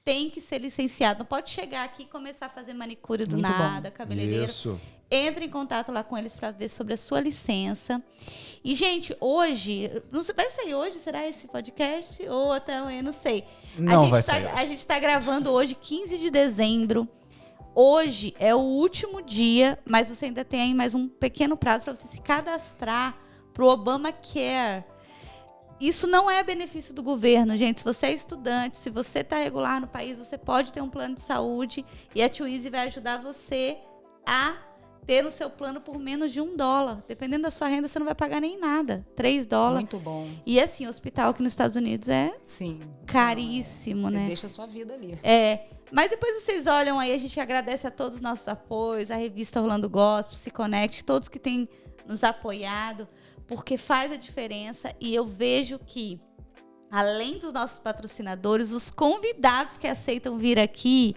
tem que ser licenciado. Não pode chegar aqui e começar a fazer manicure do Muito bom. nada, cabeleireiro. Isso. Entre em contato lá com eles para ver sobre a sua licença. E, gente, hoje... Não sei, vai sair hoje? Será esse podcast? Ou até amanhã? Não sei. Não vai sair hoje. A gente está gravando hoje, 15 de dezembro. Hoje é o último dia, mas você ainda tem aí mais um pequeno prazo para você se cadastrar para o Obamacare. Isso não é benefício do governo, gente. Se você é estudante, se você está regular no país, você pode ter um plano de saúde e a Twizy vai ajudar você a ter o seu plano por menos de $1. Dependendo da sua renda, você não vai pagar nem nada. $3. Muito bom. E assim, hospital aqui nos Estados Unidos é Sim. caríssimo, Você né? deixa a sua vida ali. Mas depois vocês olham aí, a gente agradece a todos os nossos apoios, a revista Rolando Gospel, Se Conecte, todos que têm nos apoiado, porque faz a diferença. E eu vejo que, além dos nossos patrocinadores, os convidados que aceitam vir aqui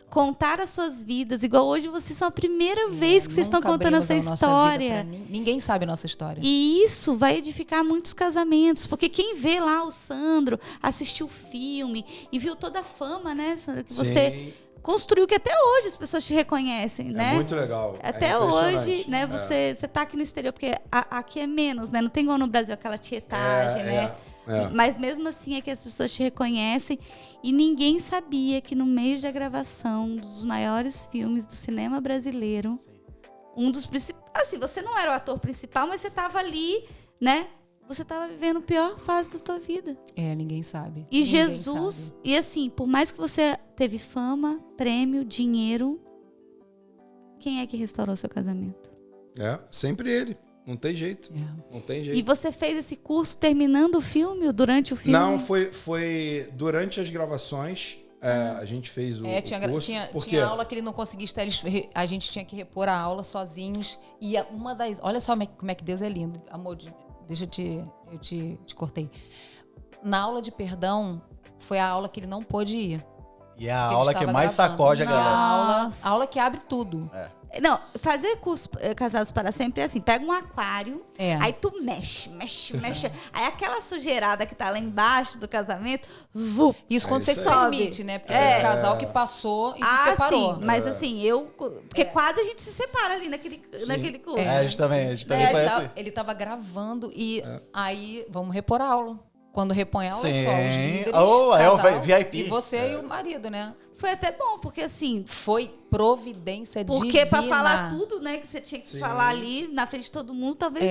contar as suas vidas, igual hoje vocês são a primeira vez que vocês estão Nunca contando abrimos essa a nossa história. vida pra ninguém sabe a nossa história. E isso vai edificar muitos casamentos. Porque quem vê lá o Sandro, assistiu o filme e viu toda a fama, né, Sandro? Que você Sim. construiu, que até hoje as pessoas te reconhecem, né? É muito legal. Até é hoje, né? É. Você tá aqui no exterior, porque aqui é menos, né? Não tem igual no Brasil aquela tietagem, né? Mas mesmo assim é que as pessoas te reconhecem. E ninguém sabia que no meio da gravação dos maiores filmes do cinema brasileiro, um dos principais... Assim, você não era o ator principal, mas você estava ali, né? Você estava vivendo a pior fase da sua vida. Ninguém sabe. E Ninguém Jesus... sabe. E assim, por mais que você teve fama, prêmio, dinheiro, quem é que restaurou seu casamento? Sempre ele. Não tem jeito. Não tem jeito. E você fez esse curso terminando o filme ou durante o filme? Não, foi durante as gravações. A gente fez o curso. Tinha aula que ele não conseguia estar, a gente tinha que repor a aula sozinhos. E olha só como é que Deus é lindo. Amor, deixa eu te cortei. Na aula de perdão, foi a aula que ele não pôde ir. E é a aula que mais sacode a galera. A aula que abre tudo. Não, fazer curso Casados para Sempre é assim, pega um aquário, aí tu mexe. Aí aquela sujeirada que tá lá embaixo do casamento, Isso quando você se permite, né? Porque teve casal que passou e se separou. Sim, mas assim, porque quase a gente se separa ali naquele curso. A gente também conhece. Ele tava gravando e aí, vamos repor a aula. Quando repõe a aula, Sim. só os líderes, é o casal, VIP. E você e o marido, né? Foi até bom, porque assim... Foi providência divina. Porque pra falar tudo, né, que você tinha que falar ali na frente de todo mundo, talvez...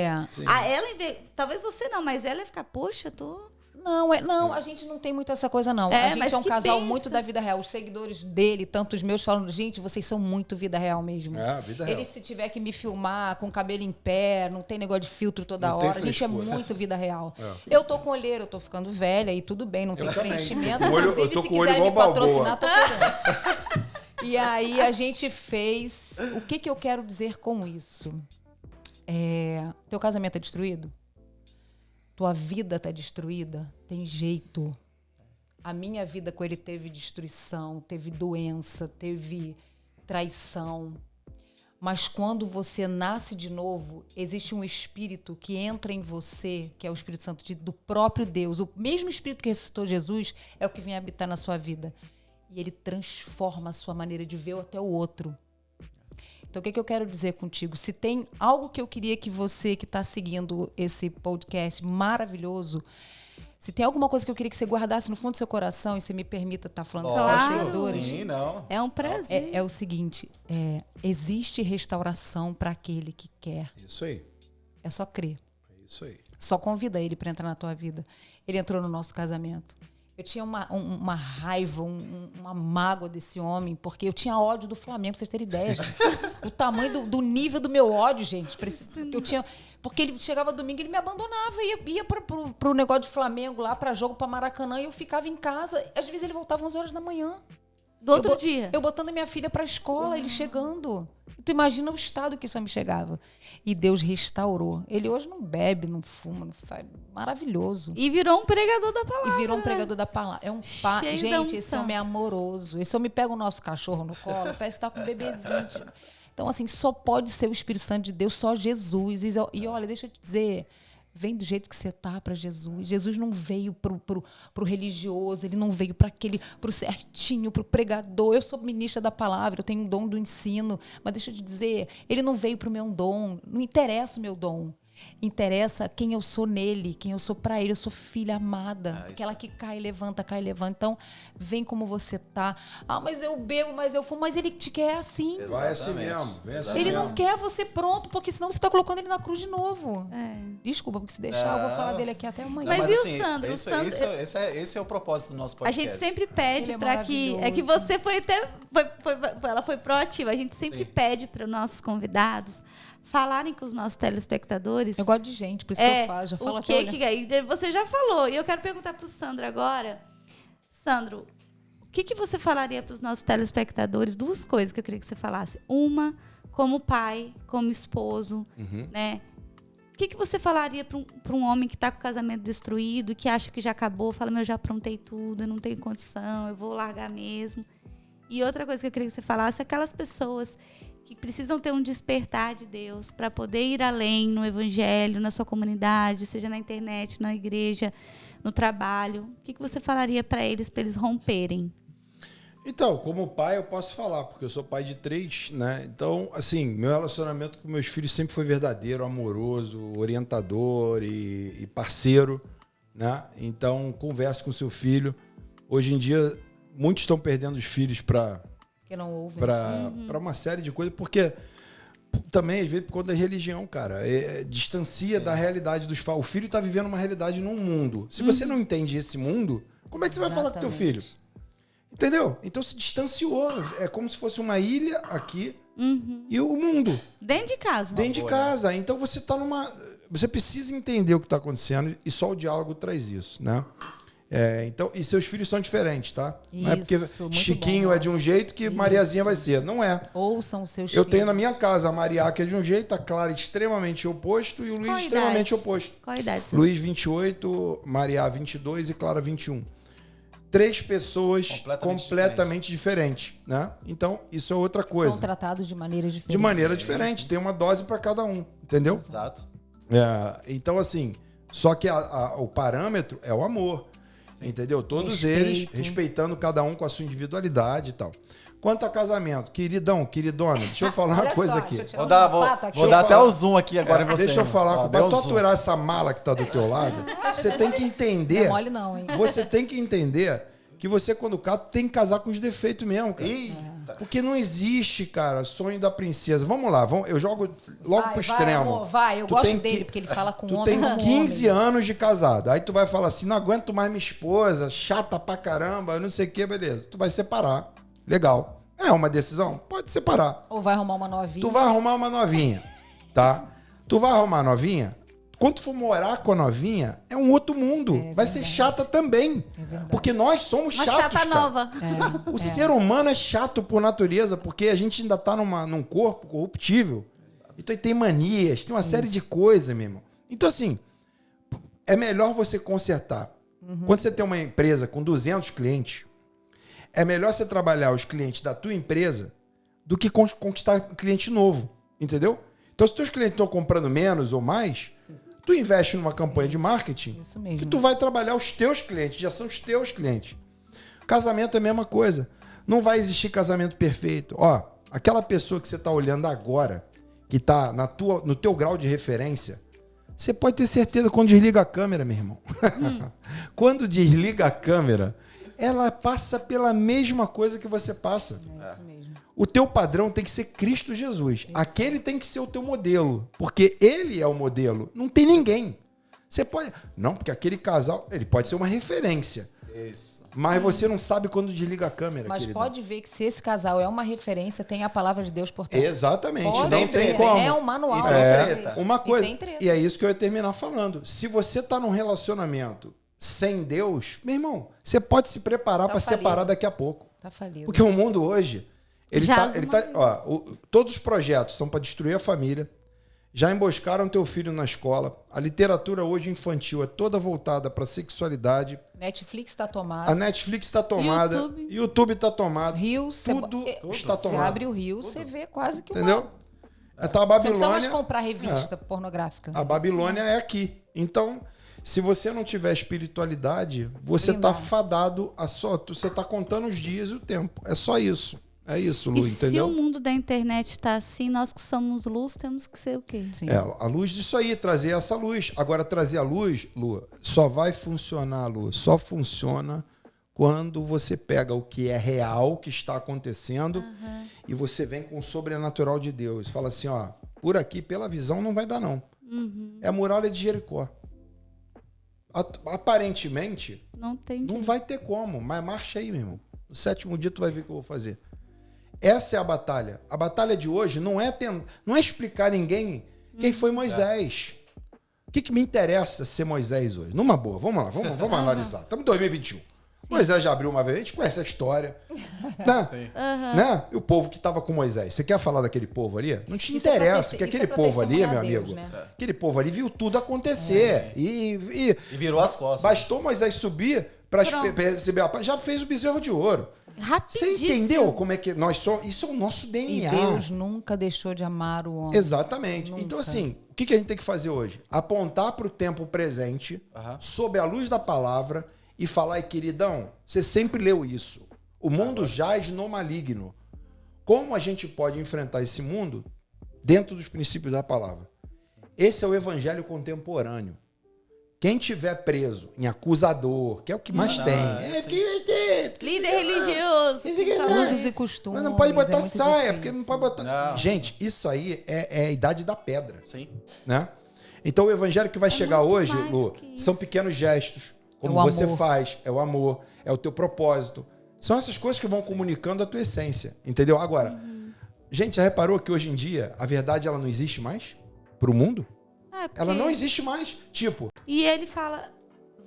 Talvez você não, mas ela ia ficar, poxa, tô... Não, a gente não tem muito essa coisa, não. A gente é um casal muito da vida real. Os seguidores dele, tanto os meus, falam, gente, vocês são muito vida real mesmo. Vida real. Ele, se tiver que me filmar com o cabelo em pé, não tem negócio de filtro toda hora. A gente é muito vida real. Eu tô com olheira, eu tô ficando velha e tudo bem, não tem preenchimento. Eu tô com o olho quiser igual me patrocinar, Balboa. tô querendo. E aí a gente fez... O que eu quero dizer com isso? Teu casamento é destruído? Tua vida tá destruída? Tem jeito. A minha vida com ele teve destruição, teve doença, teve traição. Mas quando você nasce de novo, existe um espírito que entra em você, que é o Espírito Santo do próprio Deus. O mesmo espírito que ressuscitou Jesus é o que vem habitar na sua vida. E ele transforma a sua maneira de ver até o outro. Então, o que eu quero dizer contigo? Se tem algo que eu queria que você que está seguindo esse podcast maravilhoso, se tem alguma coisa que eu queria que você guardasse no fundo do seu coração e você me permita estar falando com seus seguidores. Sim, não. É um prazer. É o seguinte, existe restauração para aquele que quer. Isso aí. É só crer. Isso aí. Só convida ele para entrar na tua vida. Ele entrou no nosso casamento. Eu tinha uma raiva, uma mágoa desse homem, porque eu tinha ódio do Flamengo, pra vocês terem ideia. Gente. O tamanho do nível do meu ódio, gente. Porque ele chegava domingo, ele me abandonava, ia pro negócio de Flamengo lá, pra jogo, pra Maracanã, e eu ficava em casa. Às vezes ele voltava 11 horas da manhã. Do outro dia. Eu botando minha filha pra escola, ele chegando. Tu imagina o estado que isso me chegava. E Deus restaurou. Ele hoje não bebe, não fuma, não faz. Maravilhoso. E virou um pregador da palavra. E virou um pregador da palavra. É um pai. Gente, esse homem é amoroso. Esse homem pega o nosso cachorro no colo, parece que tá com um bebezinho. Então, assim, só pode ser o Espírito Santo de Deus, só Jesus. E olha, deixa eu te dizer, Vem do jeito que você tá para Jesus. Jesus não veio pro religioso, ele não veio pro certinho, pro pregador. Eu sou ministra da palavra, eu tenho um dom do ensino, mas deixa eu te dizer, ele não veio pro meu dom, não interessa o meu dom. Interessa quem eu sou nele, quem eu sou para ele. Eu sou filha amada, aquela que cai e levanta, cai e levanta. Então, vem como você tá. Ah, mas eu bebo, mas eu fumo. Mas ele te quer assim. Vai assim mesmo. Vem assim Ele mesmo. não quer você pronto, porque senão você tá colocando ele na cruz de novo. Desculpa, porque se deixar, eu vou falar dele aqui até amanhã. Mas e o Sandro? Esse é o propósito do nosso A podcast. gente sempre pede Ele é para que... É que maravilhoso. você foi até... ela foi proativa. A gente sempre pede para os nossos convidados falarem com os nossos telespectadores. Eu gosto de gente, por isso que eu falo. Já falo o até que que você já falou. E eu quero perguntar para o Sandro agora. Sandro, o que você falaria para os nossos telespectadores? Duas coisas que eu queria que você falasse. Uma, como pai, como esposo, né? O que você falaria para um homem que está com o casamento destruído, que acha que já acabou, fala, eu já aprontei tudo, eu não tenho condição, eu vou largar mesmo. E outra coisa que eu queria que você falasse, aquelas pessoas que precisam ter um despertar de Deus para poder ir além no evangelho, na sua comunidade, seja na internet, na igreja, no trabalho. O que você falaria para eles romperem? Então, como pai, eu posso falar, porque eu sou pai de 3, né? Então, assim, meu relacionamento com meus filhos sempre foi verdadeiro, amoroso, orientador e parceiro, né? Então, converse com seu filho. Hoje em dia, muitos estão perdendo os filhos para uma série de coisas, porque também, às vezes, por conta da religião, cara, distancia da realidade dos pais. O filho está vivendo uma realidade num mundo. Se você não entende esse mundo, como é que você vai falar com teu filho? Entendeu? Então se distanciou. É como se fosse uma ilha aqui e o mundo. Dentro de casa. Dentro de casa. Então você tá numa... Você precisa entender o que está acontecendo e só o diálogo traz isso, né? Então, e seus filhos são diferentes, tá? Não é porque Chiquinho é de um jeito que Mariazinha vai ser. Não é. Ouçam os seus Eu filhos. tenho na minha casa a Maria, que é de um jeito, a Clara extremamente oposto e o Luiz extremamente oposto. Qual a idade? Luiz 28, Maria 22 e Clara 21. 3 pessoas completamente diferentes, né? Então, isso é outra coisa. São tratados de maneiras diferentes. De maneira diferente. Tem uma dose para cada um, entendeu? Exato. Então, assim, só que o parâmetro é o amor. Entendeu? Todos eles respeitando cada um com a sua individualidade e tal. Quanto a casamento, queridona, deixa eu falar uma coisa aqui. Vou dar até o zoom aqui agora em você. Deixa eu falar. Pra tu aturar essa mala que tá do teu lado, você tem que entender. Não é mole não, hein? Você tem que entender que você, quando casa, tem que casar com os defeitos mesmo, cara. Porque não existe, cara, sonho da princesa. Vamos lá, eu jogo logo pro extremo. Vai, eu gosto dele, porque ele fala com tu homem. Tu tem 15 anos de casado. Aí tu vai falar assim, não aguento mais minha esposa, chata pra caramba, não sei o que, beleza. Tu vai separar. Legal. É uma decisão? Pode separar. Ou vai arrumar uma novinha. Tu vai arrumar uma novinha, tá? Tu vai arrumar uma novinha, quando tu for morar com a novinha, é um outro mundo. Vai ser chata também. Porque nós somos chatos, chata cara. nova. O ser humano é chato por natureza, porque a gente ainda tá num corpo corruptível. Então tem manias, tem uma série de coisas, meu irmão. Então, assim, é melhor você consertar. Quando você tem uma empresa com 200 clientes, é melhor você trabalhar os clientes da tua empresa do que conquistar cliente novo, entendeu? Então, se teus clientes estão comprando menos ou mais, tu investe numa campanha de marketing que tu vai trabalhar os teus clientes, já são os teus clientes. Casamento é a mesma coisa. Não vai existir casamento perfeito. Ó, aquela pessoa que você está olhando agora, que está no teu grau de referência, você pode ter certeza quando desliga a câmera, meu irmão. Quando desliga a câmera, ela passa pela mesma coisa que você passa. É isso mesmo. O teu padrão tem que ser Cristo Jesus. Aquele tem que ser o teu modelo, porque ele é o modelo. Não tem ninguém. Você pode... Não, porque aquele casal, ele pode ser uma referência. Isso. Mas você não sabe quando desliga a câmera, Mas querido. pode ver que se esse casal é uma referência, tem a palavra de Deus por trás. Exatamente. Pode Não ver. tem como. É um manual. Uma coisa. E tem treta. E é isso que eu ia terminar falando. Se você tá num relacionamento sem Deus, meu irmão, você pode se preparar para separar daqui a pouco. Tá falido. Porque o mundo hoje, todos os projetos são para destruir a família. Já emboscaram teu filho na escola. A literatura hoje infantil é toda voltada para sexualidade. Netflix está tomada. A Netflix está tomada. YouTube está tomado. Rios, tudo está tomado. Você abre o Rio, você vê quase que Entendeu? Então a Você não precisa mais Babilônia, comprar revista pornográfica. a Babilônia é aqui. Então, se você não tiver espiritualidade, você está Blindado. fadado a só. Você está contando os dias e o tempo. É só isso. É isso, Lu, E se entendeu? o mundo da internet está assim, nós que somos luz temos que ser o quê? Sim. É, a luz disso aí, trazer essa luz. Agora, trazer a luz, Lu, só vai funcionar, Lu. Só funciona quando você pega o que é real, o que está acontecendo, e você vem com o sobrenatural de Deus. Fala assim, ó, por aqui, pela visão, não vai dar, não. É a muralha de Jericó. Aparentemente, Não tem não jeito. vai ter como, mas marcha aí, meu irmão. No 7º dia tu vai ver o que eu vou fazer. Essa é a batalha. A batalha de hoje não é explicar a ninguém quem foi Moisés. O que me interessa ser Moisés hoje? Numa boa, vamos lá, vamos analisar. Estamos em 2021. Moisés já abriu uma vez, a gente conhece a história. Né? Né? E o povo que estava com Moisés. Você quer falar daquele povo ali? Não te Isso é interessa, pra porque isso é aquele pra povo ali, testemunhar meu Deus, amigo, né? aquele povo ali viu tudo acontecer. E E virou as costas. bastou Moisés subir para Pronto. receber a paz. Já fez o bezerro de ouro. Você Rapidíssimo. entendeu como é que nós somos? Isso é o nosso E DNA. Deus nunca deixou de amar o homem. Exatamente. Nunca. Então, assim, o que a gente tem que fazer hoje? Apontar para o tempo presente, sob a luz da palavra, e falar, queridão, você sempre leu isso. O mundo jaz no maligno. Como a gente pode enfrentar esse mundo dentro dos princípios da palavra? Esse é o evangelho contemporâneo. Quem tiver preso em acusador, que é o que mais tem, Líder religioso. Usos e costumes. mas não pode botar é muito saia, difícil. porque não pode botar. Não. Gente, isso aí é a idade da pedra, Sim. né? Então o evangelho que vai chegar muito hoje, mais Lu, que isso. são pequenos gestos, como É o você amor. faz, é o amor, é o teu propósito. São essas coisas que vão comunicando a tua essência, entendeu? Agora, gente, já reparou que hoje em dia a verdade ela não existe mais pro mundo? É, porque- Ela não existe mais. Tipo, E ele fala,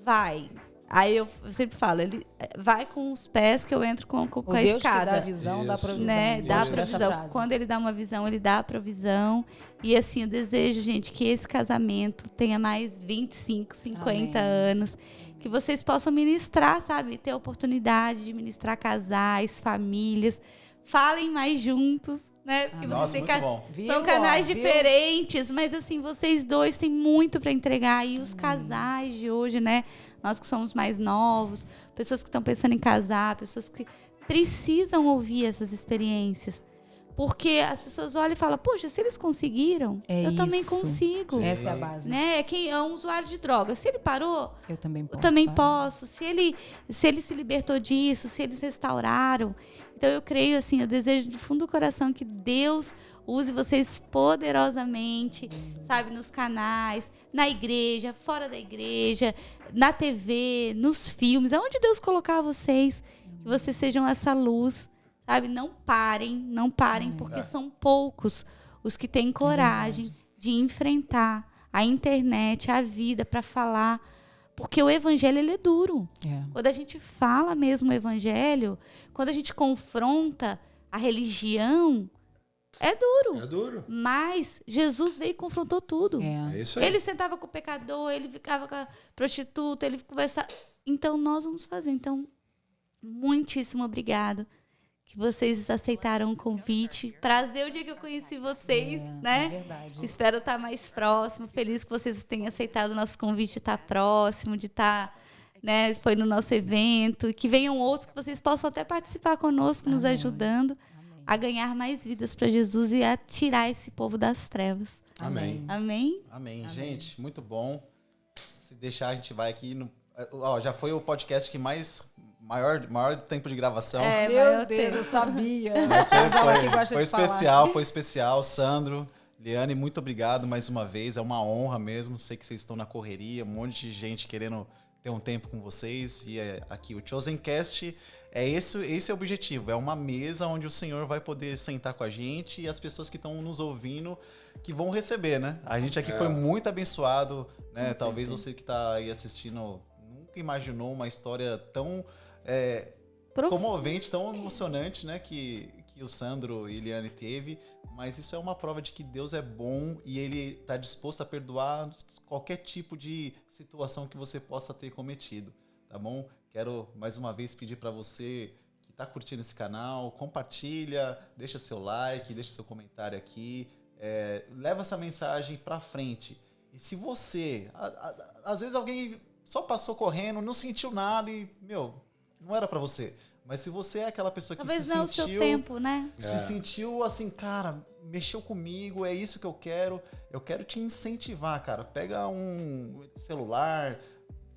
vai. Aí eu sempre falo, ele vai com os pés que eu entro com O a Deus escada. que dá a visão, dá a Isso. provisão. Né? Dá a Gosto dessa provisão. frase. Quando ele dá uma visão, ele dá a provisão. E assim, eu desejo, gente, que esse casamento tenha mais 25, 50 Amém. anos. Que vocês possam ministrar, sabe? Ter a oportunidade de ministrar casais, famílias. Falem mais juntos, né? Porque Nossa, vocês muito têm bom. Viu, são canais ó, viu? diferentes, mas assim, vocês dois têm muito para entregar. E os casais de hoje, né? Nós que somos mais novos, pessoas que estão pensando em casar, pessoas que precisam ouvir essas experiências. Porque as pessoas olham e falam, poxa, se eles conseguiram, É eu também isso. consigo. Essa é a base. Né? Quem é um usuário de droga, se ele parou, Eu também posso. eu também parar. posso. Se ele se libertou disso, se eles restauraram. Então eu creio assim, eu desejo do fundo do coração que Deus use vocês poderosamente, sabe, nos canais, na igreja, fora da igreja, na TV, nos filmes, aonde Deus colocar vocês, que vocês sejam essa luz, sabe? Não parem, porque são poucos os que têm coragem de enfrentar a internet, a vida para falar. Porque o evangelho, ele é duro. É. Quando a gente fala mesmo o evangelho, quando a gente confronta a religião, é duro. é duro. Mas Jesus veio e confrontou tudo. É. É isso aí. Ele sentava com o pecador, ele ficava com a prostituta, ele conversava. Então, nós vamos fazer. Então, muitíssimo obrigado que vocês aceitaram o convite. Prazer o dia que eu conheci vocês, né? É verdade. Espero estar mais próximo. Feliz que vocês tenham aceitado o nosso convite de estar próximo, de estar, né, foi no nosso evento. E que venham outros, que vocês possam até participar conosco, nos ajudando a ganhar mais vidas para Jesus e a tirar esse povo das trevas. Amém. Amém? Amém. Gente, muito bom. Se deixar, a gente vai aqui no. Ó, já foi o podcast que maior tempo de gravação. É, Meu maior Deus, tempo. eu sabia. Mas Casal que gosta foi de falar. especial, foi especial. Sandro, Liane, muito obrigado mais uma vez. É uma honra mesmo. Sei que vocês estão na correria, um monte de gente querendo ter um tempo com vocês. E aqui o Chosen Cast esse é o objetivo. É uma mesa onde o Senhor vai poder sentar com a gente e as pessoas que estão nos ouvindo que vão receber, né? A gente aqui foi muito abençoado, né? Talvez você que está aí assistindo nunca imaginou uma história tão comovente, tão emocionante, né? Que o Sandro e Eliane teve, mas isso é uma prova de que Deus é bom e Ele está disposto a perdoar qualquer tipo de situação que você possa ter cometido, tá bom? Quero mais uma vez pedir para você que está curtindo esse canal, compartilha, deixa seu like, deixa seu comentário aqui. leva essa mensagem pra frente. E se você... às vezes alguém só passou correndo, não sentiu nada e, não era pra você. Mas se você é aquela pessoa que Talvez se não é o sentiu... seu tempo, né? Se sentiu assim, cara, mexeu comigo, é isso que eu quero. Eu quero te incentivar, cara. Pega um celular,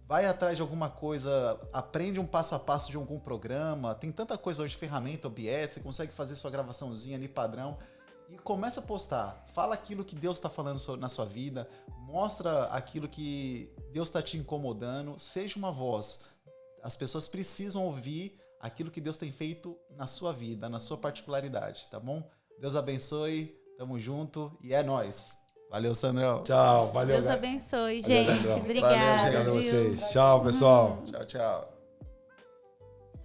vai atrás de alguma coisa, aprende um passo a passo de algum programa. Tem tanta coisa hoje, ferramenta, OBS, você consegue fazer sua gravaçãozinha ali padrão. E começa a postar. Fala aquilo que Deus está falando na sua vida. Mostra aquilo que Deus está te incomodando. Seja uma voz. As pessoas precisam ouvir aquilo que Deus tem feito na sua vida, na sua particularidade, tá bom? Deus abençoe, tamo junto e é nóis. Valeu, Sandrão. Tchau, valeu. Deus abençoe, Valeu, gente. Sandrão. Obrigada. Obrigado a viu? vocês. Tchau, pessoal. Tchau, tchau.